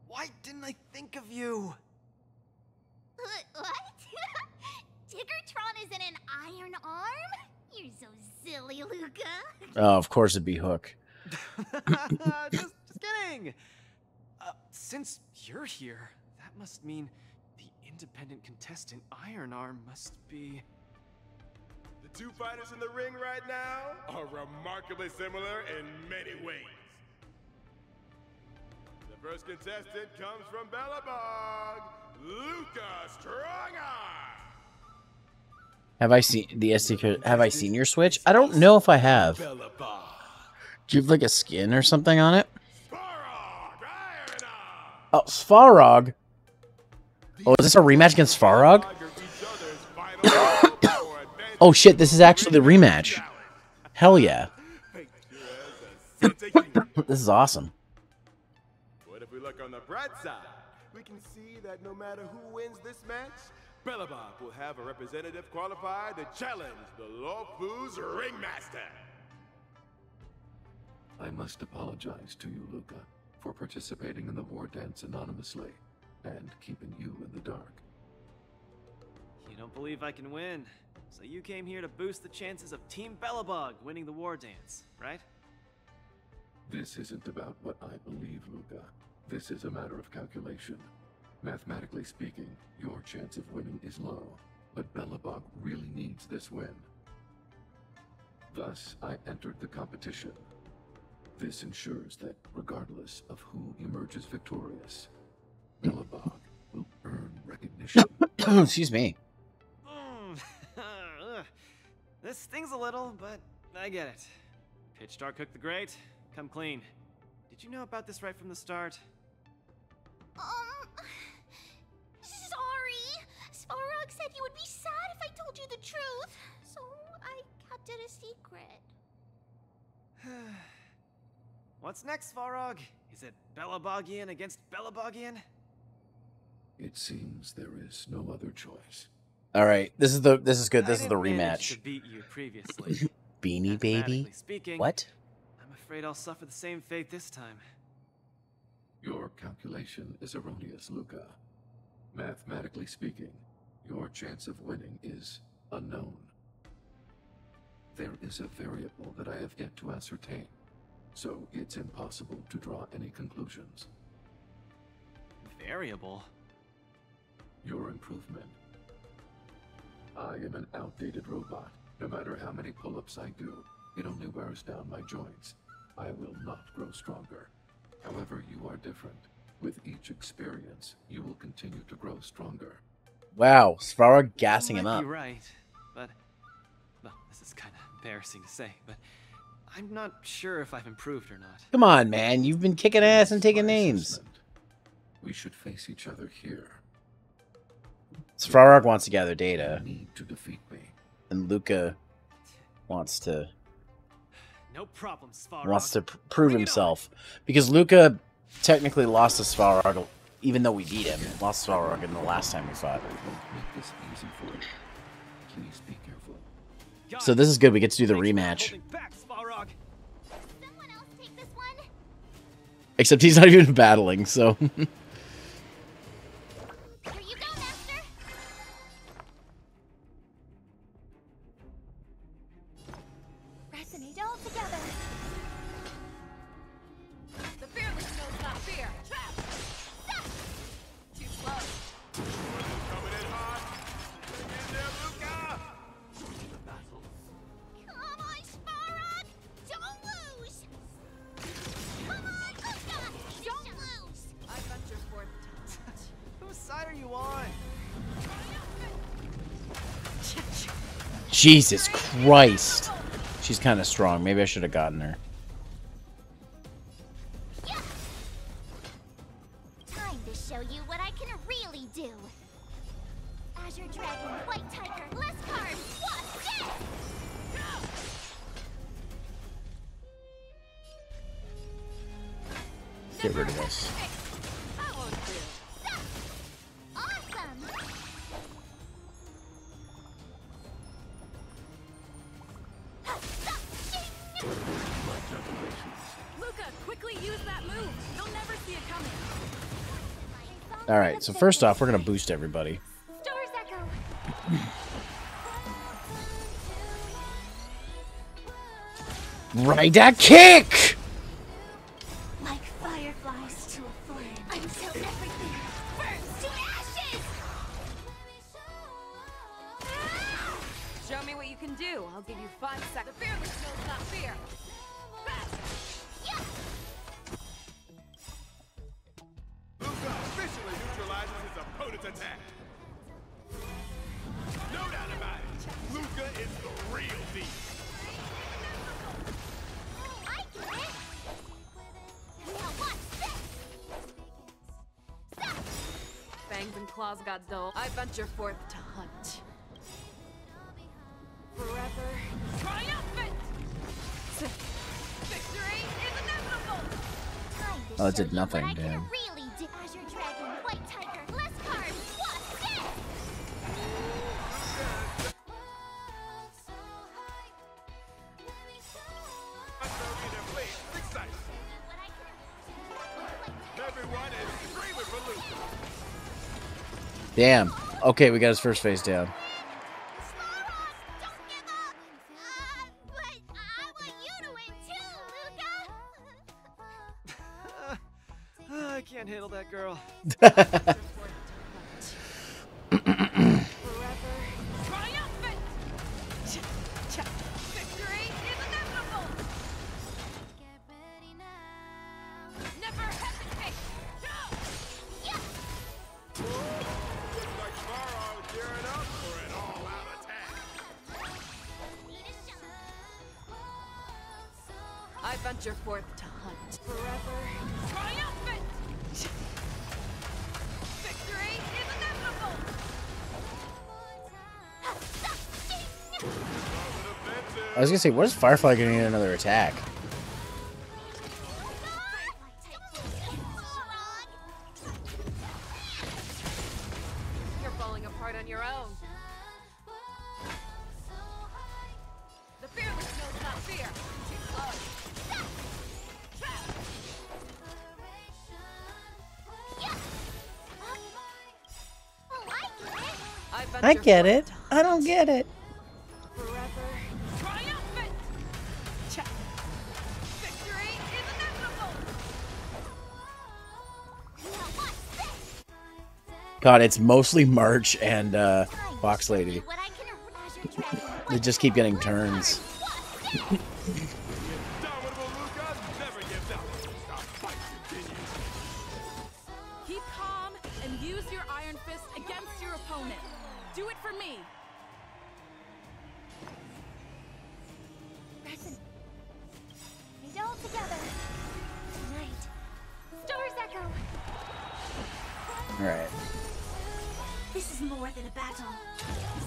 Why didn't I think of you?
What? Tiggertron is in an iron arm? You're so silly, Luka.
Oh, of course it'd be Hook.
just kidding. Since you're here, that must mean the independent contestant Iron Arm must be...
The two fighters in the ring right now are remarkably similar in many ways. The first contestant comes from Bellabog, Luka Strongarm.
Have I seen the SD? Have I seen your Switch? I don't know if I have. Do you have like a skin or something on it? Oh, Svarog. Oh, is this a rematch against Svarog? Oh shit, this is actually the rematch. Hell yeah. This is awesome.
But if we look on the bright side, we can see that no matter who wins this match, Bellabog will have a representative qualified to challenge the Lawfu's Ringmaster.
I must apologize to you, Luka, for participating in the war dance anonymously and keeping you in the dark.
You don't believe I can win, so you came here to boost the chances of Team Bellabog winning the war dance, right?
This isn't about what I believe, Luka. This is a matter of calculation. Mathematically speaking, your chance of winning is low, but Bellabog really needs this win. Thus, I entered the competition. This ensures that, regardless of who emerges victorious, Bellabog will earn recognition.
Excuse me.
This stings a little, but I get it. Pitch Dark Cook the Great, come clean. Did you know about this right from the start?
Sorry. Svarog said you would be sad if I told you the truth, so I kept it a secret.
What's next, Svarog? Is it Bellabogian against Bellabogian?
It seems there is no other choice.
All right, this is good. This is the
manage
rematch.
to beat you previously.
Beanie Baby.
Speaking,
What?
I'm afraid I'll suffer the same fate this time.
Your calculation is erroneous, Luka. Mathematically speaking, your chance of winning is unknown. There is a variable that I have yet to ascertain, so it's impossible to draw any conclusions.
Variable?
Your improvement. I am an outdated robot. No matter how many pull-ups I do, it only wears down my joints. I will not grow stronger. However, you are different. With each experience, you will continue to grow stronger.
Wow, Svarog gassing him
You might
up.
be right, but well, this is kind of embarrassing to say, but I'm not sure if I've improved or not.
Come on, man. You've been kicking ass and taking
My
names.
assessment. We should face each other here.
Svarog wants to gather data,
You need to defeat me.
and Luka wants to
No problem, Svarog.
prove himself, because Luka technically lost to Svarog, even though we beat him. Lost to Svarog in the last time we fought.
Make this easy for you. Please be careful.
So this is good. We get to do the rematch.
Back, Svarog.
Someone else take this one?
Except he's not even battling, so.
Here you go, Master. Resonate all together.
The fearless knows not fear. Trap!
Stop!
Too slow.
Coming in hot. Get in there, Luka!
Come on, Svarog! Don't lose! Come on, Luka! Don't lose!
I venture forth to touch.
Whose side are you on?
Jesus Christ. She's kind of strong. Maybe I should have gotten her.
Time to show you what I can really do. Azure Dragon, White Tiger, less cards, what? Yes!
Get rid of this.
I won't do.
Awesome!
Luka, quickly use that move. You'll never see it coming.
Alright, so first off, we're going to boost everybody.
Stars Echo!
Right that kick!
Like fireflies to a flame, until everything burns to ashes!
Show me what you can do. I'll give you 5 seconds. The fearless knows not fear.
Luka officially neutralizes his opponent's attack. No doubt about it. Luka is the real deal.
I get it! Now watch this! Stop!
Fangs and claws got dull. I venture forth to hunt. Forever triumphant! Victory is inevitable!
Time to
Oh, it
show
did
you
nothing,
what I can
damn.
really do. Azure Dragon, White Tiger, less cards, what? Yes!
Everyone is screaming for Luka.
Damn. Okay, we got his first face down.
Svarog, don't give up! But I want you to win too, Luka!
I can't handle that girl.
Forever triumphant! Victory is inevitable!
Get ready now.
Never hesitate!
Yeah!
Looks like Svarog is gearing up for an all-out attack.
Need a shot.
I venture forth to hunt. Forever triumphant! Victory is inevitable!
I was going to say, what is Firefly going to need another attack?
You're falling apart on your own. The fearless knows not fear. Too slow. Trap!
I get it. I don't get it.
Forever triumphant! Victory is inevitable!
God, it's mostly March and Fox Lady. They just keep getting turns.
Indomitable Luka never gives up. The fight continues.
Use your Iron Fist against your opponent. Do it for me.
Present. Meet all together. Tonight. Stars echo.
Alright.
This is more than a battle.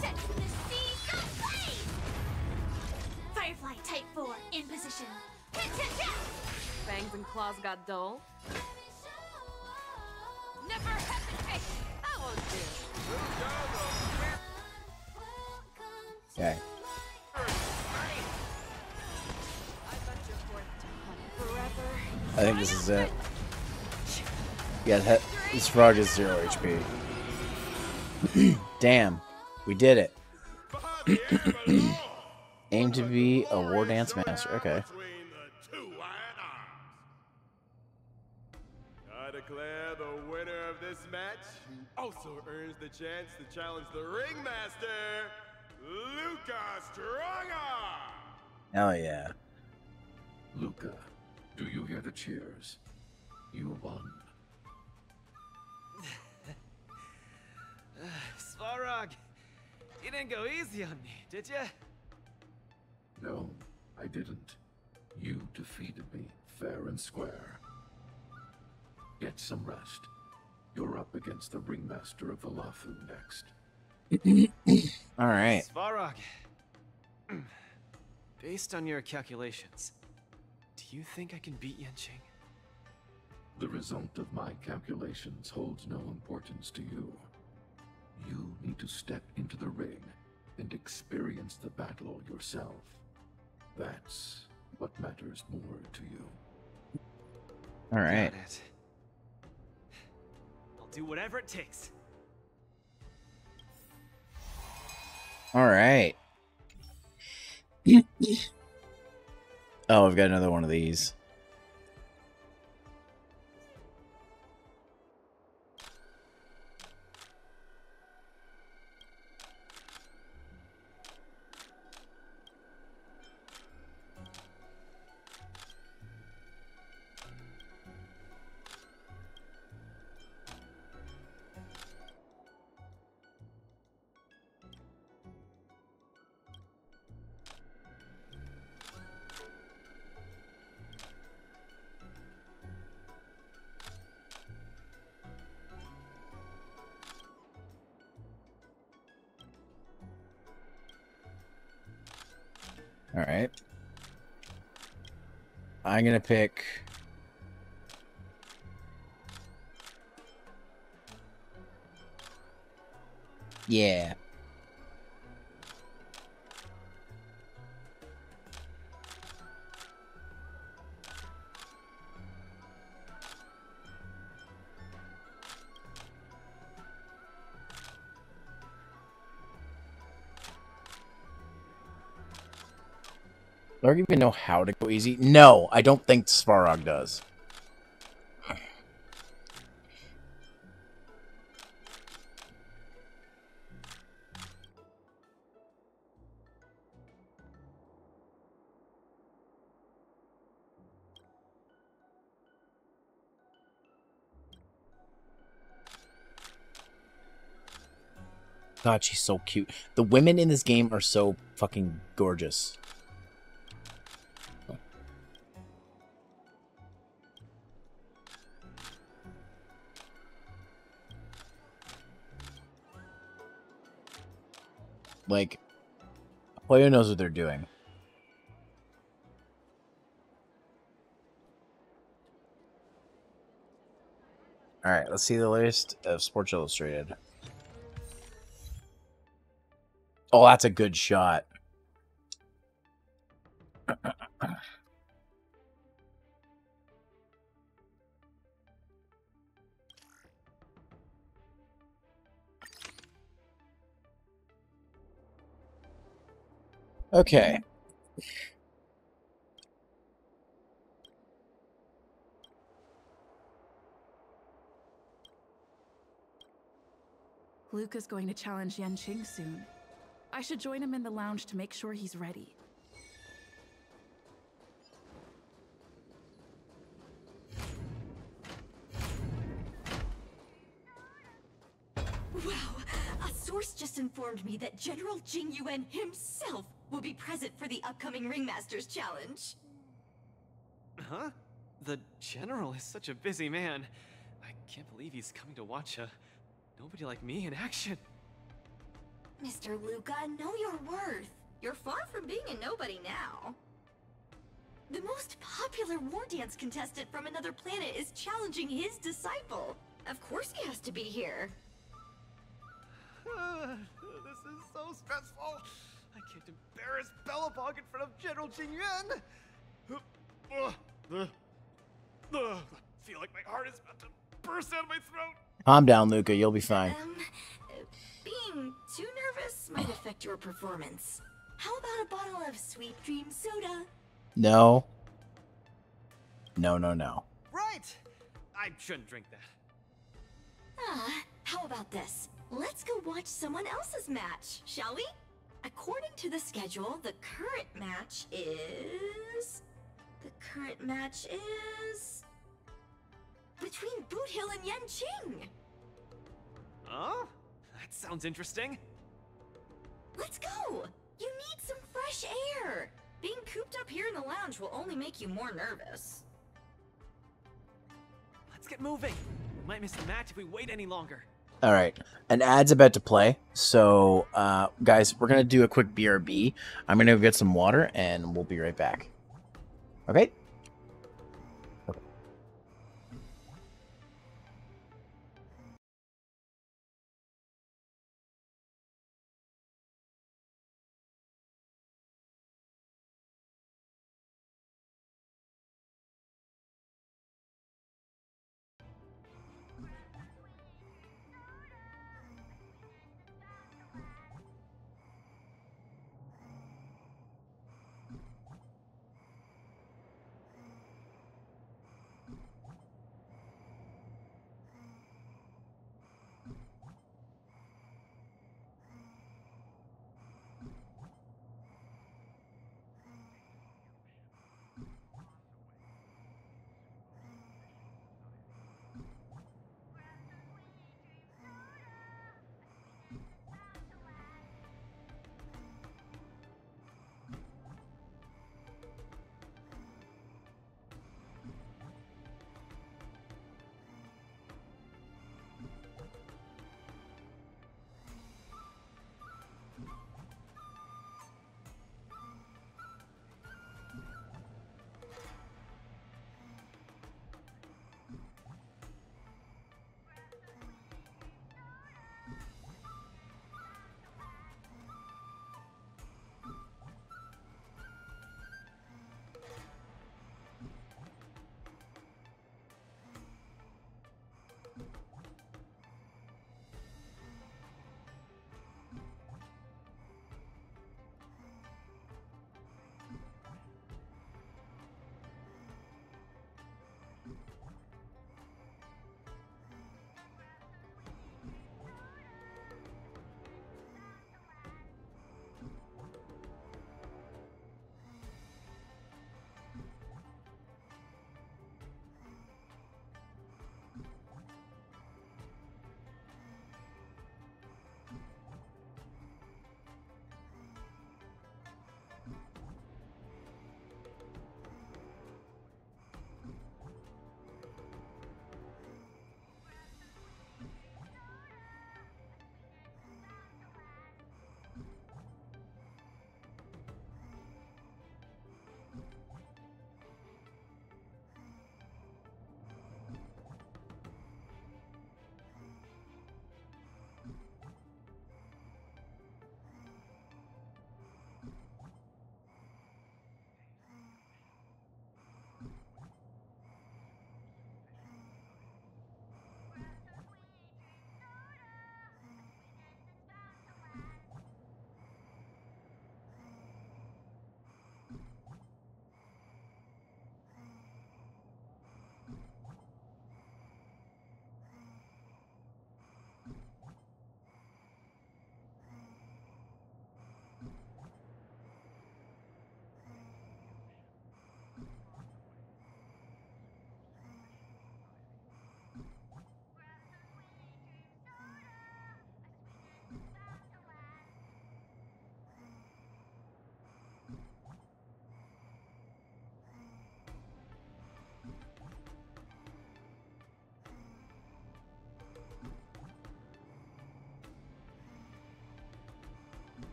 Set the sea go blaze! Firefly Type 4 in position.
Fangs and claws got dull.
Never hesitate!
That won't do.
Okay. I think this is it. Yeah, this frog is 0 HP. Damn, we did it. Aim to be a war dance master. Okay.
I declare the winner of this match, who also earns the chance to challenge the ringmaster, Luka Strongarm.
Hell yeah.
Luka, do you hear the cheers? You won.
Svarog, you didn't go easy on me, did ya?
No, I didn't. You defeated me fair and square. Get some rest. You're up against the ringmaster of the Lafu next.
Alright.
Svarog, based on your calculations, do you think I can beat Yanqing?
The result of my calculations holds no importance to you. You need to step into the ring and experience the battle yourself. That's what matters more to you.
Alright.
Got it. I'll do whatever it takes.
Alright. Oh, I've got another one of these. Alright. I'm gonna pick... Yeah. Do I even know how to go easy? No, I don't think Svarog does. God, she's so cute. The women in this game are so fucking gorgeous. Like, Hoyo knows what they're doing. Alright, let's see the latest of Sports Illustrated. Oh, that's a good shot. Okay.
Luka's going to challenge Yanqing soon. I should join him in the lounge to make sure he's ready.
Wow, a source just informed me that General Jing Yuan himself will be present for the upcoming Ringmasters Challenge.
Huh? The General is such a busy man. I can't believe he's coming to watch a nobody like me in action.
Mr. Luka, know your worth. You're far from being a nobody now. The most popular war dance contestant from another planet is challenging his disciple. Of course he has to be here.
This is so stressful. I can't embarrass Bellabog in front of General Jing Yuan. I feel like my heart is about to burst out of my throat.
Calm down, Luka. You'll be fine.
Being too nervous might affect your performance. How about a bottle of Sweet Dream soda?
No. No, no, no.
Right! I shouldn't drink that.
How about this? Let's go watch someone else's match, shall we? According to the schedule, the current match is... between Boot Hill and Yanqing.
Huh? That sounds interesting.
Let's go! You need some fresh air! Being cooped up here in the lounge will only make you more nervous.
Let's get moving. We might miss the match if we wait any longer.
All right, an ad's about to play. So, guys, we're going to do a quick BRB. I'm going to go get some water, and we'll be right back. Okay?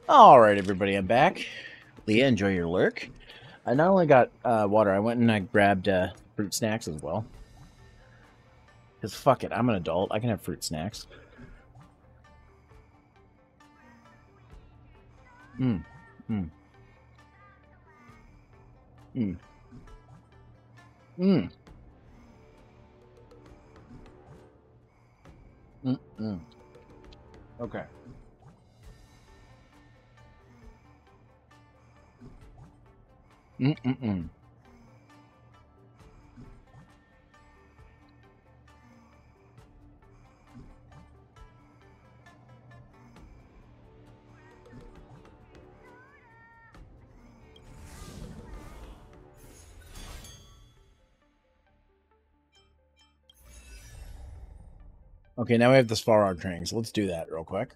All right, everybody, I'm back. Leah, enjoy your lurk. I not only got water, I went and I grabbed fruit snacks as well. Because fuck it, I'm an adult. I can have fruit snacks. Mm. Mm. Mm. Mm. Mm. Mm. Okay. Mm. Mm. Mm. Okay, now we have the Svarog training, so let's do that real quick.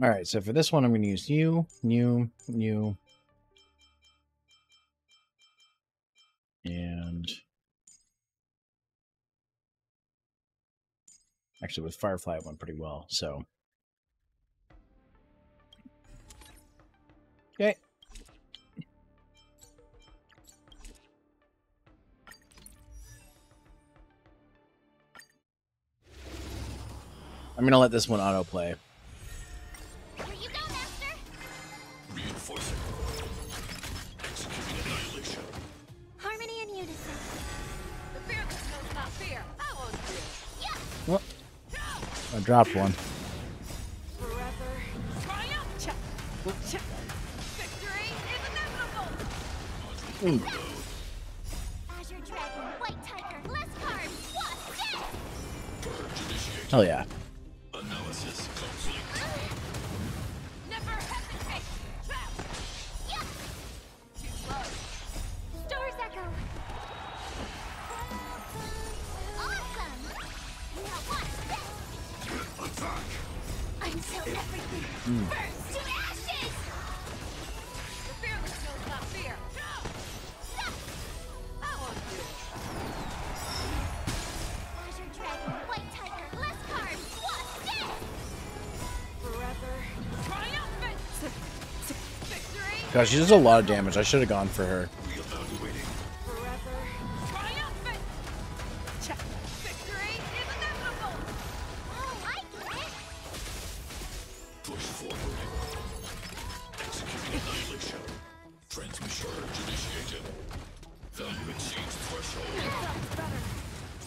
All right, so for this one, I'm going to use you, and actually with Firefly it went pretty well, so. Okay. I'm going to let this one autoplay.
Here you go, Master.
Reinforcing. Executing annihilation.
Harmony and unison.
The fear that knows not fear. I won't do.
Yeah.
Oh, I dropped one.
Forever. Triumph. Victory is inevitable.
Azure Dragon, White Tiger, less cards, what?
Purge initiated.
Hell yeah.
Analysis complete.
Never hesitate. Trap.
Yeah.
Too slow.
Stars Echo. Awesome. Now watch this.
Attack.
Until everything burns to ashes.
The fear that knows not fear. I won't do.
Azure Dragon, White Tiger, less cards, what?
Forever. Triumphant. Victory.
Gosh, she does a lot of damage. I should have gone for her.
Reevaluating.
Forever. Triumphant. Victory is inevitable.
Oh, I get it.
Push forward. Executing annihilation. Transmission purge initiated. Value exceeds threshold.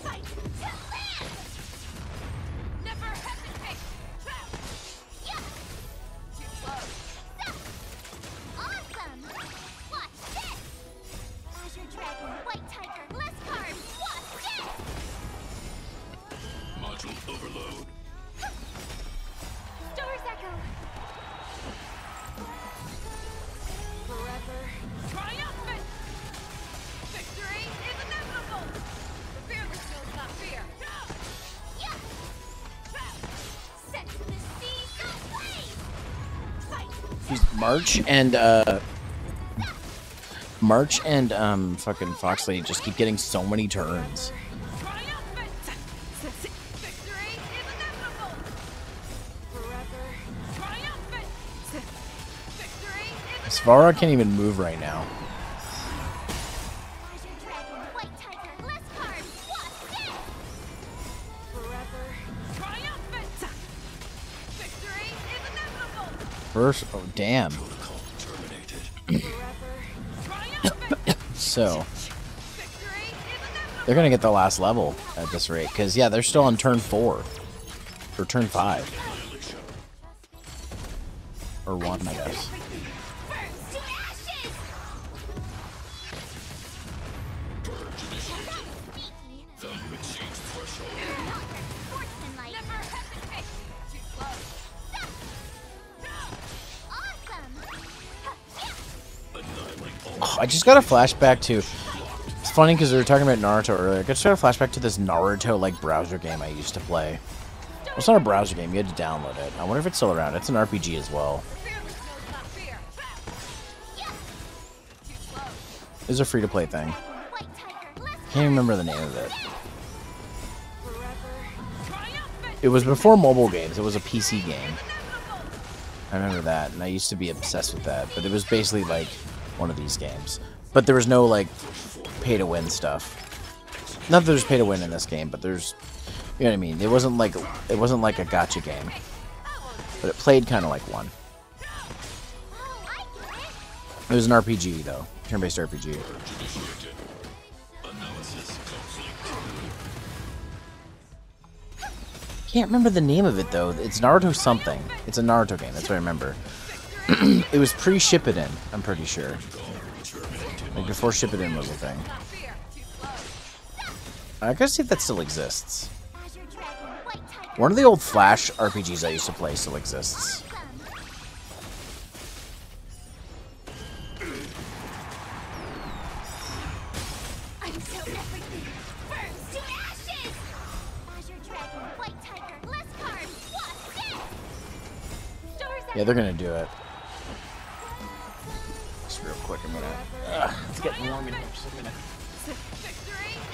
Fight to live.
Never hesitate. Trap.
Yeah.
Too slow.
Awesome. Watch this. Azure Dragon, White Tiger, less cards, watch this.
Module overload.
Stars Echo.
Forever. Triumphant. Victory is inevitable. The fearless knows not fear.
Yeah.
Trap.
Set the sea ablaze. Fight.
She's March and fucking Fox Lady just keep getting so many turns.
Triumphant. Victory is inevitable. Forever. Triumphant. Victory is
Svara can't even move right now.
Azure Dragon, White Tiger, less cards, watch this.
forever. Triumphant. Victory is inevitable.
First, oh damn.
Protocol terminated.
Forever. Triumphant.
So
Victory is inevitable.
they're gonna get the last level at this rate, because yeah, they're still on turn 4 or turn 5 or 1, I guess.
Burns to ashes.
Purge initiated.
Sneaky.
Value exceeds threshold.
Not very sportsmanlike.
Never hesitate. Too slow.
Awesome.
Annihilate all.
Oh, I just got a flashback to. It's funny because we were talking about Naruto earlier. I just got a flashback to this Naruto like browser game I used to play. Well, it's not a browser game. You had to download it. I wonder if it's still around. It's an RPG as well.
Fearless knows not fear.
Yeah.
Too slow.
It's a free to play thing.
White Tiger,
Can't remember the name of it. It was before mobile games. It was a PC game. I remember that, and I used to be obsessed with that. But it was basically like one of these games. But there was no like pay-to-win stuff. Not that there's pay-to-win in this game, but there's, you know what I mean. It wasn't like a gacha game, but it played kind of like one. It was an RPG though, turn-based RPG. Can't remember the name of it though. It's Naruto something. It's a Naruto game. That's what I remember. It was pre-Shippuden, I'm pretty sure. Like before Shippuden was a thing. I gotta see if that still exists. One of the old Flash RPGs I used to play still exists. Yeah, they're gonna do it. Just real quick, I'm gonna. It's getting warm in here, so I'm gonna.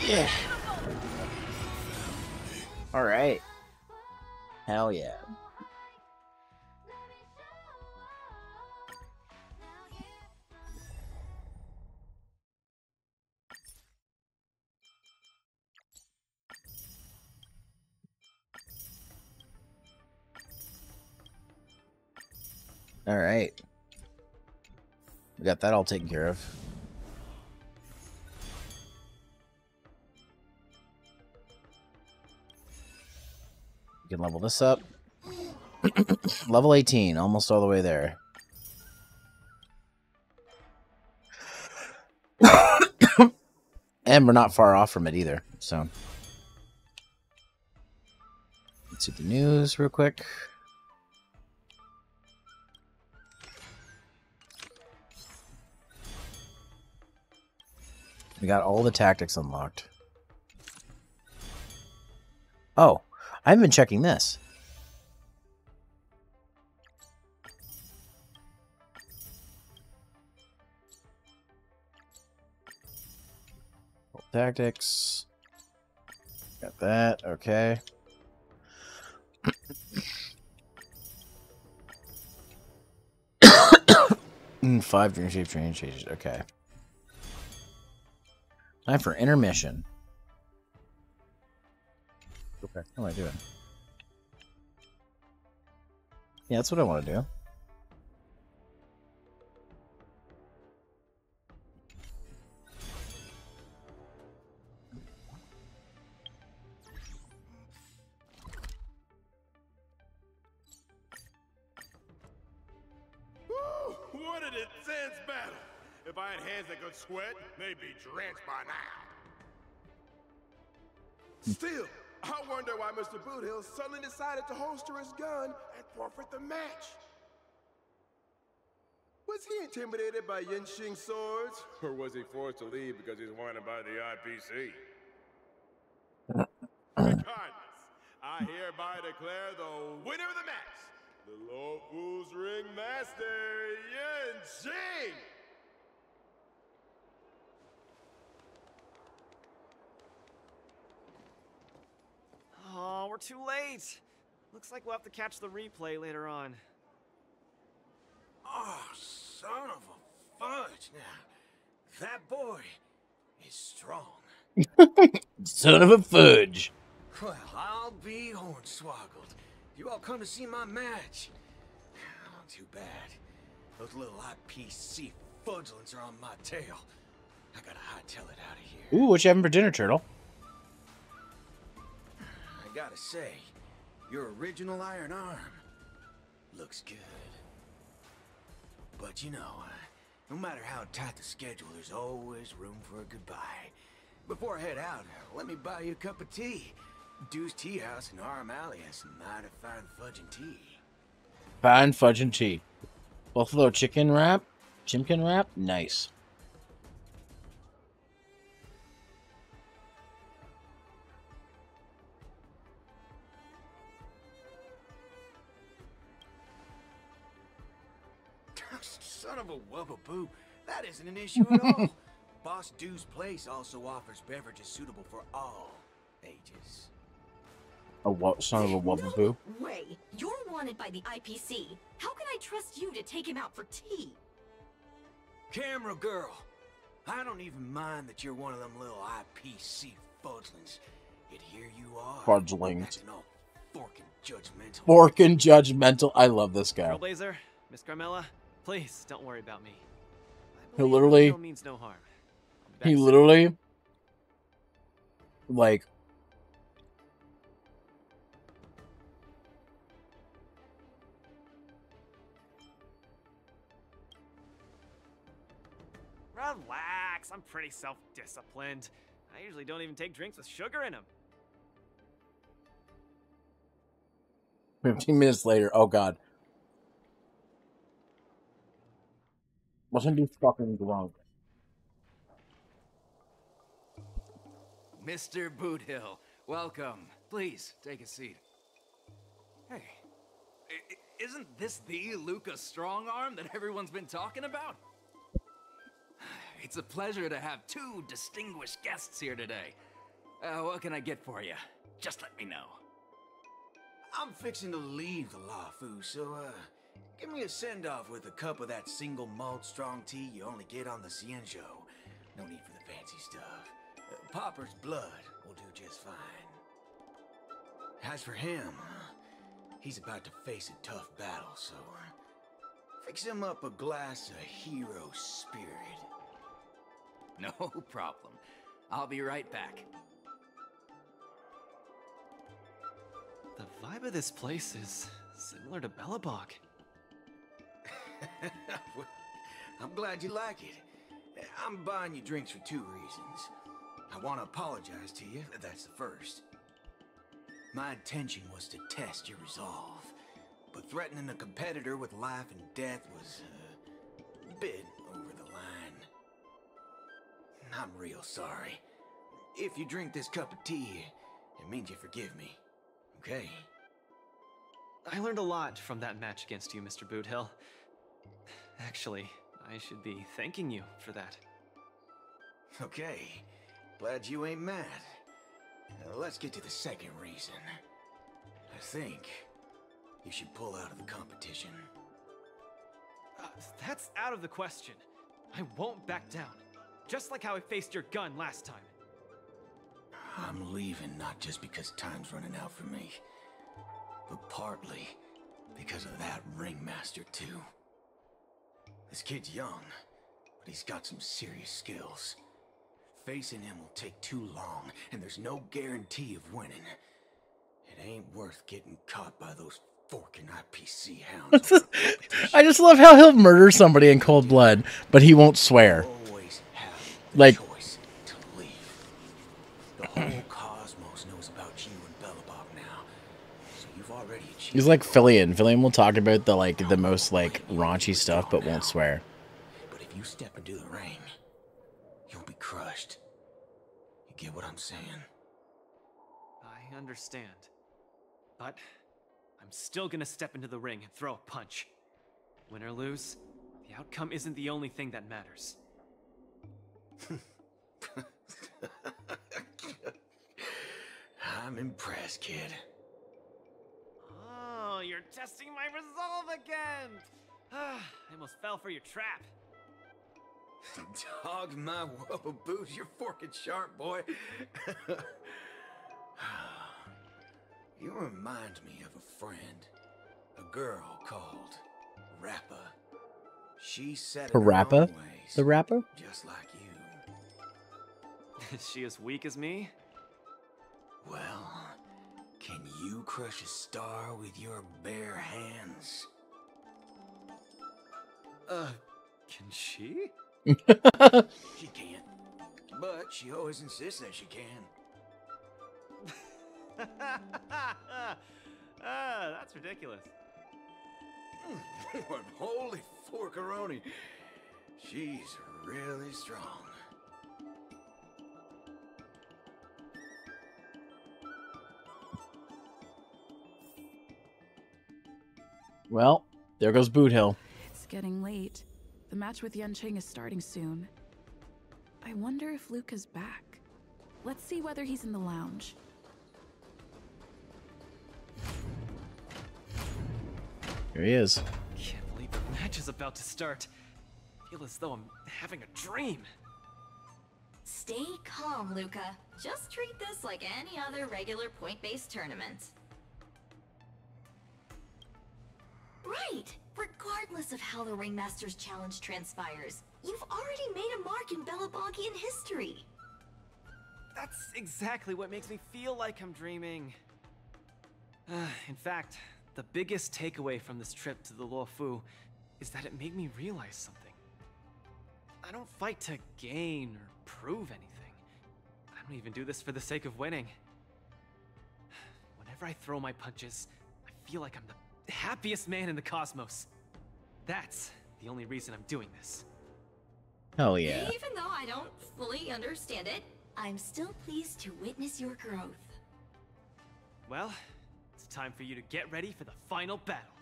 Yeah. All right. Hell yeah. All right. We got that all taken care of. We can level this up. Level 18, almost all the way there. And we're not far off from it either, so. Let's see the news real quick. We got all the tactics unlocked. Oh, I haven't been checking this. Tactics. Got that. Okay. 5 dream shape training changes. Okay. Time for intermission. Okay. What am I doing? Yeah, that's what I want to do.
What an intense battle! If I had hands that could sweat, they'd be drenched by now. Still, I wonder why Mr. Boothill suddenly decided to holster his gun and forfeit the match. Was he intimidated by Yinxing swords? Or was he forced to leave because he's wanted by the IPC? Regardless, I hereby declare the winner of the match, the Luofu's Ringmaster, Yinxing!
Oh, we're too late. Looks like we'll have to catch the replay later on.
Oh, son of a fudge. Now, that boy is strong.
Son of a fudge.
Well, I'll be hornswoggled. You all come to see my match. Oh, too bad. Those little IPC fudgelings are on my tail. I gotta hightail it out of here.
Ooh, what you having for dinner, Turtle?
I gotta say, your original iron arm looks good. But you know, no matter how tight the schedule, there's always room for a goodbye. Before I head out, let me buy you a cup of tea. Dew's Tea House in Arm Alley has some mighty fine fudge and tea.
Fine fudge and tea. Buffalo chicken wrap? Chimkin wrap? Nice.
Son of a wubbaboo, that isn't an issue at all. Boss Dew's place also offers beverages suitable for all ages.
A what? Son of a wubba boo.
Way, you're wanted by the IPC. How can I trust you to take him out for tea?
Camera girl, I don't even mind that you're one of them little IPC fudglings. Yet here you are.
Fudglings.
Acting all fork and judgmental.
Fork and judgmental. I love this guy.
Trailblazer, Miss Carmela, please don't worry about me.
He literally,
no means no harm.
he literally, like,
Relax, I'm pretty self-disciplined. I usually don't even take drinks with sugar in them.
15 minutes later, oh god. Wasn't he fucking drunk?
Mr. Boothill, welcome. Please, take a seat. Hey, isn't this the Luka strong arm that everyone's been talking about? It's a pleasure to have two distinguished guests here today. What can I get for you? Just let me know.
I'm fixing to leave the Lafu, so give me a send-off with a cup of that single malt strong tea you only get on the Cienjo. No need for the fancy stuff. Popper's blood will do just fine. As for him, he's about to face a tough battle, so fix him up a glass of hero spirit.
No problem. I'll be right back.
The vibe of this place is similar to Bellabog.
I'm glad you like it. I'm buying you drinks for two reasons. I want to apologize to you, that's the first. My intention was to test your resolve, but threatening a competitor with life and death was a bit over the line. I'm real sorry. If you drink this cup of tea, it means you forgive me, okay?
I learned a lot from that match against you, Mr. Boothill. Actually, I should be thanking you for that.
Okay, glad you ain't mad. Now, let's get to the second reason. I think you should pull out of the competition.
That's out of the question. I won't back down. Just like how I faced your gun last time.
I'm leaving not just because time's running out for me, but partly because of that ringmaster too. This kid's young, but he's got some serious skills. Facing him will take too long, and there's no guarantee of winning. It ain't worth getting caught by those forking IPC hounds.
I just love how he'll murder somebody in cold blood, but he won't swear. Like,
The whole cosmos knows about you and Bellabog now, so you've already achieved.
he's like Fillion. Fillion will talk about the most raunchy stuff, but won't swear.
But if you step into the ring, you'll be crushed. You get what I'm saying?
I understand. But I'm still gonna step into the ring and throw a punch. Win or lose, the outcome isn't the only thing that matters.
I'm impressed, kid.
Oh, you're testing my resolve again! I almost fell for your trap.
Dog my whoa boots, you're forking sharp, boy. You remind me of a friend. A girl called Rappa. She said it her
Rappa?
own ways,
The rapper?
just like you.
Is she as weak as me?
Well, can you crush a star with your bare hands?
Can she?
She can't. But she always insists that she can.
That's ridiculous.
Holy forkaroni. She's really strong.
Well, there goes Boot Hill.
It's getting late. The match with Yanqing is starting soon. I wonder if Luka's back. Let's see whether he's in the lounge.
Here he is.
Can't believe the match is about to start. I feel as though I'm having a dream.
Stay calm, Luka. Just treat this like any other regular point-based tournament. Right! Regardless of how the Ringmaster's Challenge transpires, you've already made a mark in Belobonkian history.
That's exactly what makes me feel like I'm dreaming. In fact, the biggest takeaway from this trip to the Luofu is that it made me realize something. I don't fight to gain or prove anything. I don't even do this for the sake of winning. Whenever I throw my punches, I feel like I'm the happiest man in the cosmos. That's the only reason I'm doing this.
Hell yeah.
Even though I don't fully understand it, I'm still pleased to witness your growth.
Well, it's time for you to get ready for the final battle.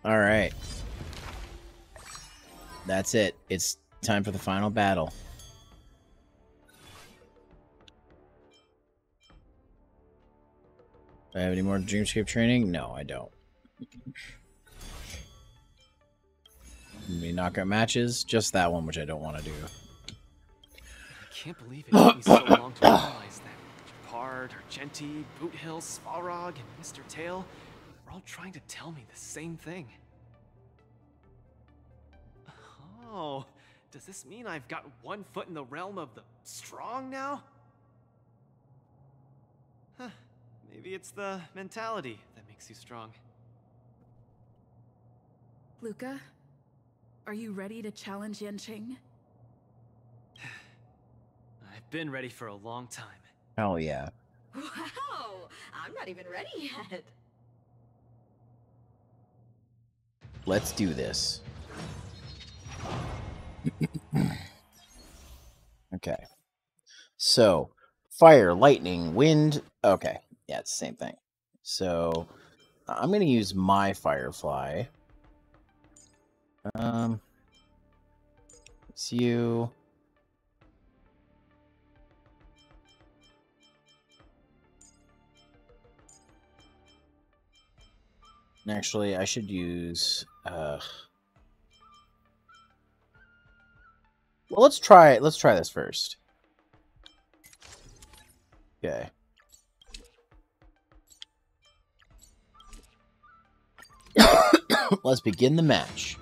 All right. That's it. It's time for the final battle. Do I have any more Dreamscape training? No, I don't. Any knockout matches? Just that one, which I don't want to do.
I can't believe it took me so long to realize that Japard, Argenti, Boot Hill, Svarog, and Mr. Tail were all trying to tell me the same thing. Oh, does this mean I've got one foot in the realm of the strong now? Huh, maybe it's the mentality that makes you strong.
Luka, are you ready to challenge Yanqing?
I've been ready for a long time.
Hell yeah.
Wow! I'm not even ready yet.
Let's do this. Okay. So, fire, lightning, wind. Okay. Yeah, it's the same thing. So, I'm going to use my Firefly. It's you. Actually, I should use, well, let's try this first. Okay. Let's begin the match.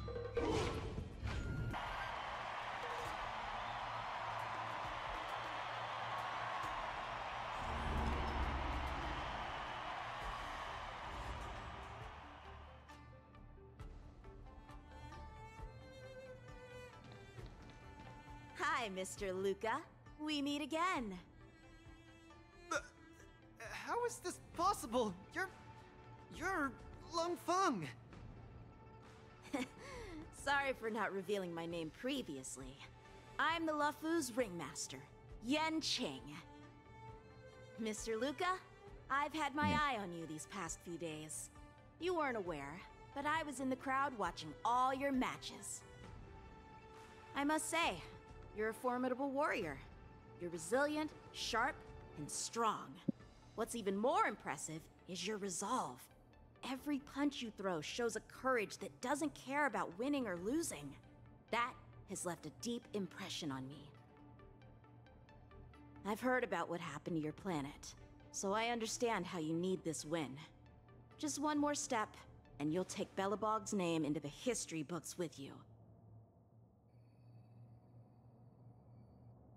Hi, Mr. Luka. We meet again.
How is this possible? You're Lung Feng.
Sorry for not revealing my name previously. I'm the Luofu's Ringmaster, Yanqing. Mr. Luka, I've had my eye on you these past few days. You weren't aware, but I was in the crowd watching all your matches. I must say, you're a formidable warrior. You're resilient, sharp, and strong. What's even more impressive is your resolve. Every punch you throw shows a courage that doesn't care about winning or losing. That has left a deep impression on me. I've heard about what happened to your planet, so I understand how you need this win. Just one more step, and you'll take Belobog's name into the history books with you.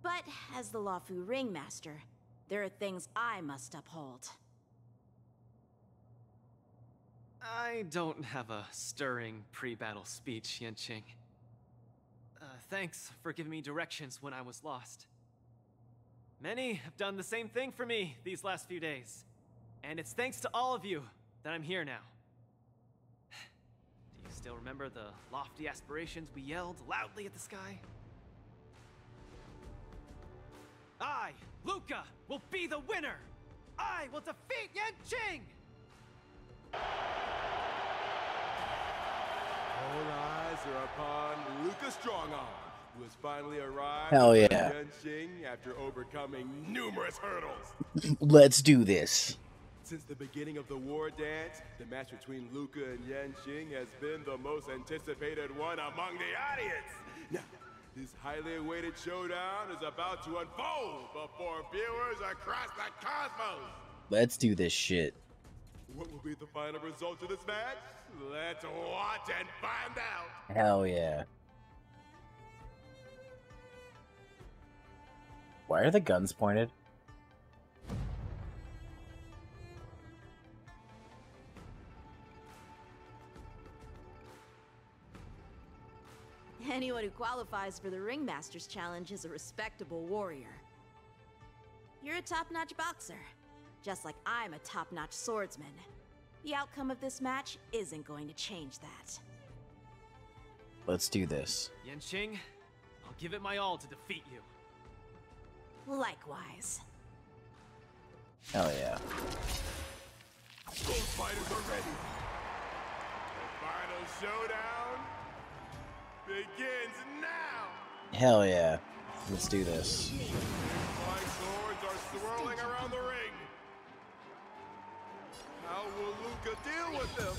But as the Luofu Ringmaster, there are things I must uphold.
I don't have a stirring pre-battle speech, Yanqing. Thanks for giving me directions when I was lost. Many have done the same thing for me these last few days. And it's thanks to all of you that I'm here now. Do you still remember the lofty aspirations we yelled loudly at the sky? I, Luka, will be the winner! I will defeat Yanqing!
All eyes are upon Luka Strongarm, who has finally arrived
Hell
at
yeah.
Yuanqing after overcoming numerous hurdles.
Let's do this.
Since the beginning of the war dance, the match between Luka and Yuanqing has been the most anticipated one among the audience. Now, this highly awaited showdown is about to unfold before viewers across the cosmos.
Let's do this shit.
What will be the final result of this match? Let's watch and find out.
Hell yeah. Why are the guns pointed?
Anyone who qualifies for the Ringmaster's Challenge is a respectable warrior. You're a top-notch boxer, just like I'm a top-notch swordsman. The outcome of this match isn't going to change that.
Let's do this.
Yuanqing, I'll give it my all to defeat you.
Likewise.
Hell yeah.
Both fighters are ready. The final showdown begins now.
Hell yeah. Let's do this.
Flying swords are swirling around the ring. How will Luka deal with them?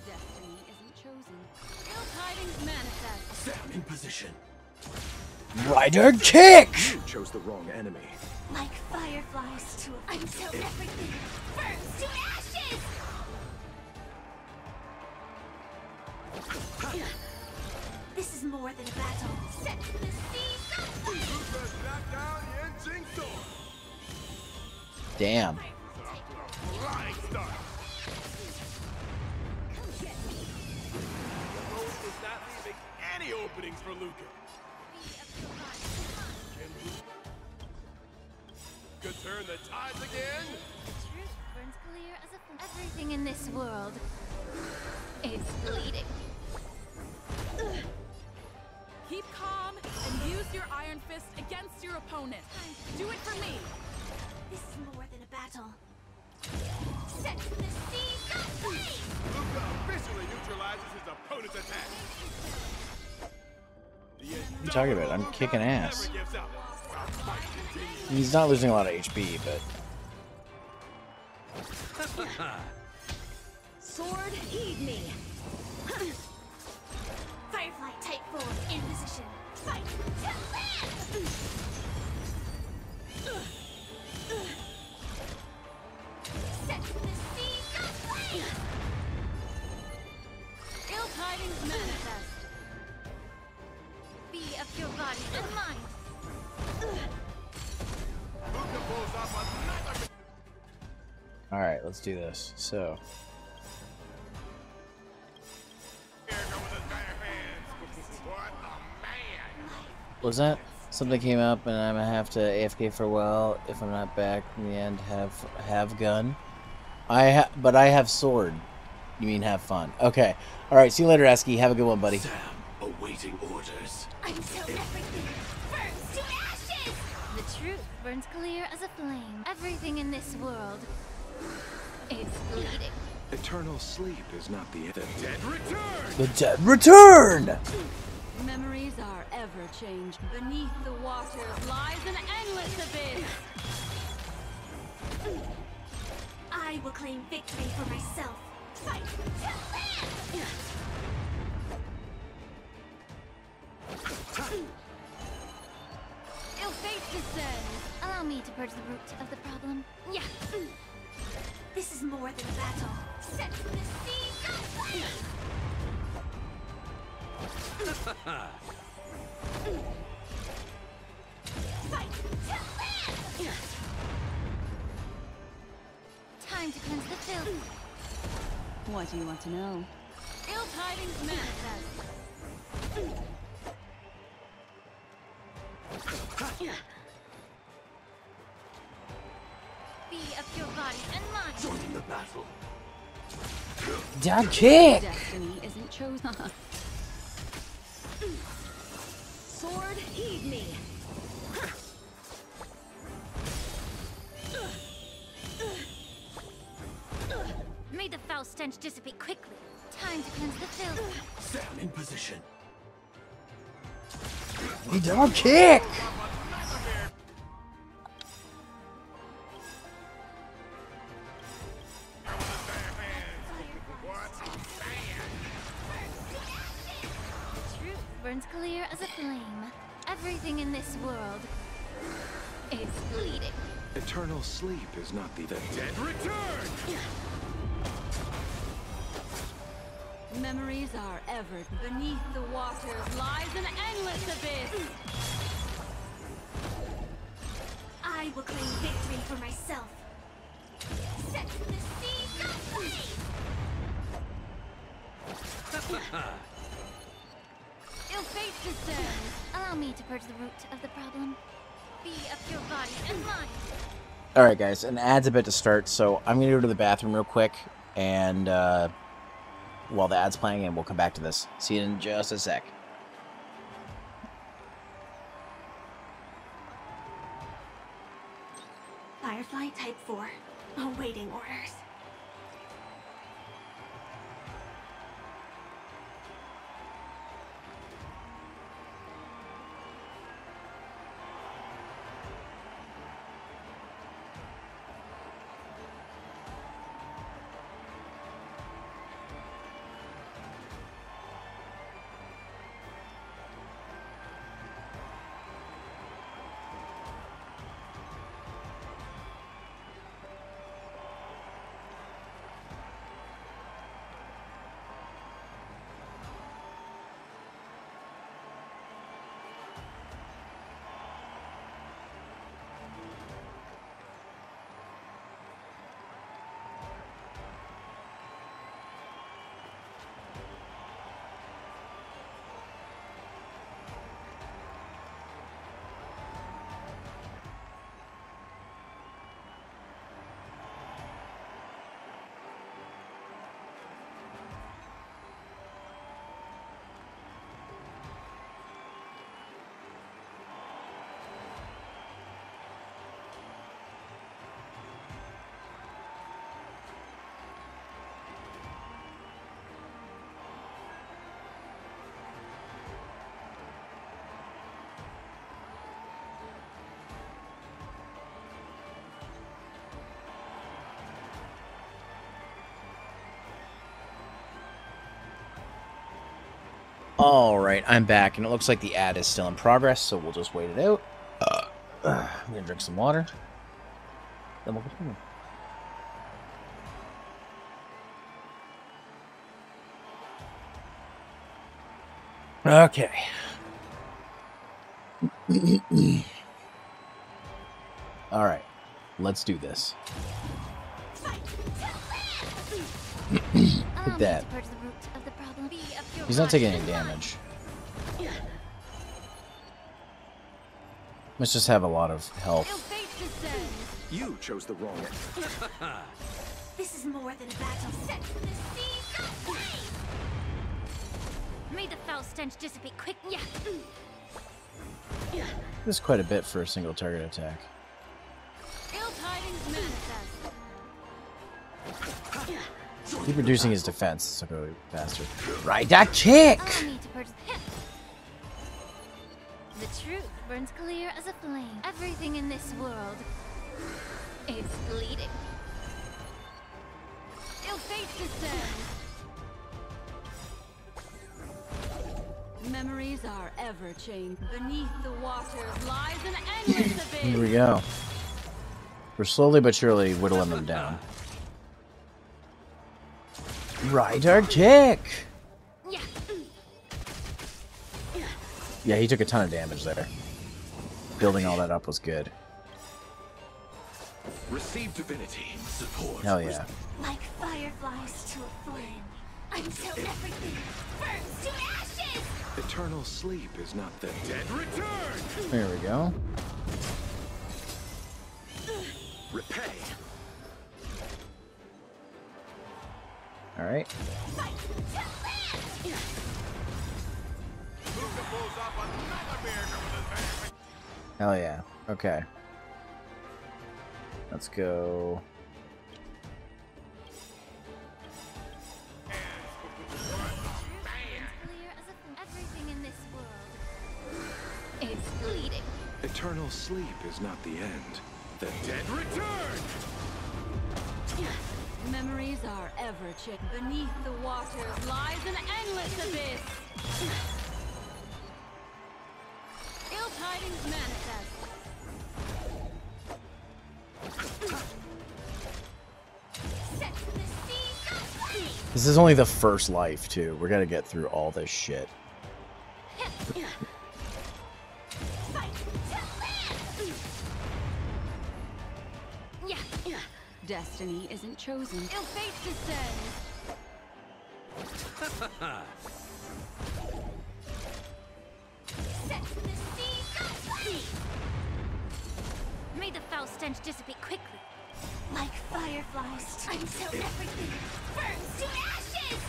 Destiny isn't chosen. Ill tidings manifest.
Stand in position.
Rider kick!
You chose the wrong enemy.
Like fireflies until everything burns to ashes! This is more than a battle. Set the seas on fire!
Luka's knocked down Yuanqing's sword.
Damn.
Flying start. The road was not leaving any openings for Luka. Could turn the tides again.
The truth burns clear as a everything in this world is bleeding.
Keep calm and use your Iron Fist against your opponent. Do it for me.
This is more than a battle. Set the seas on fire!
Luka officially neutralizes his opponent's attack.
What are you talking about? I'm kicking ass.
Never gives up.
He's not losing a lot of HP, but...
Sword, heed me.
Firefly type forward in position. Fight to live! Set the seas on fire!
Ill tidings manifest.
Be of your body and mind.
Luka pulls off another.
Alright, let's do this. So... Was that something came up and I'm gonna have to AFK for a while if I'm not back in the end? Have gun. But I have sword. You mean have fun? Okay. All right. See you later, Asky. Have a good one, buddy.
Sam, awaiting orders.
Until everything burns to ashes! The truth burns clear as a flame. Everything in this world is bleeding.
Eternal sleep is not the end.
Dead return.
The dead return.
Memories are ever changed. Beneath the waters lies an endless abyss.
I will claim victory for myself. Fight to live!
Ill fate descends.
Allow me to purge the root of the problem. Yeah. This is more than a battle. Set the seas on fire! Fight to live! Time to cleanse the filth.
What do you want to know? Ill tidings manifest.
Be of your body and mind.
Joining the battle.
Down kick.
Destiny isn't chosen.
Sword, heed me.
May the foul stench dissipate quickly. Time to cleanse the filth.
Stand in position.
He dog kick!
Truth burns clear as a flame. Everything in this world is bleeding.
Eternal sleep is not the dead return!
Memories are ever beneath the waters lies an endless abyss.
I will claim victory for myself. Set the sea go free!
Ill fate descends.
Allow me to purge the root of the problem. Be of your body and mind.
Alright guys, an ad's about to start, so I'm gonna go to the bathroom real quick, and while the ad's playing, and we'll come back to this. See you in just a sec.
Firefly Type 4. Awaiting orders.
Alright, I'm back, and it looks like the ad is still in progress, so we'll just wait it out. I'm gonna drink some water. Then we'll continue. Okay. Alright, let's do this. Hit that. He's not taking any damage. Must just have a lot of health.
You chose the wrong end.
This is more than a battle. Set the sea go free! May the foul stench dissipate quick. Yeah.
This is quite a bit for a single target attack.
Ill tidings manifest.
Keep reducing his defense, so go bastard. Right, that chick!
The truth burns clear as a flame. Everything in this world is bleeding.
Ill fate descends. Memories are ever changed. Beneath the waters lies an endless abyss.
Here we go. We're slowly but surely whittling them down. Right, our chick! Yeah, he took a ton of damage there. Building all that up was good.
Receive divinity. Support.
Hell yeah.
Like fireflies to a flame, until everything burns to ashes!
Eternal sleep is not the dead return!
There we go.
Repay.
Alright. Hell yeah. Okay. Let's go.
Everything in this world
It's bleeding.
Eternal sleep is not the end. The dead return!
Memories are ever changing. Beneath the waters lies an endless abyss. Ill tidings manifest. Set the seas aflame.
This is only the first life, too. We're gonna get through all this shit.
Destiny isn't chosen. Ill fate descends. Set the seas aflame. May the foul stench dissipate quickly. Like fireflies, until everything burns to ashes!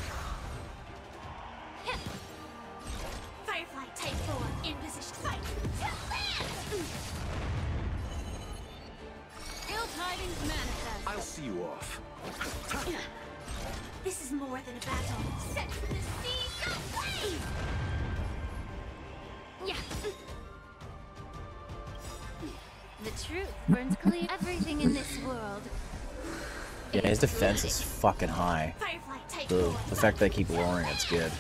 Firefly type 4 in position. Fight to land! Ill tidings manifest.
I'll see you off.
This is more than a battle. Set the seas aflame! Yeah. The truth burns clear. Everything in this world.
Yeah, his defense is fucking high.
Firefly type
The
4.
fact that I keep lowering it's good.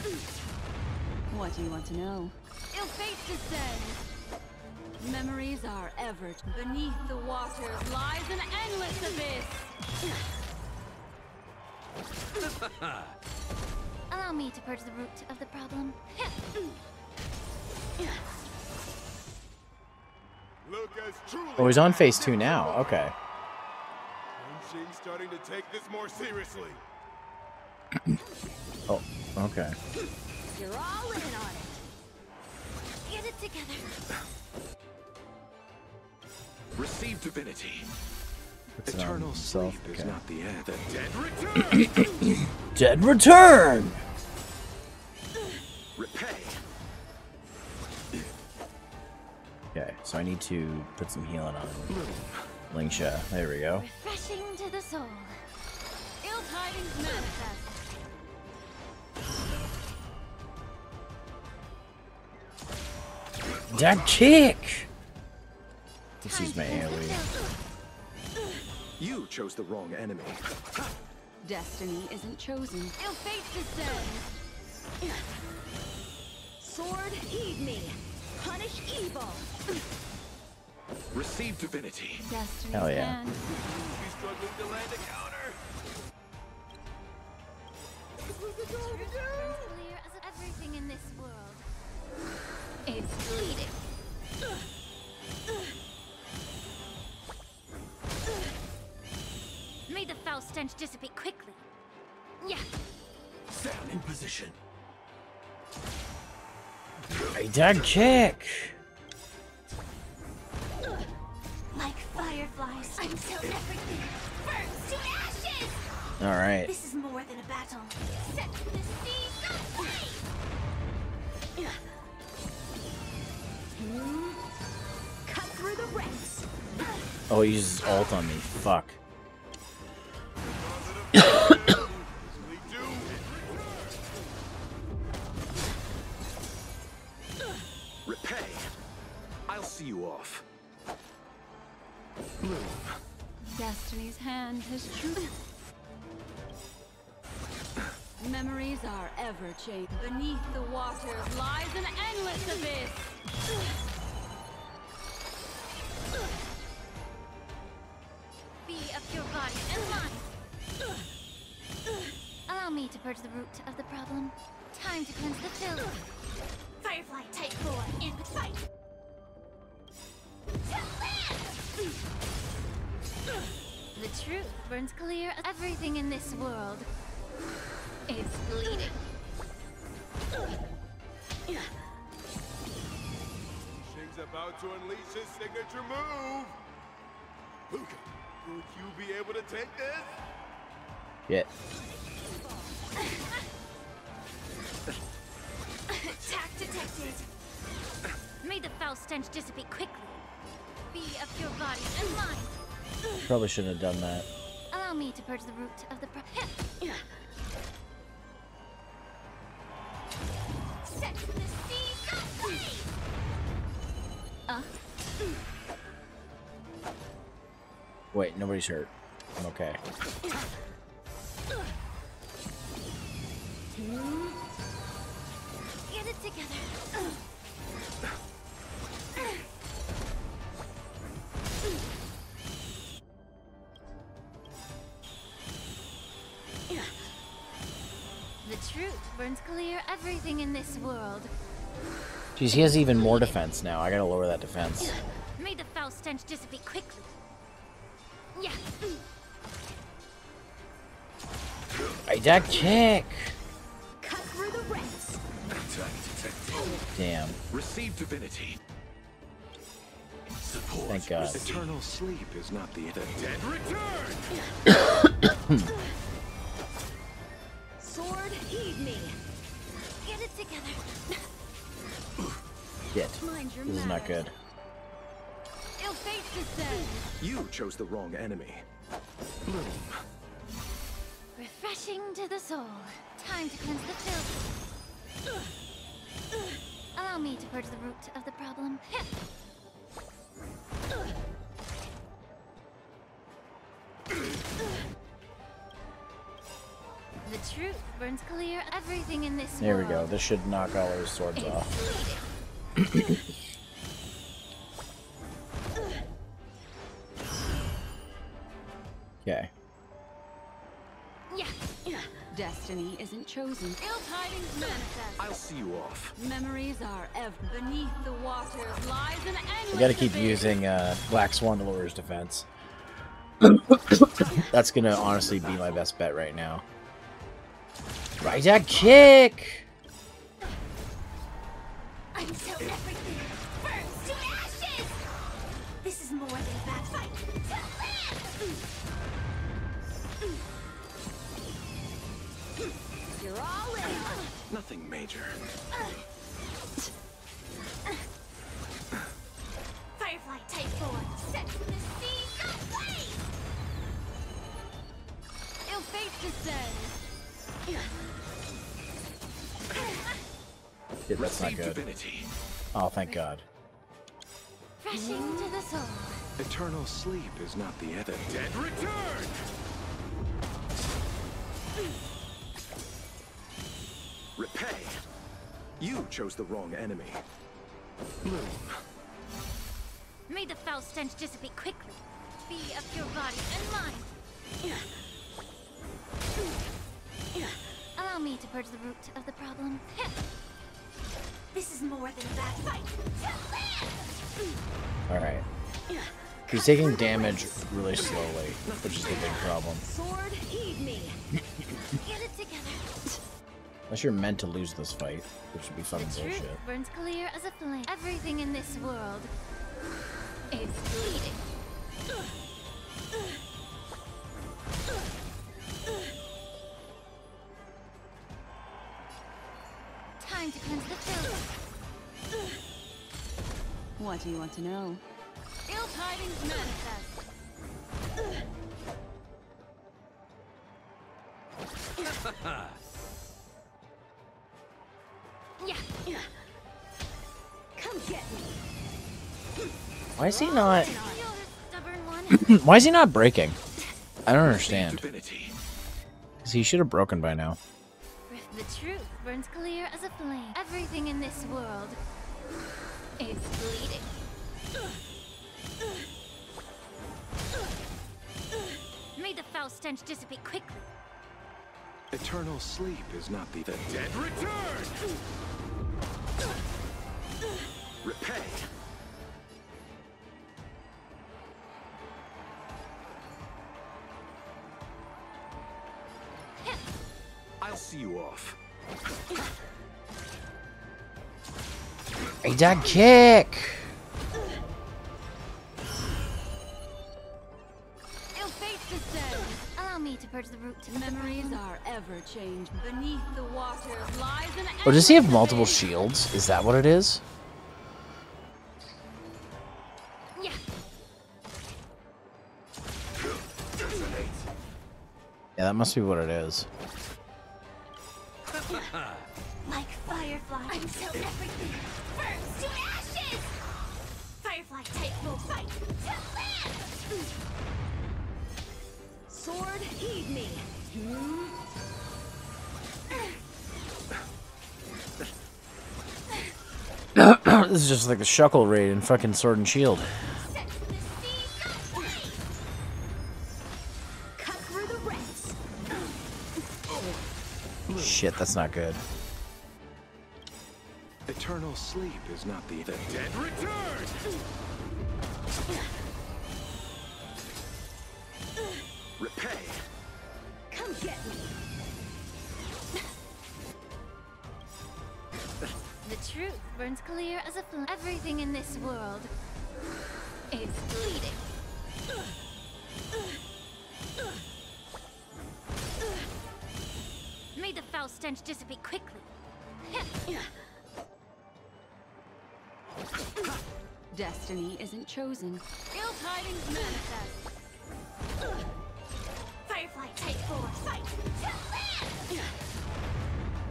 What do you want to know? Ill fate descends. Memories are ever. Beneath the waters lies an endless abyss. Allow me to purge the root of the problem.
Luka's truly.
Oh, he's on phase 2 now. Okay.
She's starting to take this more seriously.
Oh, okay.
You're all in on it. Get it together.
Receive divinity.
Puts it on
Eternal
himself.
sleep is
Okay.
not the end. The dead return!
Dead return!
Repay.
Okay, so I need to put some healing on Lingsha. There we go.
Refreshing to the soul. Ill tidings manifest.
That chick! Let's use my AoE.
You chose the wrong enemy.
Destiny isn't chosen. Ill fate descends. Sword, heed me. Punish evil.
Receive divinity.
Destiny's
Hell yeah.
hand.
He's struggling to land a counter.
Clear as everything in this world. It's bleeding. May the foul stench dissipate quickly. Yeah.
Stand in position.
Hey, that chick!
Like fireflies, until everything burns to ashes.
Alright.
This is more than a battle. Set the seas aflame. Cut through the ranks.
Oh, he uses ult on me. Fuck.
Repay. I'll see you off. Bloom.
Destiny's hand has truth. Memories are ever changed. Beneath the waters lies an endless abyss. Be of your body and mind. Allow me to purge the root of the problem. Time to cleanse the filth. Firefly type 4 in fight. The truth burns clear. Everything in this world is bleeding.
Shing's about to unleash his signature move. Luka, would you be able to take this?
Yeah.
Attack detected. May the foul stench dissipate quickly. Be of your body and mind.
Probably shouldn't have done that.
Allow me to purge the root of the Set the seas aflame.
Wait, nobody's hurt. I'm okay.
Get it together. The truth burns clear everything in this world.
Jeez, he has even more defense now. I gotta lower that defense.
May the foul stench dissipate quickly. Yeah.
Hey, that kick!
Cut through the rents.
Damn.
Receive divinity. Support.
Thank God.
Eternal sleep is not the dead return.
Sword, heed me. Get it together.
Shit.
Mind your
This is not good.
Ill fate descends.
You chose the wrong enemy. Bloom.
Refreshing to the soul. Time to cleanse the filth. Allow me to purge the root of the problem. The truth burns clear everything in this
There we
world.
go. This should knock all his swords off. Okay.
Destiny isn't chosen.
Ill tidings manifest.
I'll see you off.
Memories are ever.
Beneath the waters lies an endless
We gotta keep
abyss.
using Black Swan to lower his defense. That's gonna honestly be my best bet right now. Right, that kick!
Until everything burns to ashes! This is more than a bad fight.
You're all in.
Nothing major.
Firefly type 4, set to the sea, ablaze!
Ill fate descends.
Shit, that's not good.
Divinity.
Oh, thank God.
Refreshing to the soul.
Eternal sleep is not the dead return. Repay. You chose the wrong enemy. Bloom.
May the foul stench dissipate quickly. Be of your body and mind. Allow me to purge the root of the problem. This is more than a bad fight.
Alright. He's taking damage really slowly, which is the big problem.
Sword, heed me. Get it together.
Unless you're meant to lose this fight, which would be fucking
The truth
bullshit.
burns clear as a flame. Everything in this world is bleeding. Time to cleanse the filth.
What do you want to know?
Ill tidings manifest.
Yeah. Come get me.
Why is he not...
You're a stubborn one.
Why is he not breaking? I don't understand. Because he should have broken by now.
The truth burns clear as a flame. Everything in this world is bleeding. May the foul stench dissipate quickly.
Eternal sleep is not the dead return. Repay. I'll see you off.
Hey, that kick!
Ill fate descends.
Allow me to purge the root.
Memories are ever changed.
Beneath the waters lies an
Oh, does he have
endless
multiple
abyss.
shields? Is that what it is?
Yeah.
Yeah, that must be what it is.
Like Firefly, until everything burns to ashes! Firefly type will fight to live!
Sword, heed me.
This is just like the Shuckle raid in fucking Sword and Shield.
Cut through the rents.
Shit, that's not good.
Eternal sleep is not the dead return. Repay.
Come get me.
The truth burns clear as a flame. Everything in this world is bleeding. May the foul stench dissipate quickly.
Destiny isn't chosen.
Ill tidings manifest. Firefly, take forward, fight.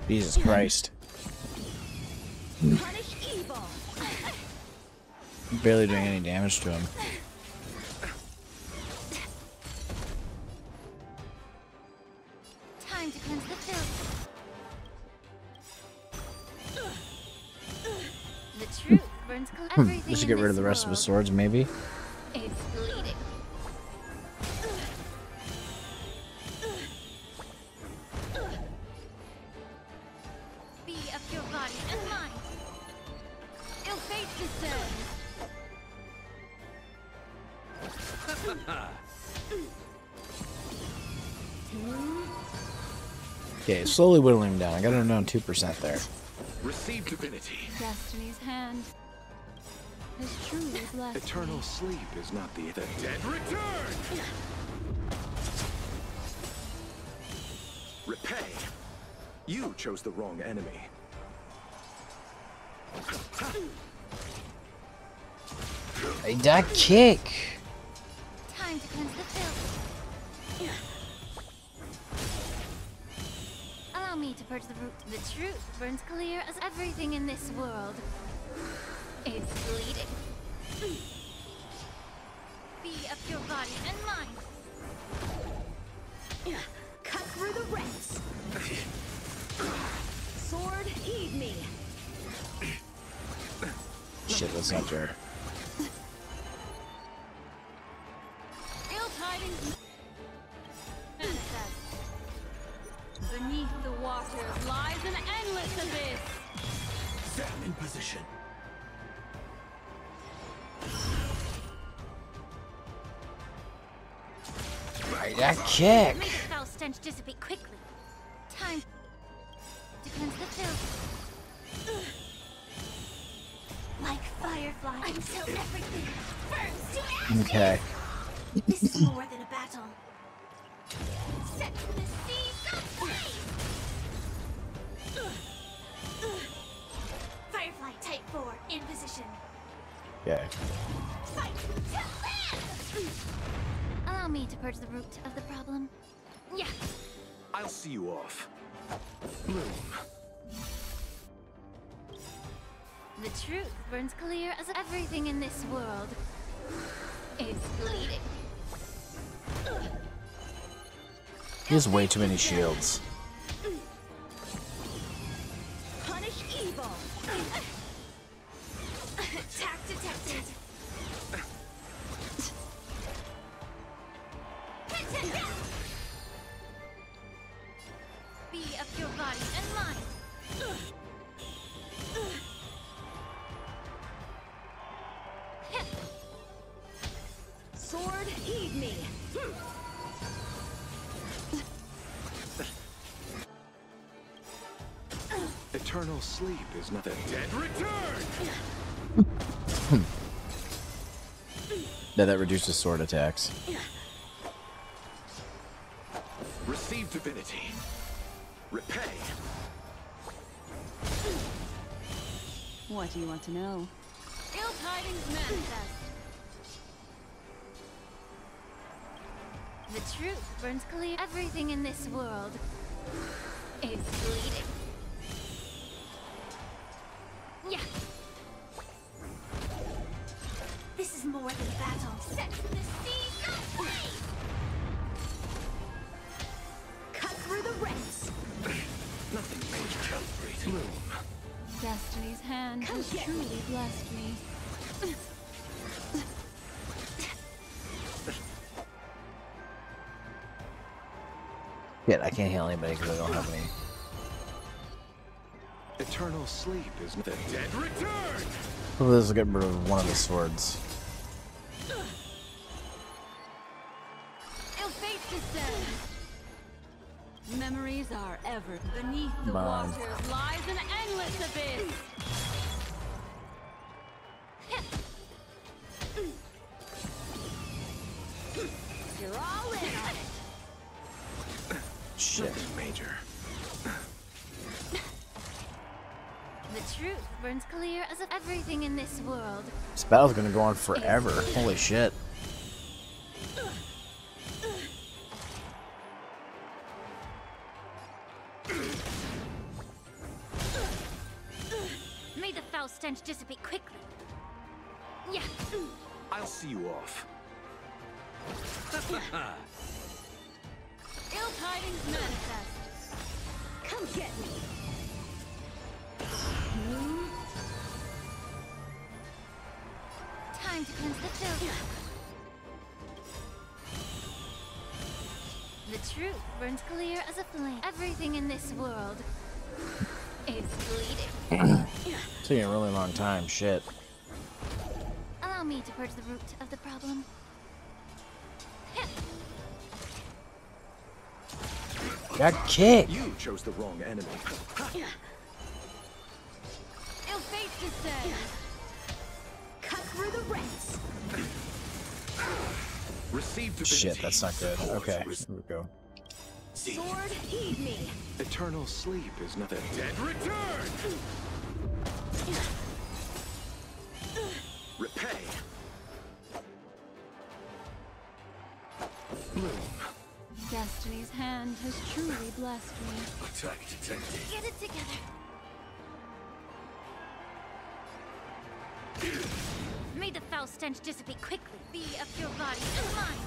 Jesus Christ.
Punish evil.
Barely doing any damage to him.
Time to cleanse the filth. The truth burns clear. Everything
We should get rid of the rest of his swords, maybe.
It's bleeding. Be of your body and mind. Ill fate descends.
Okay, slowly whittling him down. I got him down 2% there.
Receive divinity.
Destiny's hand has truly blessed
Eternal
me.
sleep is not the dead return. Repay. You chose the wrong enemy.
Hey, that kick!
Time to cleanse the filth. Allow me to purge the root. The truth burns clear as everything in this world is bleeding. Be of your body and mind.
Cut through the rents. Sword, heed me.
Shit, that's not fair.
Ill tidings manifest.
Beneath the waters lies an endless abyss.
Set in position.
Right, that kick!
May the foul stench dissipate quickly. Time to cleanse the filth. Like firefly until everything burns to ash.
Okay.
This is more than a battle. Set the seas aflame. Firefly, take forward in position.
Okay.
Fight to land. Allow me to purge the root of the problem. Yeah.
I'll see you off. Bloom.
The truth burns clear as everything in this world is bleeding.
He has way too many shields.
Punish evil. Attack detected.
Be of your body and mind.
Sword, heed me.
Eternal sleep is not the dead return.
Yeah, that reduces sword attacks.
Receive divinity. Repay.
What do you want to know?
Ill tidings manifest.
The truth burns clear. Everything in this world is bleeding. Yeah. This is more than a battle. Set the seas aflame.
Destiny's hand has truly blessed me.
Shit, I can't heal anybody because I don't have any.
Eternal sleep is the dead return.
Oh, this will get rid of one of the swords.
Ill fate descends. Memories are ever beneath the
Mine.
waters lies an endless abyss. You're all in on it.
Shit.
Major.
The truth burns clear as of everything in this world.
This battle's gonna go on forever. Holy shit.
May the foul stench dissipate quickly. Yeah.
I'll see you off.
Ill tidings manifest. Come get me.
Time to cleanse the filth. The truth burns clear as a flame. Everything in this world is bleeding.
It's taking a really long time. Shit.
Allow me to purge the root of the problem.
Got kicked.
You chose the wrong enemy.
Ill fate descends. Cut through the ranks.
Receive divinity.
Shit, that's not good. Okay, here we go.
Sword, heed me.
Eternal sleep is not the dead return. Repay. Bloom.
Destiny's hand has truly blessed me.
Attack detected.
Get it together. May the foul stench dissipate quickly. Be of your body and mind.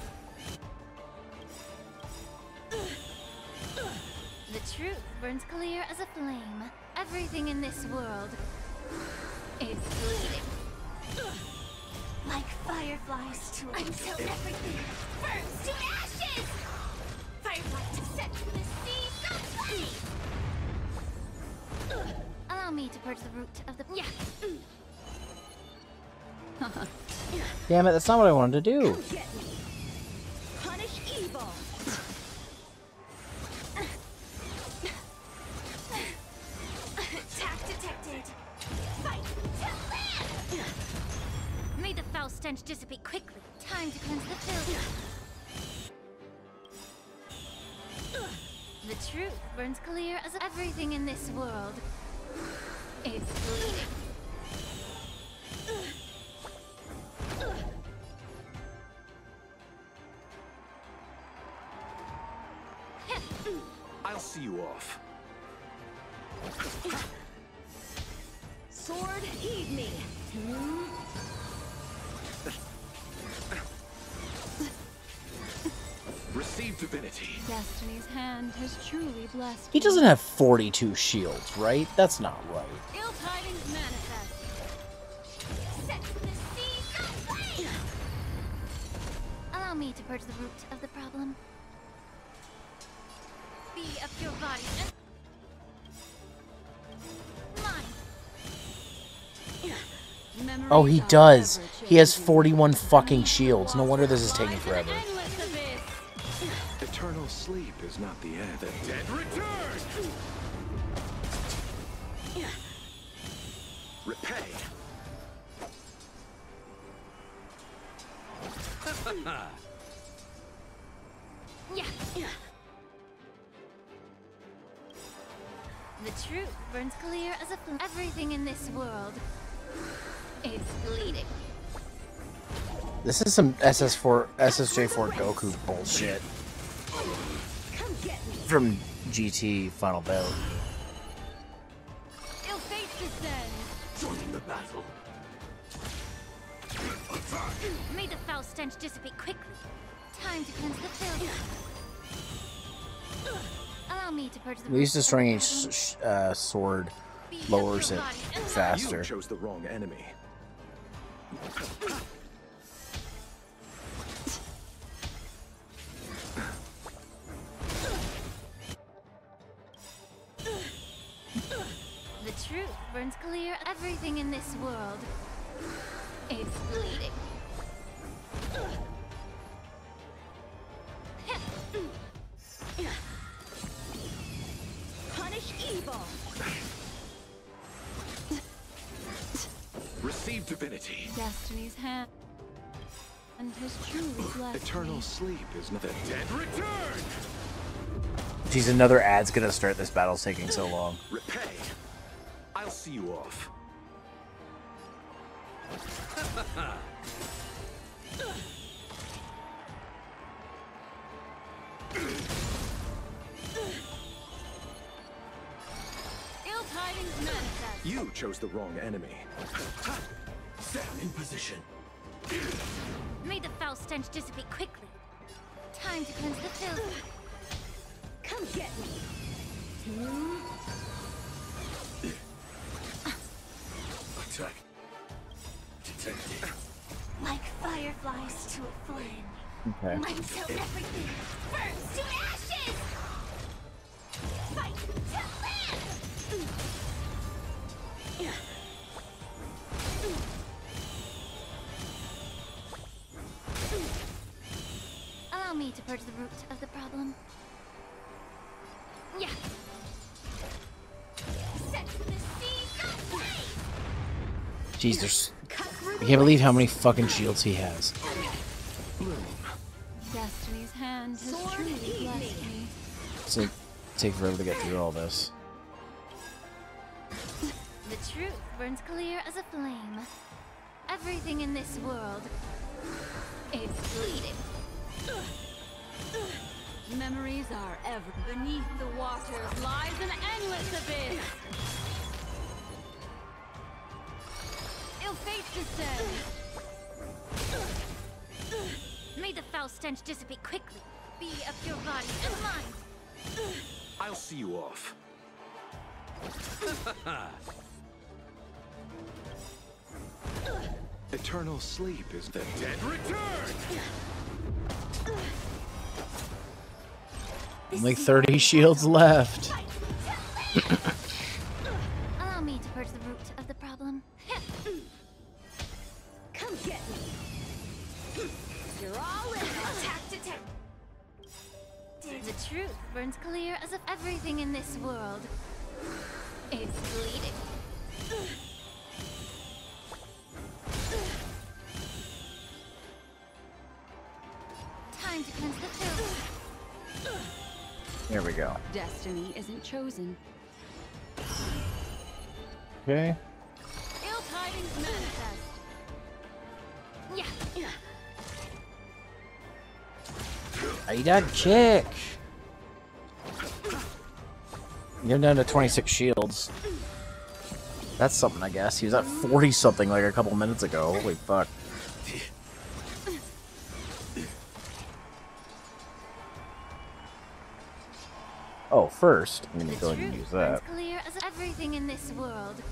The truth burns clear as a flame. Everything in this world is bleeding. Like fireflies until everything burns to ashes. Fireflies descend from the sea softly. Allow me to purge the root of the
Damn it, that's not what I wanted to do.
Punish evil.
Attack detected. Fight to live. May the foul stench dissipate quickly. Time to cleanse the filth. The truth burns clear as everything in this world is bleeding.
I'll see you off.
Sword, heed me.
Receive divinity.
Destiny's hand has truly blessed
He
me.
doesn't have 42 shields, right? That's not right.
Ill tidings manifest.
Set to the sea softly. Allow me to purge the root of the problem. Be of your body and mine.
Oh, he does. He has 41 fucking shields. No wonder this is taking forever.
Eternal sleep is not the end. The dead return. Repay.
Yeah. The truth burns clear as a flame. Everything in this world is bleeding.
This is some SSJ4 Goku bullshit from GT Final Bout.
Ill fate descends.
Joining the battle.
May the foul stench dissipate quickly. Time to cleanse the filth. Allow me to purge the
At least destroying each sword lowers it faster.
You chose the wrong enemy.
The truth burns clear. Everything in this world is bleeding.
Punish evil.
Receive divinity.
Destiny's hand has truly blessed
Eternal
me.
sleep is not the dead return.
Geez, another ad's gonna start. This battle's taking so long.
Repay. I'll see you off.
Ill tidings manifest.
You chose the wrong enemy. Set in position.
May the foul stench dissipate quickly. Time to cleanse the filth.
Come get me.
Attack. Detected.
Like fireflies to a flame.
Okay.
Until everything burns to ashes! Fight to live! Allow me to purge the root of the problem. Yeah. Set the seeds aflame!
Jeez, there's. I can't believe how many fucking shields he has.
Destiny's hand has truly blessed me.
It's like take forever to get through all this.
The truth burns clear as a flame. Everything in this world is bleeding.
Memories are ever beneath the waters lies an endless abyss. Ill fate descend.
May the foul stench dissipate quickly. Be of your body and mind.
I'll see you off. Eternal sleep is the dead return.
Only 30 shields left.
Allow me to purge the root of the problem.
Come get me. You're all in.
Attack to take. The truth burns clear as if everything in this world is bleeding. Time to cleanse the filth.
There we go.
Destiny isn't chosen.
Okay.
Ill tidings manifest.
Yeah.
I got kick. You're down to 26 shields. That's something, I guess. He was at 40 something like a couple minutes ago. Holy fuck. Oh, first, I'm gonna go ahead and use that.
Burns clear as everything in this world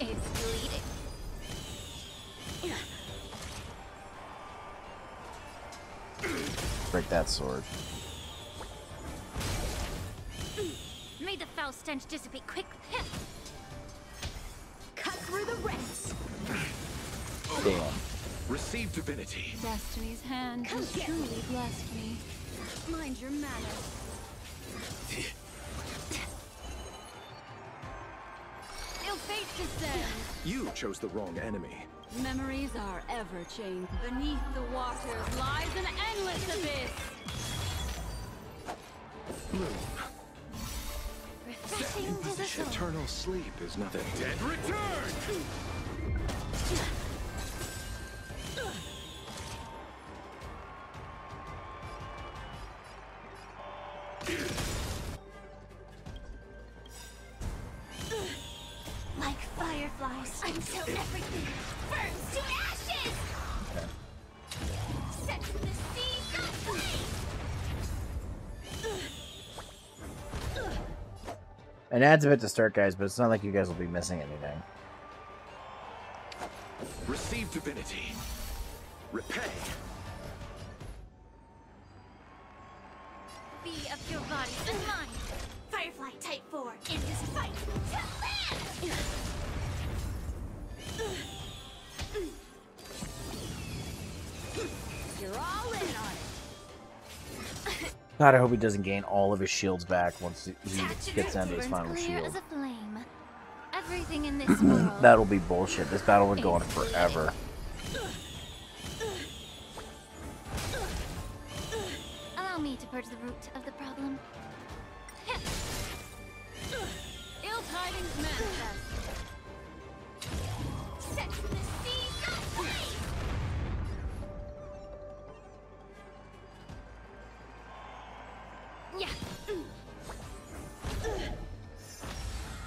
is bleeding.
Break that sword.
May the foul stench dissipate quickly.
Cut through the ranks.
Damn.
Receive divinity.
Destiny's hand has truly blessed me.
Mind your manners. Ill fate descends.
You chose the wrong enemy.
Memories are ever changed. Beneath the waters lies an endless abyss.
Refreshing to the soul.
Eternal sleep is not the dead return.
Like fireflies until everything burns to ashes. Set the seeds aflame.
It adds a bit to start, guys, but it's not like you guys will be missing anything.
Receive divinity. Repay.
Be of your body and mind. Firefly Type 4 in this fight to live! You're all in on it.
God, I hope he doesn't gain all of his shields back once he gets down to his final
Clear
shield.
as a flame. Everything in this world.
That'll be bullshit. This battle would go on forever.
Allow me to purge the root of the problem.
Ill tidings manifest.
Set the seas aflame! Yeah.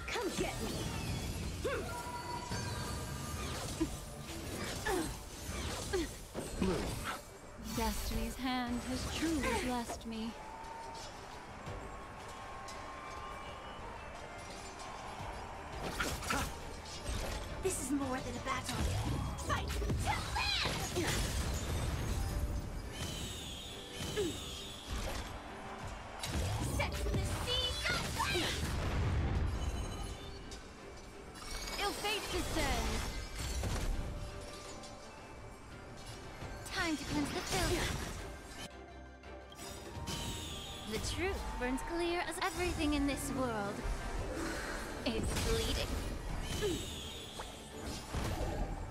Come get me.
Bloom.
Destiny's hand has truly blessed me.
This is more than a battle. Fight to live! Set the seas aflame!
Ill fate descends.
Time to cleanse the filth. The truth burns clear as everything in this world. It's bleeding.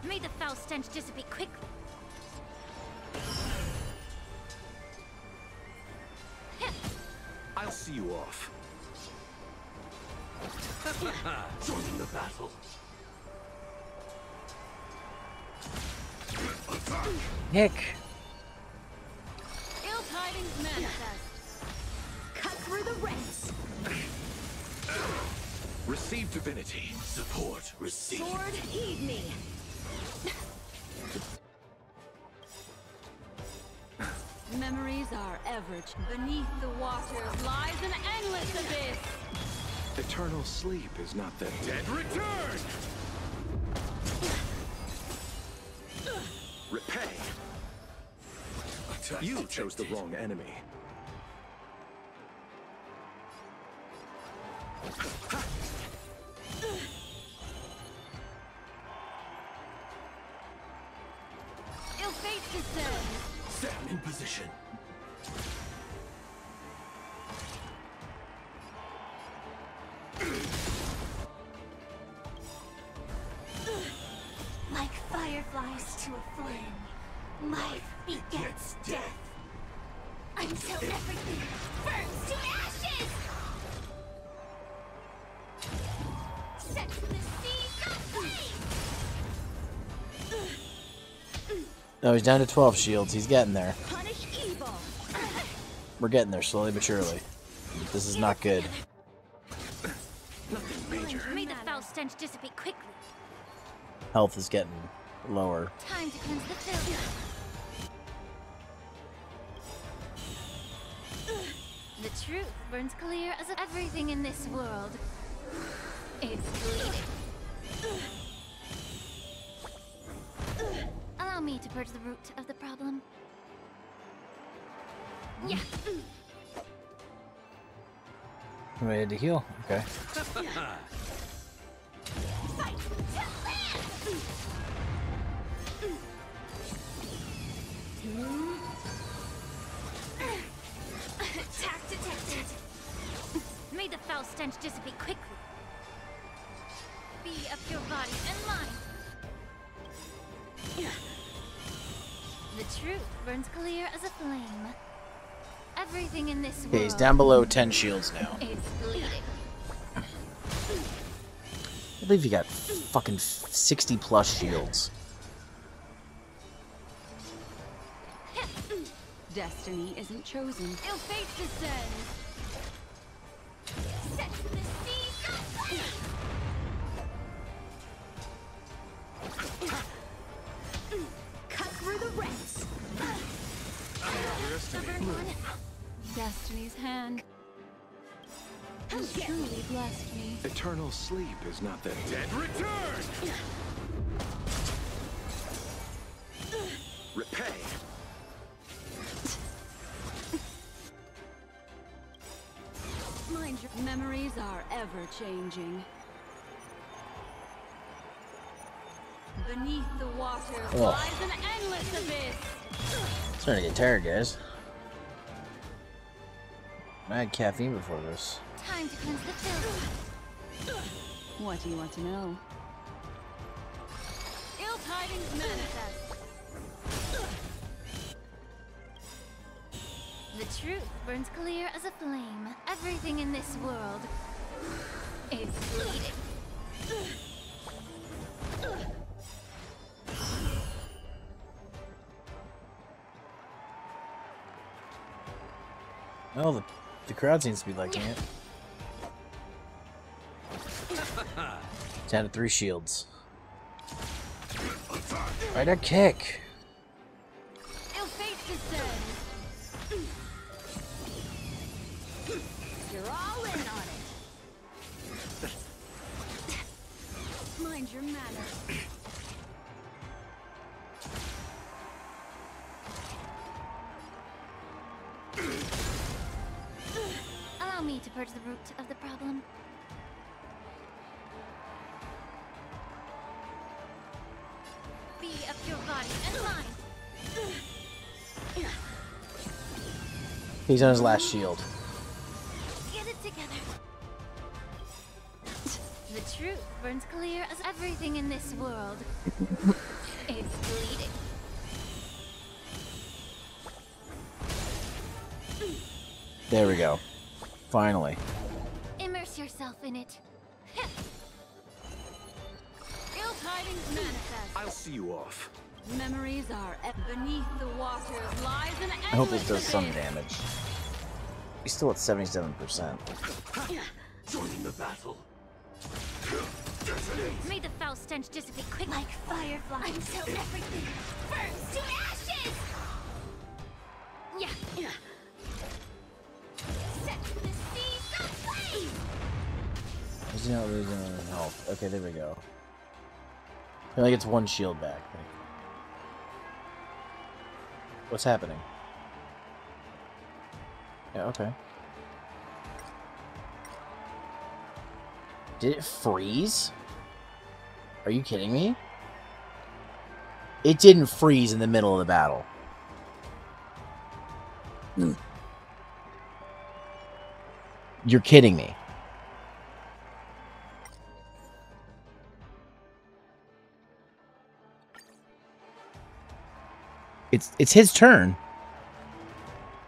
May the foul stench dissipate quickly.
I'll see you off.
Joining the battle.
Nick.
Ill tidings manifest.
Cut through the ranks.
Receive divinity.
Support received.
Sword, heed me.
Memories are ever beneath the waters lies an endless abyss.
Eternal sleep is not the dead return. Repay. You chose the wrong enemy.
Ill fate descends.
Stand in position.
Like fireflies to a flame, life begets death. Until everything burns to ashes! Set the seas aflame!
Oh, he's down to 12 shields. He's getting there.
Punish evil!
We're getting there slowly but surely. This is not good.
Nothing major.
May the foul stench dissipate quickly.
Health is getting lower.
Time to cleanse the filth. The truth burns clear as everything in this world. It's bleeding. Allow me to purge the root of the problem. Yeah.
Ready to heal? Okay.
Fight to live! Tact detected. May the foul stench dissipate quickly. Be of your body and mind. The truth burns clear as a flame. Everything in this world.
Okay, he's down below 10 shields now.
It's bleeding.
I believe you got fucking 60 plus shields.
Destiny isn't chosen.
Ill fate descends.
Set the seas aflame! Cut through the ranks.
Destiny's hand. has truly blessed me.
Eternal sleep is not the dead return! Repay!
Mind your memories are ever changing. Beneath the water lies an endless abyss.
Starting to get tired, guys. I had caffeine before this.
Time to cleanse the filth.
What do you want to know? Ill tidings manifest.
The truth burns clear as a flame. Everything in this world is bleeding.
Oh, the crowd seems to be liking it. 10 to 3 shields. Right, a kick.
Ill fate descends. You're all in on it. Mind your manners.
Allow me to purge the root of the problem. Be of your body and mind.
He's on his last shield.
Get it together. The truth burns clear as everything in this world is bleeding.
There we go. Finally.
Immerse yourself in it.
Ill tidings manifest.
I'll see you off.
Memories are beneath the water lies an endless
I hope this does some
abyss.
damage. He's still at 77%.
Joining the battle.
May the foul stench dissipate quick like fireflies until everything burns to ashes! Yeah. Set the seas aflame!
He's not losing any health. Okay, there we go. He only gets 1 shield back. What's happening? Yeah, okay. Did it freeze? Are you kidding me? It didn't freeze in the middle of the battle. You're kidding me. It's his turn.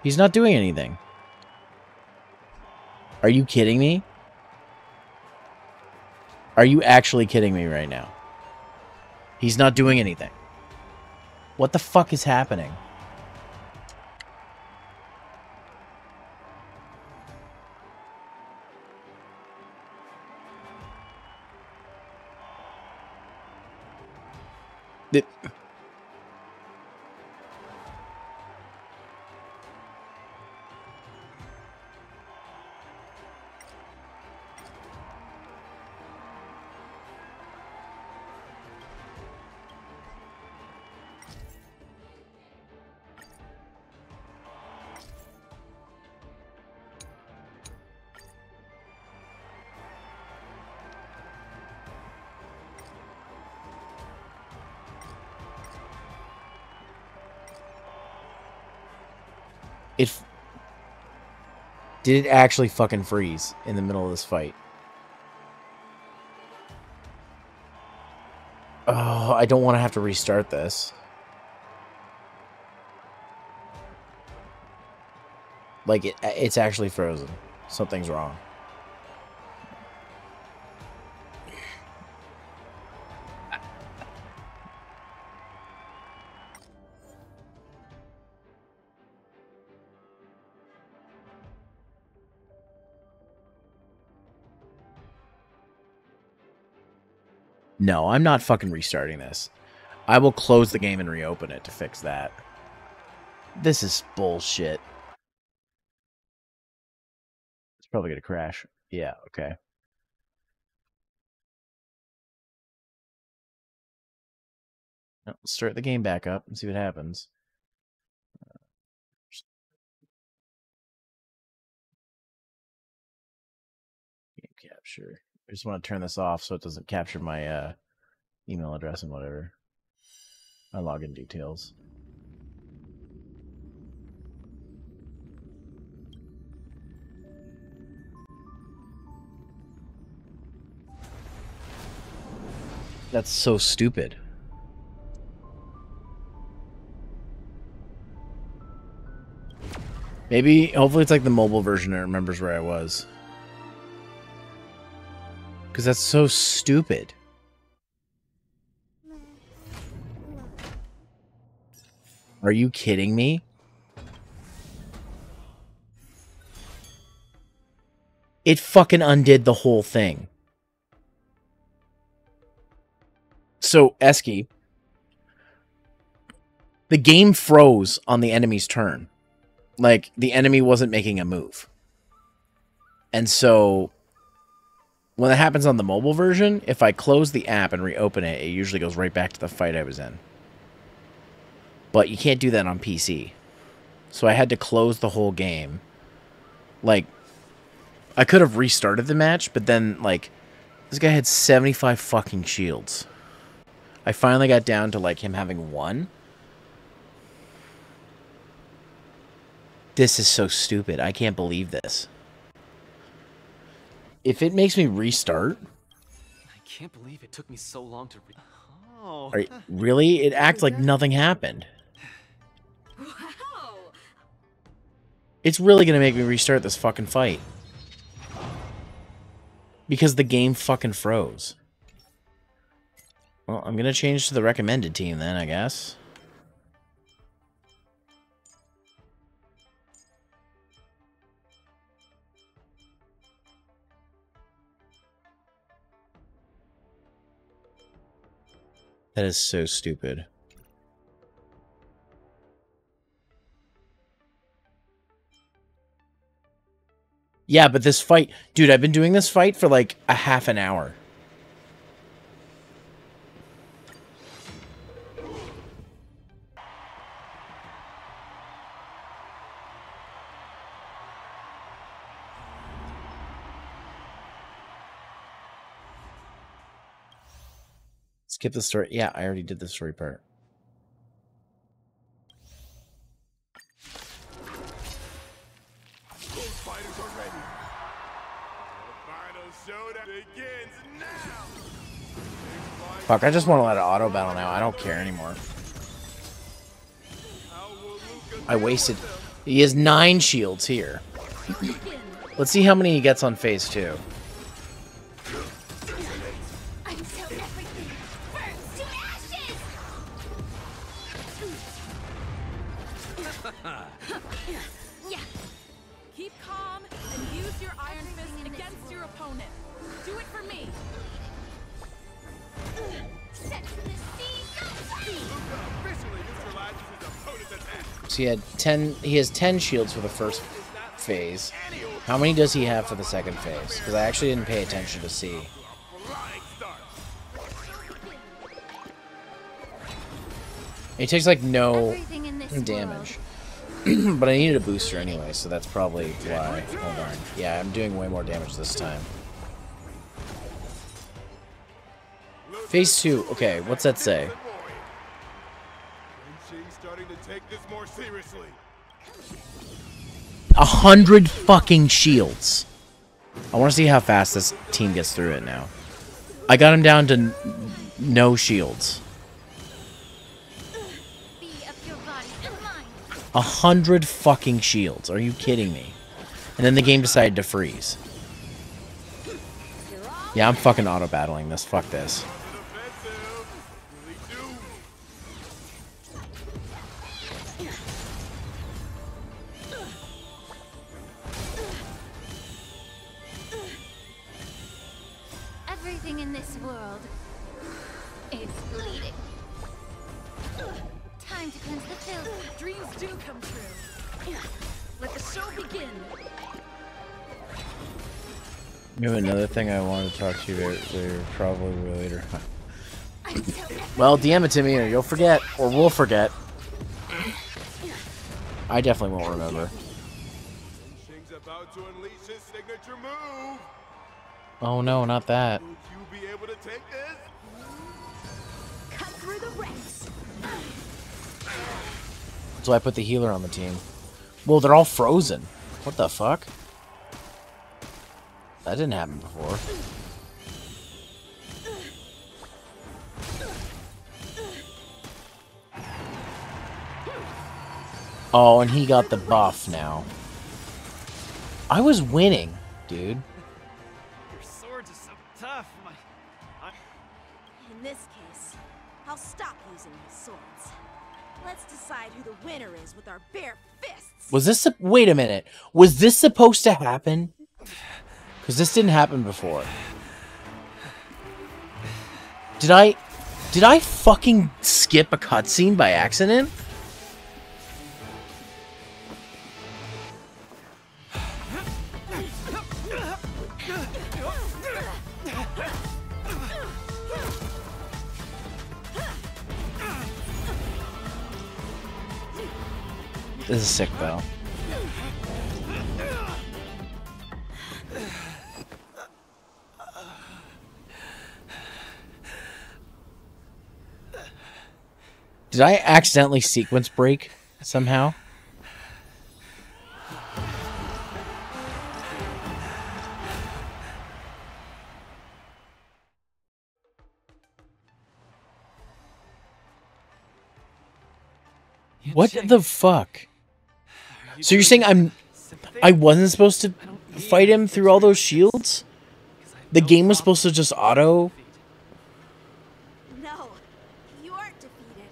He's not doing anything. Are you kidding me? Are you actually kidding me right now? He's not doing anything. What the fuck is happening? Did it actually fucking freeze in the middle of this fight? Oh, I don't want to have to restart this. Like, it's actually frozen. Something's wrong. No, I'm not fucking restarting this. I will close the game and reopen it to fix that. This is bullshit. It's probably gonna crash. Yeah, okay. Now, let's start the game back up and see what happens. Game capture. I just want to turn this off so it doesn't capture my email address and whatever. My login details. That's so stupid. Maybe, hopefully it's like the mobile version that remembers where I was. Because that's so stupid. Are you kidding me? It fucking undid the whole thing. So, Esky, the game froze on the enemy's turn. Like, the enemy wasn't making a move. And so, when that happens on the mobile version, if I close the app and reopen it, it usually goes right back to the fight I was in. But you can't do that on PC. So I had to close the whole game. Like, I could have restarted the match, but then, like, this guy had 75 fucking shields. I finally got down to, like, him having 1. This is so stupid. I can't believe this. If it makes me restart...
I can't believe it took me so long to Oh.
Really? It acts like nothing happened.
Wow.
It's really going to make me restart this fucking fight. Because the game fucking froze. Well, I'm going to change to the recommended team then, I guess. That is so stupid. Yeah, but this fight... Dude, I've been doing this fight for like a half an hour. Skip the story. Yeah, I already did the story part.
Those fighters are ready. The final showdown begins now.
Fuck, I just want to let it auto battle now. I don't care anymore. I wasted... He has 9 shields here. Let's see how many he gets on phase 2.
Keep calm and use your Iron Fist against your opponent. Do it for me.
So he has 10 shields for the first phase. How many does he have for the second phase? Because I actually didn't pay attention to see. He takes like no damage. But I needed a booster anyway, so that's probably why. Hold on. Yeah, I'm doing way more damage this time. Phase 2. Okay, what's that say?
Starting to take this more seriously.
100 fucking shields. I want to see how fast this team gets through it now. I got him down to no shields. 100 fucking shields. Are you kidding me? And then the game decided to freeze. Yeah, I'm fucking auto-battling this. Fuck this.
Everything in this world is bleeding. Time to cleanse the filth.
Dreams do come true. Let the show begin.
You have another thing I want to talk to you about later, probably later. Well, DM it to me or you'll forget, or we'll forget. I definitely won't remember.
Shing's about to unleash his signature move.
Oh no, not that.
Will you be able to take this?
Cut through the ranks.
So I put the healer on the team. Well, they're all frozen. What the fuck? That didn't happen before. Oh, and he got the buff now. I was winning, dude.
Your swords are so tough.
In this case, I'll stop using these swords. Let's decide who the winner is with our bare fists.
Was this... Wait a minute. Was this supposed to happen? Because this didn't happen before. Did I fucking skip a cutscene by accident? This is sick, though. Did I accidentally sequence break somehow? What the fuck? So you're saying I wasn't supposed to fight him through all those shields? The game was supposed to just auto?
No, you aren't defeated.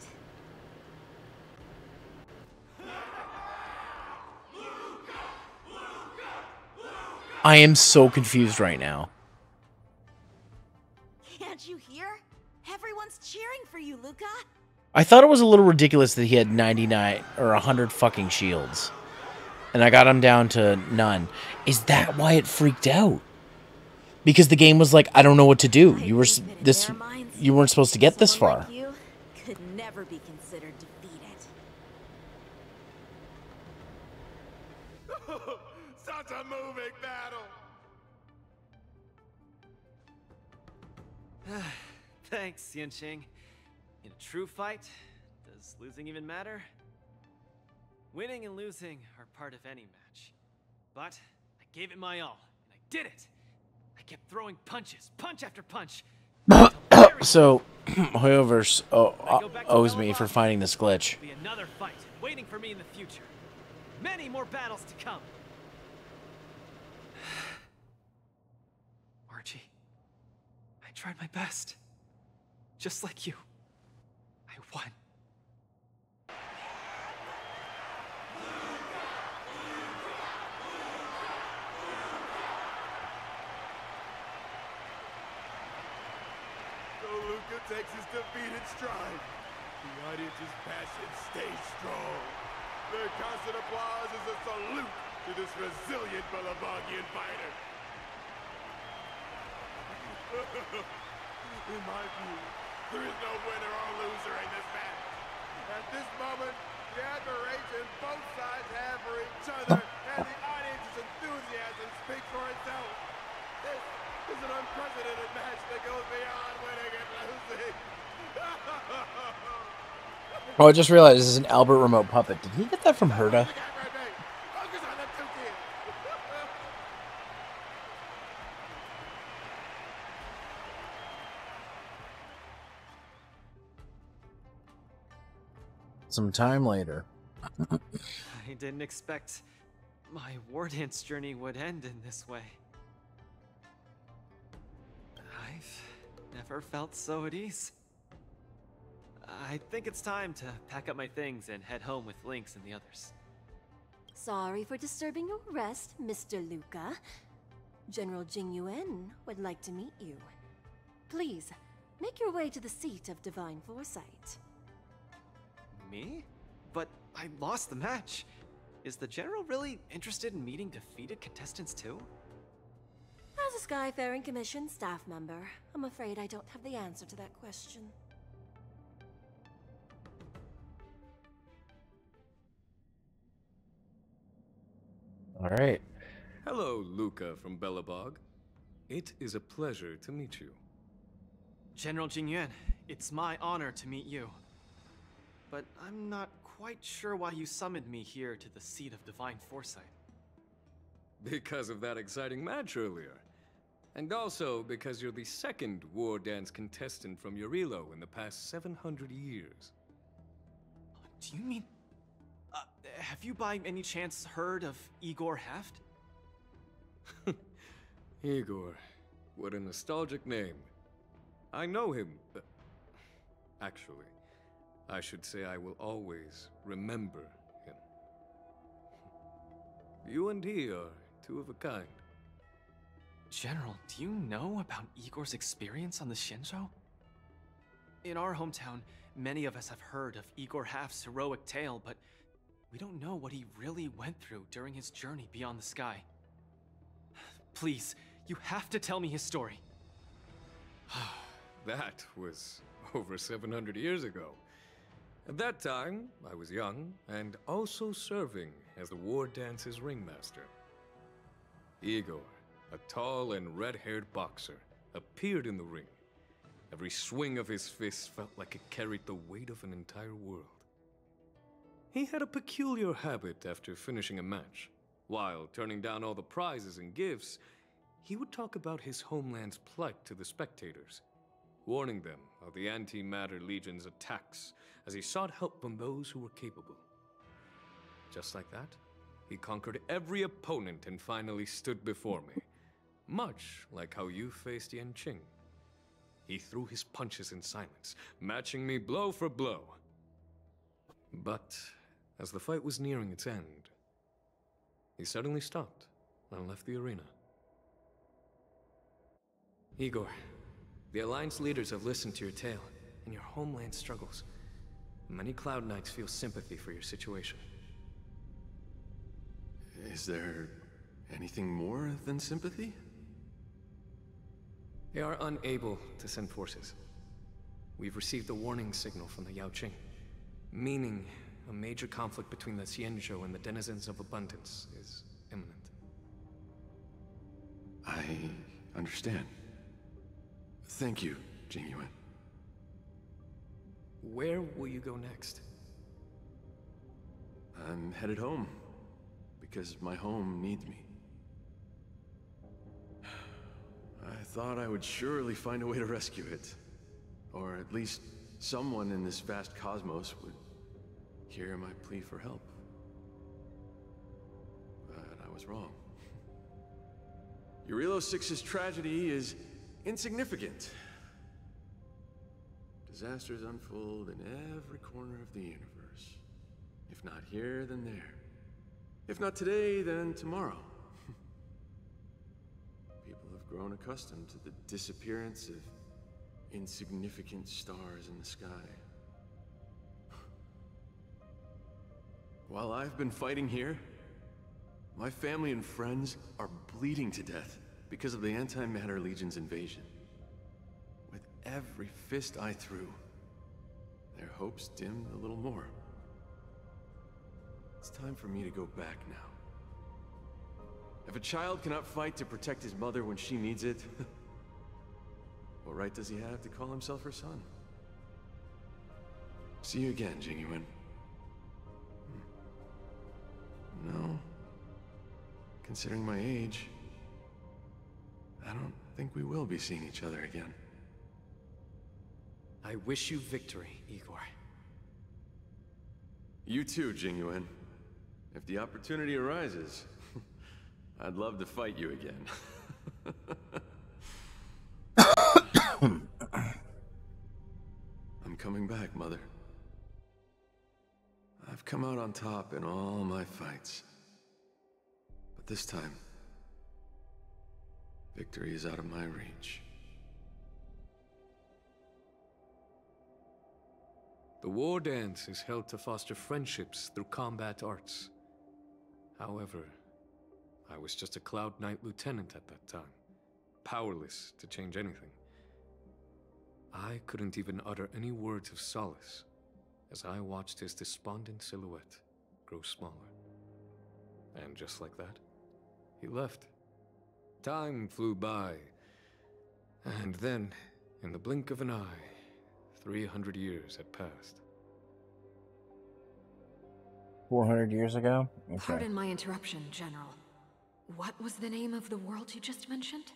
I am so confused right now.
Can't you hear? Everyone's cheering for you, Luka.
I thought it was a little ridiculous that he had 99 or 100 fucking shields. And I got him down to none. Is that why it freaked out? Because the game was like, I don't know what to do. You weren't supposed to get this far.
You could never be considered defeated.
Such a moving battle.
Thanks, Yanqing. In a true fight, does losing even matter? Winning and losing are part of any match. But I gave it my all, and I did it! I kept throwing punches, punch after punch.
So, Hoyoverse owes me for finding this glitch.
Be another fight waiting for me in the future. Many more battles to come. Archie, I tried my best. Just like you. I won.
So Luka takes his defeat in stride. The audience's passion stays strong. Their constant applause is a salute to this resilient Balabagian fighter. In my view, there is no winner or loser in this match. At this moment, the admiration both sides have for each other and the audience's enthusiasm speaks for itself. This is an unprecedented match that goes beyond winning and losing.
Oh, I just realized this is an Albert Remote puppet. Did he get that from Herta?
Focus on them two kids.
Some time later.
I didn't expect my war dance journey would end in this way. I've never felt so at ease. I think it's time to pack up my things and head home with Lynx and the others.
Sorry for disturbing your rest, Mr. Luka. General Jing Yuan would like to meet you. Please, make your way to the seat of Divine Foresight.
Me? But I lost the match. Is the General really interested in meeting defeated contestants too?
As a Skyfaring Commission staff member, I'm afraid I don't have the answer to that question.
All right.
Hello, Luka from Belobog. It is a pleasure to meet you.
General Jingyuan, it's my honor to meet you. But I'm not quite sure why you summoned me here to the seat of divine foresight.
Because of that exciting match earlier. And also because you're the second war dance contestant from Urilo in the past 700 years.
Do you mean... have you by any chance heard of Igor Haft?
Igor, what a nostalgic name. I know him. Actually, I should say I will always remember him. You and he are two of a kind.
General, do you know about Igor's experience on the Xianzhou? In our hometown, many of us have heard of Igor Haft's heroic tale, but we don't know what he really went through during his journey beyond the sky. Please, you have to tell me his story.
That was over 700 years ago. At that time, I was young and also serving as the war dance's ringmaster. Igor, a tall and red-haired boxer, appeared in the ring. Every swing of his fist felt like it carried the weight of an entire world. He had a peculiar habit after finishing a match. While turning down all the prizes and gifts, he would talk about his homeland's plight to the spectators, warning them of the Antimatter Legion's attacks as he sought help from those who were capable. Just like that, he conquered every opponent and finally stood before me, much like how you faced Yanqing. He threw his punches in silence, matching me blow for blow. But as the fight was nearing its end, he suddenly stopped and left the arena. Igor, the Alliance leaders have listened to your tale and your homeland struggles. Many Cloud Knights feel sympathy for your situation.
Is there anything more than sympathy?
They are unable to send forces. We've received a warning signal from the Yaoqing, meaning a major conflict between the Xianzhou and the denizens of abundance is imminent.
I understand. Thank you, Jingyuan.
Where will you go next?
I'm headed home, because my home needs me. I thought I would surely find a way to rescue it. Or at least someone in this vast cosmos would hear my plea for help. But I was wrong. Urilo 6's tragedy is insignificant. Disasters unfold in every corner of the universe. If not here, then there. If not today, then tomorrow. People have grown accustomed to the disappearance of insignificant stars in the sky. While I've been fighting here, my family and friends are bleeding to death because of the Antimatter Legion's invasion. With every fist I threw, their hopes dimmed a little more. It's time for me to go back now. If a child cannot fight to protect his mother when she needs it, what right does he have to call himself her son? See you again, Jingyuan. No. Considering my age, I don't think we will be seeing each other again.
I wish you victory, Igor.
You too, Jingyuan. If the opportunity arises, I'd love to fight you again. I'm coming back, Mother. I've come out on top in all my fights. But this time, victory is out of my reach.
The war dance is held to foster friendships through combat arts. However, I was just a Cloud Knight lieutenant at that time,
powerless to change anything. I couldn't even utter any words of solace as I watched his despondent silhouette grow smaller. And just like that, he left. Time flew by, and then, in the blink of an eye, 300 years had passed.
400 years ago? Okay.
Pardon my interruption, General. What was the name of the world you just mentioned?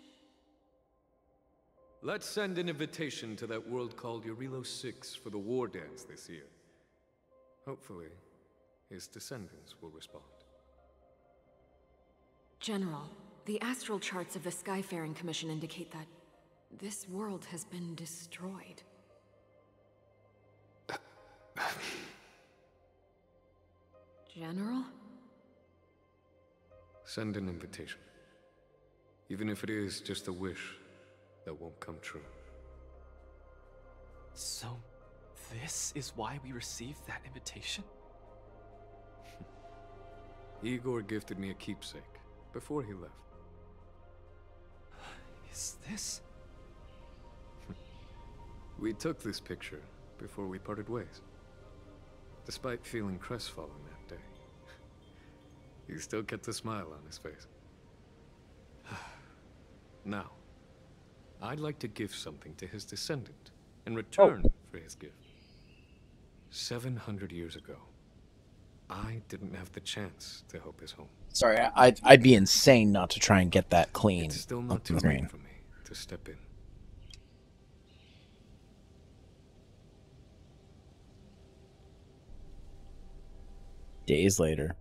Let's send an invitation to that world called Eurilo 6 for the war dance this year. Hopefully, his descendants will respond.
General, the astral charts of the Skyfaring Commission indicate that this world has been destroyed. General?
Send an invitation. Even if it is just a wish that won't come true.
So, this is why we received that invitation?
Igor gifted me a keepsake before he left.
Is this?
We took this picture before we parted ways. Despite feeling crestfallen that day, he still kept a smile on his face. Now, I'd like to give something to his descendant in return for his gift. 700 years ago, I didn't have the chance to help his home.
Sorry, I'd be insane not to try and get that clean.
It's still not too late for me to step in.
Days later.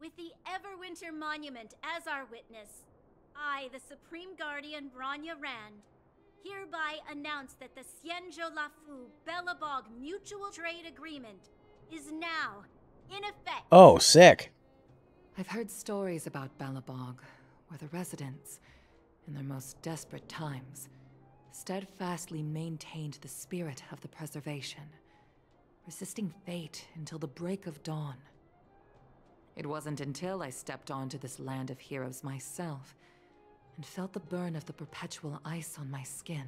With the Everwinter Monument as our witness, I, the Supreme Guardian Branya Rand, hereby announce that the Xianzhou Lafu Belobog Mutual Trade Agreement is now in effect.
Oh, sick.
I've heard stories about Belobog, where the residents, in their most desperate times, steadfastly maintained the spirit of the preservation, resisting fate until the break of dawn. It wasn't until I stepped onto this land of heroes myself and felt the burn of the perpetual ice on my skin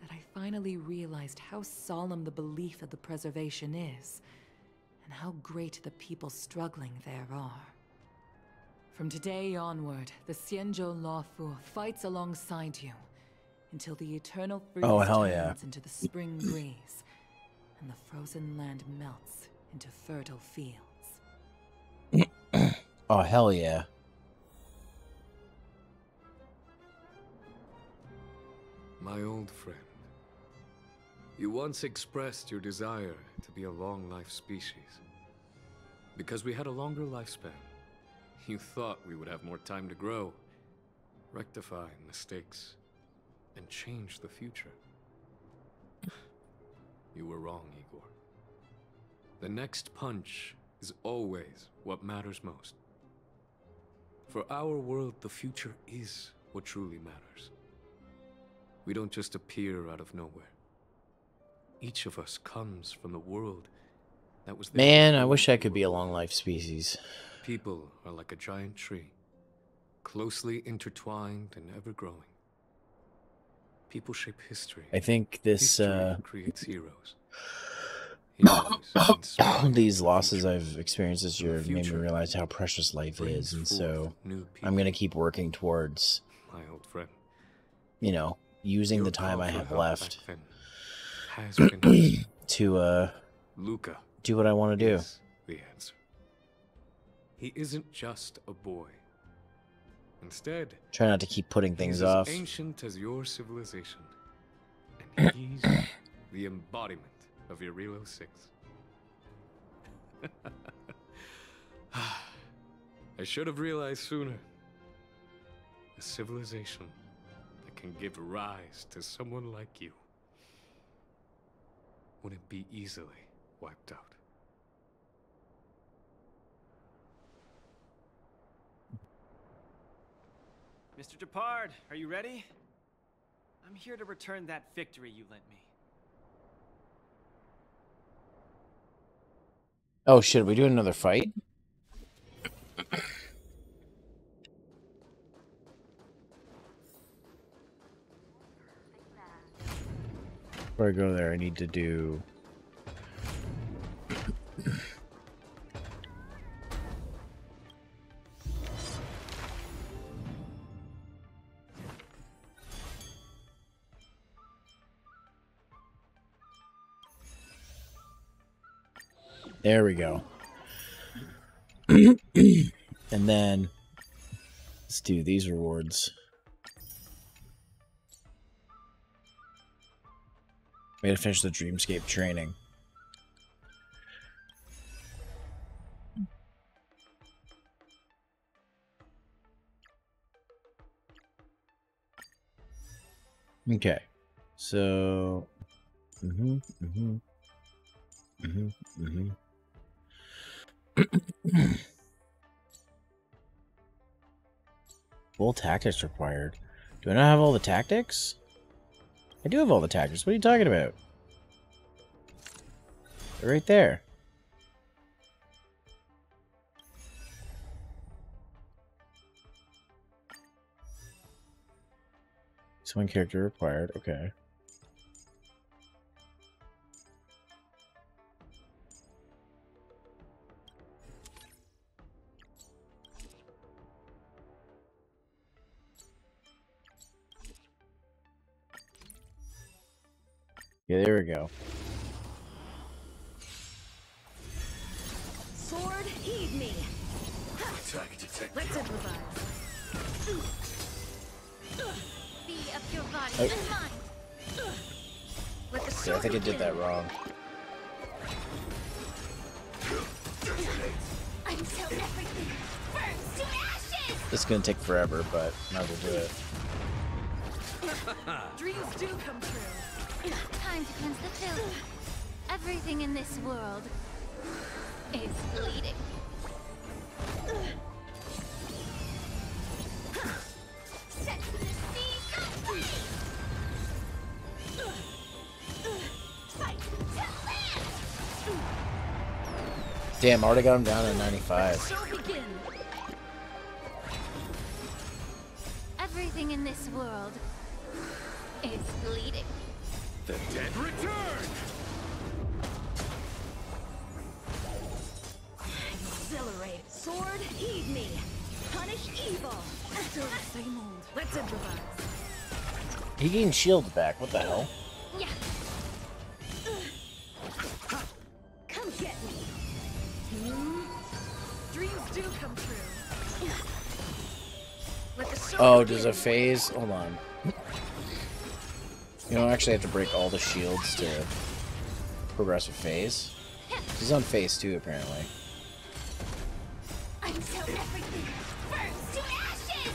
that I finally realized how solemn the belief of the preservation is and how great the people struggling there are. From today onward, the Xianzhou Lafu fights alongside you until the eternal freeze turns into the spring breeze and the frozen land melts into fertile fields.
Oh, hell yeah.
My old friend, you once expressed your desire to be a long-life species. Because we had a longer lifespan, you thought we would have more time to grow, rectify mistakes, and change the future. You were wrong, Igor. The next punch is always what matters most. For our world, the future is what truly matters. We don't just appear out of nowhere. Each of us comes from the world that was there.
Man, I wish I could be a long-life species.
People are like a giant tree, closely intertwined and ever-growing. People shape history.
I think this,
History creates heroes.
These losses I've experienced this year have made me realize how precious life is, and so I'm going to keep working towards,
my old friend,
you know, using the time I have left to
Luka
do what I want to do.
is the answer. He isn't just a boy. Instead,
Try not to keep putting things
he's
off.
as ancient as your civilization, and he's the embodiment of Eurilo 6. I should have realized sooner. A civilization that can give rise to someone like you wouldn't be easily wiped out.
Mr. Depard, are you ready? I'm here to return that victory you lent me.
Oh shit, are we doing another fight? Before I go there, I need to do... There we go. And then let's do these rewards. We gotta finish the Dreamscape training. Okay. So Full tactics required. Do I not have all the tactics? I do have all the tactics. What are you talking about? They're right there. It's one character required. Okay. Yeah, there we go.
Sword, heed me. Let's improvise. Be up your body
Oh.
and mind. Let the
Yeah, I
sword
think I did
begin.
that wrong.
Until everything burns to ashes.
This is gonna take forever, but might as well do it.
Dreams do come true. Time to cleanse the filth. Everything in this world is bleeding. Set to the sea, fight! Fight to land!
Damn, I already got him down to 95.
So begin. Everything in this world is bleeding.
The dead return!
Exhilarate. Sword, heed me. Punish evil. Still the same old. Let's improvise.
He gained shields back. What the hell?
Yeah. Come get me. Dreams do come true. Let the sword
Oh,
begin.
does a phase? Hold on. You don't actually have to break all the shields to progress a phase. He's on phase 2 apparently.
Until everything burns to ashes.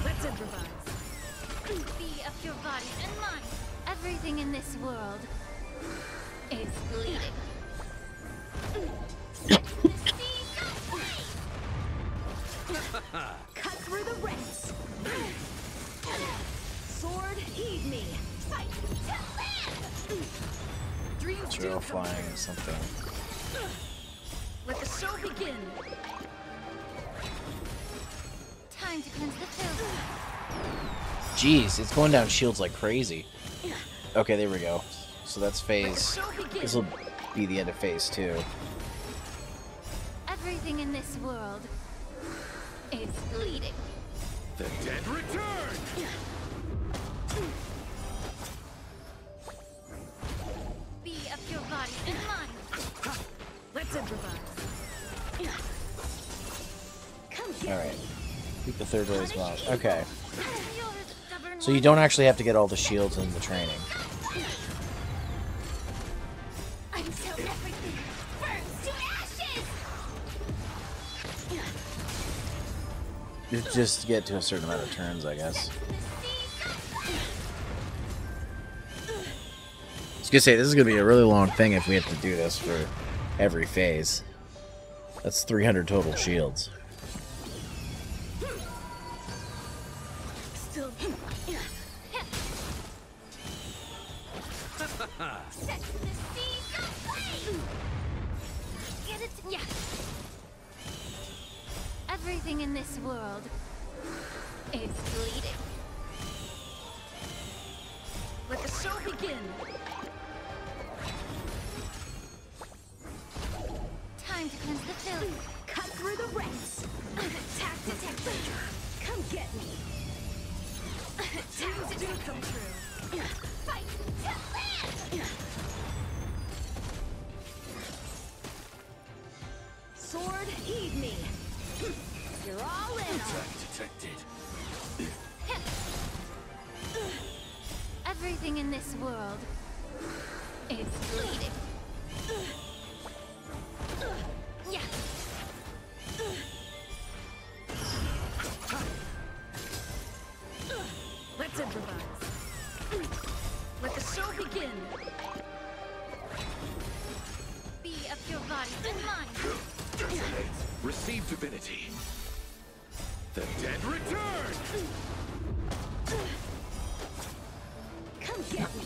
Let's improvise. Be up your body and mind. Everything in this world is bleeding. Cut through the ranks. Sword, heed me. Fight to land. Dreams
It's
do
real
come
flying
true.
or something.
Let the show begin. Time to cleanse the filth.
Jeez, it's going down shields like crazy. Okay, there we go. So that's phase. This will be the end of phase 2.
Everything in this world is bleeding.
The dead return!
Be up your body and mind. Let's improvise. Come get
Alright. Beat the third raise boss. Okay.
You're the stubborn
So you don't actually have to get all the shields in the training.
until everything burns to ashes.
You just get to a certain amount of turns, I guess. I was gonna say, this is gonna be a really long thing if we have to do this for every phase. That's 300 total shields.
Still. Set to the seas of flame. Get it? Yeah. Everything in this world It's bleeding. Let the show begin. Time to cleanse the filth. Cut through the ranks. Attack detected. Come get me. Attack do come true. Fight to live. Sword, heed me. You're all in.
Attack detected.
Everything in this world is bleeding. Yeah. Let's improvise. Let the show begin. Be of your body and mind.
Detonate. Receive divinity. The dead return!
Come get me.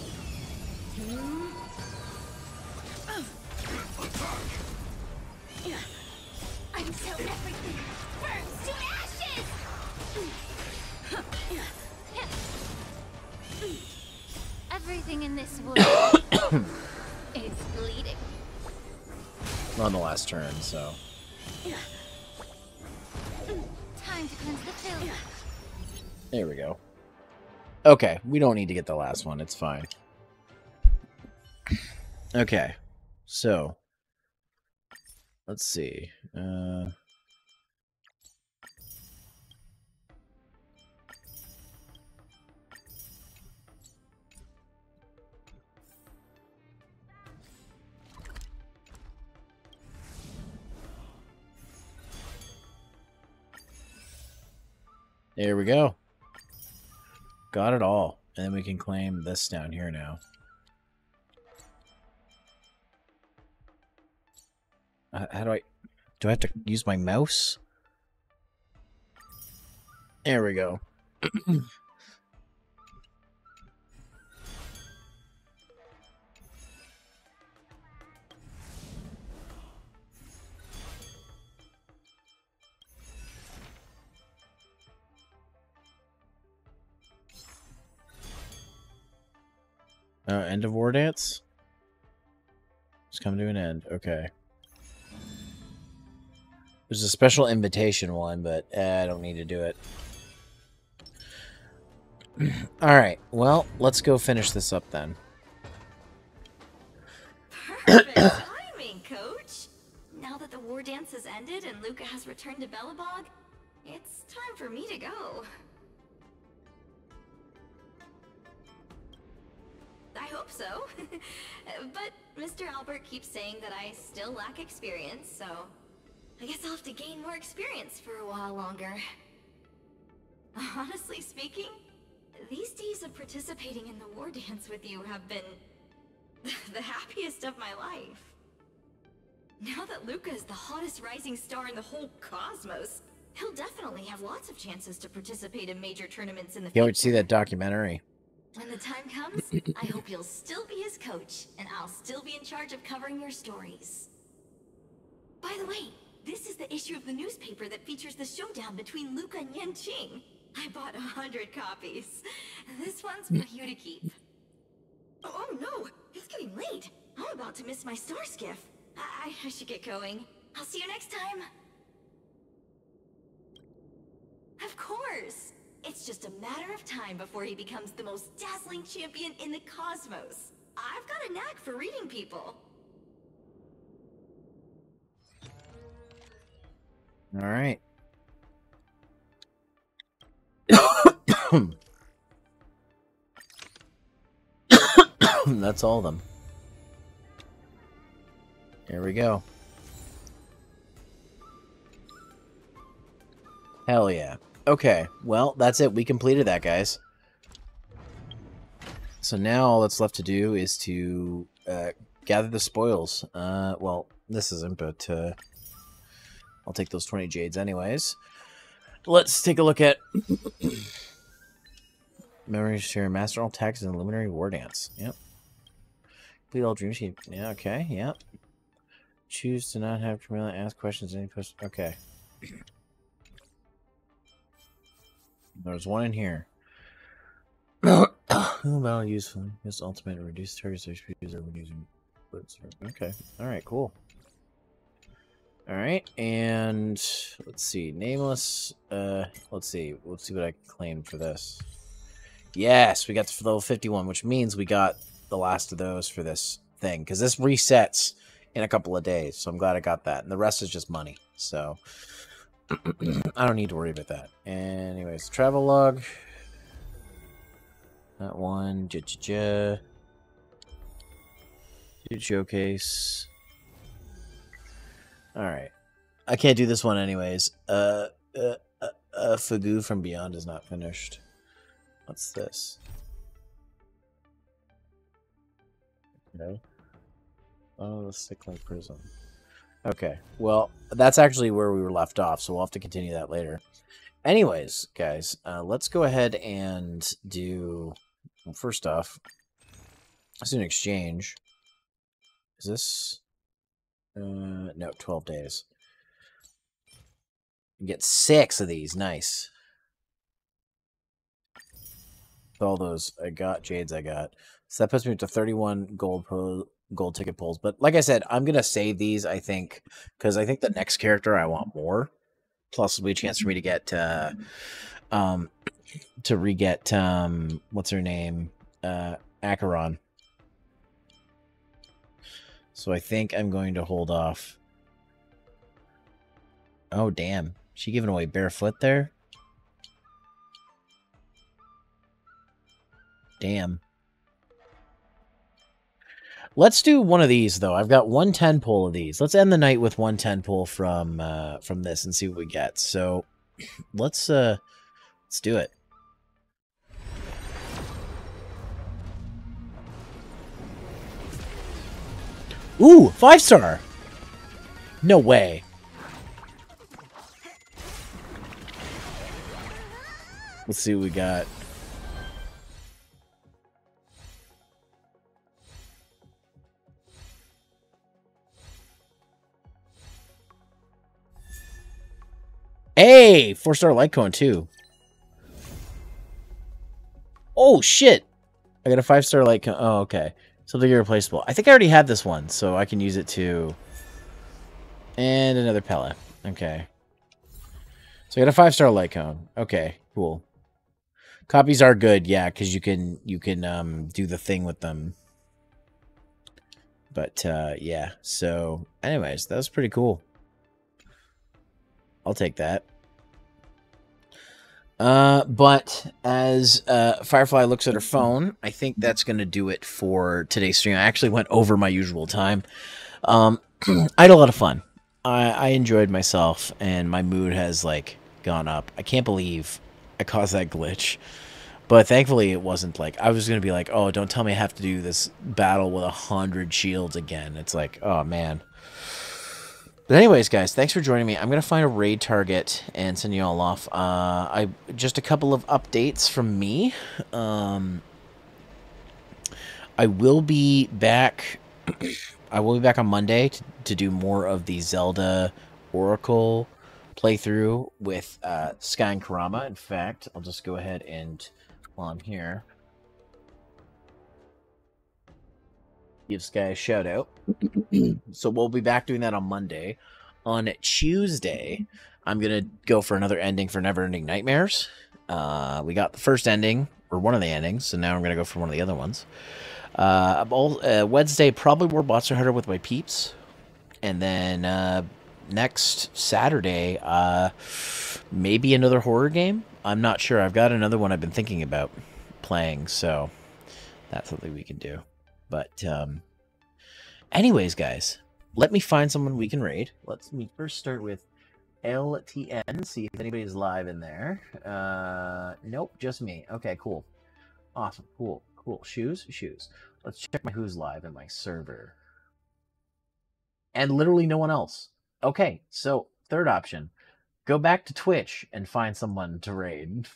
Until everything burns to ashes! Everything in this world is bleeding.
We're on the last turn, so.
Time to cleanse the filth.
There we go. Okay, we don't need to get the last one. It's fine. Okay, so. Let's see. There we go. Got it all. And then we can claim this down here now. How do I have to use my mouse? There we go. End of war dance? It's coming to an end. Okay. There's a special invitation one, but I don't need to do it. Alright, well, let's go finish this up then.
Perfect timing, Coach. Now that the war dance has ended and Luka has returned to Belobog, it's time for me to go. I hope so. But Mr. Albert keeps saying that I still lack experience, so I guess I'll have to gain more experience for a while longer. Honestly speaking, these days of participating in the war dance with you have been the happiest of my life. Now that Luka is the hottest rising star in the whole cosmos, he'll definitely have lots of chances to participate in major tournaments in the
You
future.
would see that documentary.
When the time comes, I hope you'll still be his coach, and I'll still be in charge of covering your stories. By the way, this is the issue of the newspaper that features the showdown between Luka and Yanqing. I bought 100 copies. This one's for you to keep. Oh no, it's getting late. I'm about to miss my star skiff. I should get going. I'll see you next time. Of course. It's just a matter of time before he becomes the most dazzling champion in the cosmos. I've got a knack for reading people.
All right. That's all of them. Here we go. Hell yeah. Okay, well, that's it. We completed that, guys. So now all that's left to do is to gather the spoils. Well, this isn't, but I'll take those 20 jades anyways. Let's take a look at Memory Share, Master all taxes and Luminary War Dance. Yep. Complete all dreams. Yeah, okay, yep. Choose to not have Camilla ask questions. Any questions? Okay. There's one in here. Battle useful. This ultimate reduce target speed user when using bullets. Okay. Alright, cool. Alright, and let's see. Nameless. Let's see. Let's see what I can claim for this. Yes, we got to level 51, which means we got the last of those for this thing. Because this resets in a couple of days. So I'm glad I got that. And the rest is just money. So I don't need to worry about that. Anyways, travel log. That one. Showcase. Alright. I can't do this one anyways. Fugu from Beyond is not finished. What's this? No. Oh, the Sickling Prism. Okay. Well, that's actually where we were left off, so we'll have to continue that later. Anyways, guys, let's go ahead and do... Well, first off, let's do an exchange. Is this... no, 12 days. Get 6 of these. Nice. All those I got, Jades I got. So that puts me up to 31 gold ticket pulls. But like I said, I'm going to save these, I think, because I think the next character I want more. Plus, it'll be a chance for me to get, re-get, what's her name? Acheron. So I think I'm going to hold off. Oh, damn. She giving away barefoot there? Damn. Let's do one of these, though. I've got 110 pull of these. Let's end the night with 110 pull from this and see what we get. So, let's do it. Ooh, 5-star! No way. Let's see what we got. Hey, 4-star light cone too. Oh shit! I got a 5-star light cone. Oh, okay. Something irreplaceable. I think I already had this one, so I can use it too. And another Pella. Okay. So I got a 5-star light cone. Okay, cool. Copies are good, yeah, because you can do the thing with them. But yeah. So, anyways, that was pretty cool. I'll take that. But as Firefly looks at her phone, I think that's going to do it for today's stream. I actually went over my usual time. I had a lot of fun. I enjoyed myself, and my mood has, like, gone up. I can't believe I caused that glitch. But thankfully it wasn't like... I was going to be like, oh, don't tell me I have to do this battle with 100 shields again. It's like, oh, man. But anyways, guys, thanks for joining me. I'm going to find a raid target and send you all off. Just a couple of updates from me. I will be back... I will be back on Monday to do more of the Zelda Oracle playthrough with Sky and Karama. In fact, I'll just go ahead and, while I'm here, give Sky a shout out. So we'll be back doing that on Monday. On Tuesday, I'm going to go for another ending for Neverending Nightmares. We got the first ending, or one of the endings, so now I'm going to go for one of the other ones. Wednesday, probably more Monster Hunter with my peeps. And then next Saturday, maybe another horror game. I'm not sure. I've got another one I've been thinking about playing, so that's something we can do. But anyways, guys, let me find someone we can raid. Let me first start with LTN, see if anybody's live in there. Nope, just me. Okay, cool. Awesome, cool. Shoes. Let's check my who's live in my server. And literally no one else. Okay, so third option. Go back to Twitch and find someone to raid.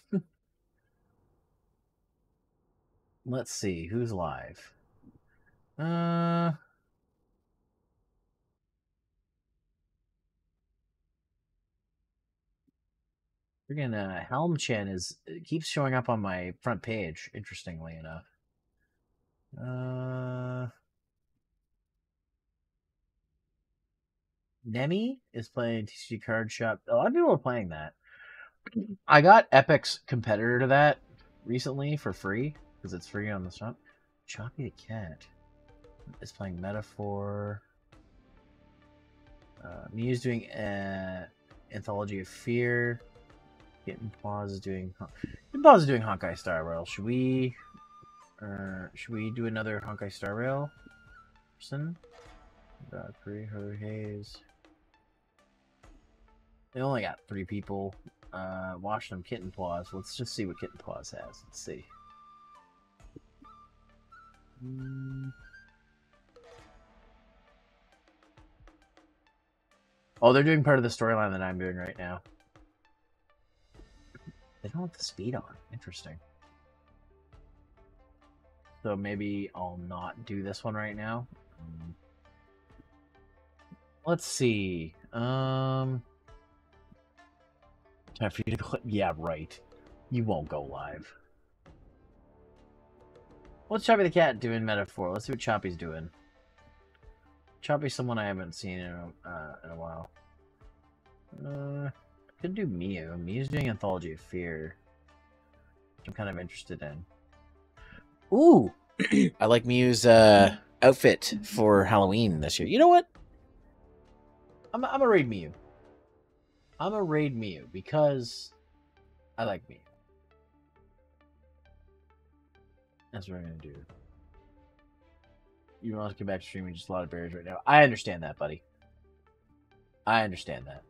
Let's see, who's live?
Freaking Helm Chin keeps showing up on my front page, interestingly enough. Nemi is playing TCG Card Shop. A lot of people are playing that. I got Epic's competitor to that recently for free, because it's free on the shop. Choppy the Cat is playing Metaphor. Mew's doing Anthology of Fear. Kitten Paws is doing Honkai Star Rail. Should we do another Honkai Star Rail person? Valkyrie, Her Haze. They only got 3 people. Watch them Kitten Paws. Let's just see what Kitten Paws has. Let's see. Oh, they're doing part of the storyline that I'm doing right now. They don't have the speed on. Interesting. So maybe I'll not do this one right now. Let's see. Time for you to click. Yeah, right. You won't go live. What's Choppy the Cat doing Metaphor? Let's see what Choppy's doing. Choppy's someone I haven't seen in a while. Could do Mew. Mew's doing Anthology of Fear, which I'm kind of interested in. Ooh! I like Mew's outfit for Halloween this year. You know what? I'm a raid Mew. I'm a raid Mew because I like Mew. That's what I'm gonna do. You want to come back to streaming just a lot of berries right now. I understand that, buddy. I understand that.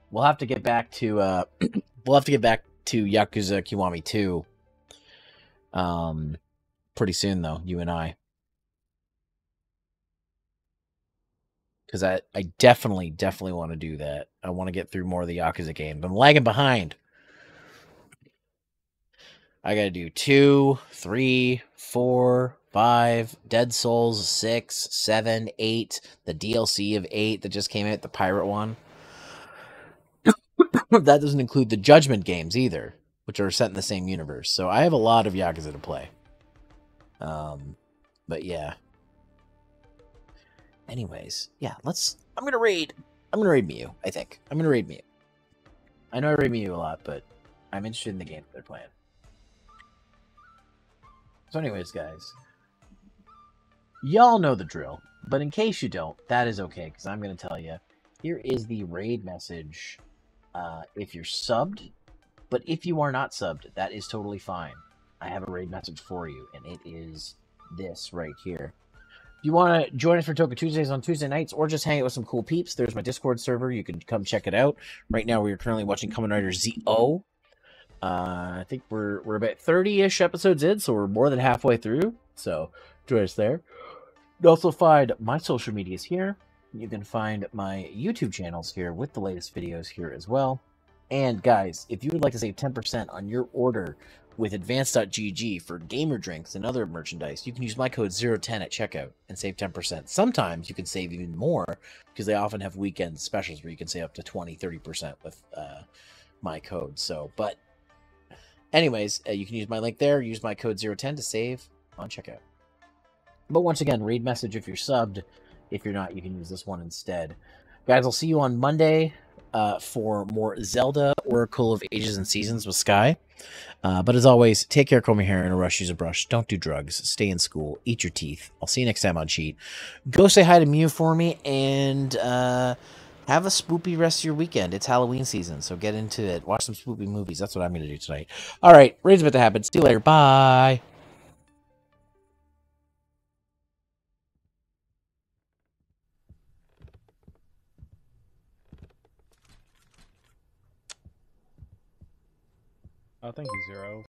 We'll have to get back to Yakuza Kiwami 2. Pretty soon though, you and I. Because I definitely want to do that. I want to get through more of the Yakuza games. I'm lagging behind. I gotta do 2, 3, 4, 5, Dead Souls 6, 7, 8, the DLC of 8 that just came out, the pirate one. That doesn't include the Judgment games either, which are set in the same universe. So I have a lot of Yakuza to play. But yeah. Anyways, yeah, I'm gonna raid Mew, I think. I'm gonna raid Mew. I know I raid Mew a lot, but I'm interested in the game they're playing. So anyways, guys, y'all know the drill, but in case you don't, that is okay, because I'm going to tell you, here is the raid message if you're subbed, but if you are not subbed, that is totally fine. I have a raid message for you, and it is this right here. If you want to join us for Toka Tuesdays on Tuesday nights, or just hang out with some cool peeps, there's my Discord server. You can come check it out. Right now, we are currently watching Kamen Rider ZO. I think we're about 30-ish episodes in, so we're more than halfway through. So join us there. You also find my social medias here. You can find my YouTube channels here with the latest videos here as well. And guys, if you would like to save 10% on your order with advance.gg for gamer drinks and other merchandise, you can use my code 010 at checkout and save 10%. Sometimes you can save even more because they often have weekend specials where you can save up to 20-30% with my code. So, but anyways, you can use my link there. Use my code 010 to save on checkout. But once again, raid message if you're subbed. If you're not, you can use this one instead. Guys, I'll see you on Monday for more Zelda Oracle of Ages and Seasons with Sky. But as always, take care, comb your hair in a rush, use a brush. Don't do drugs. Stay in school. Eat your teeth. I'll see you next time on Cheat. Go say hi to Mew for me, and have a spoopy rest of your weekend. It's Halloween season, so get into it. Watch some spoopy movies. That's what I'm going to do tonight. All right, raid's about to happen. See you later. Bye.
Thank you, Zero.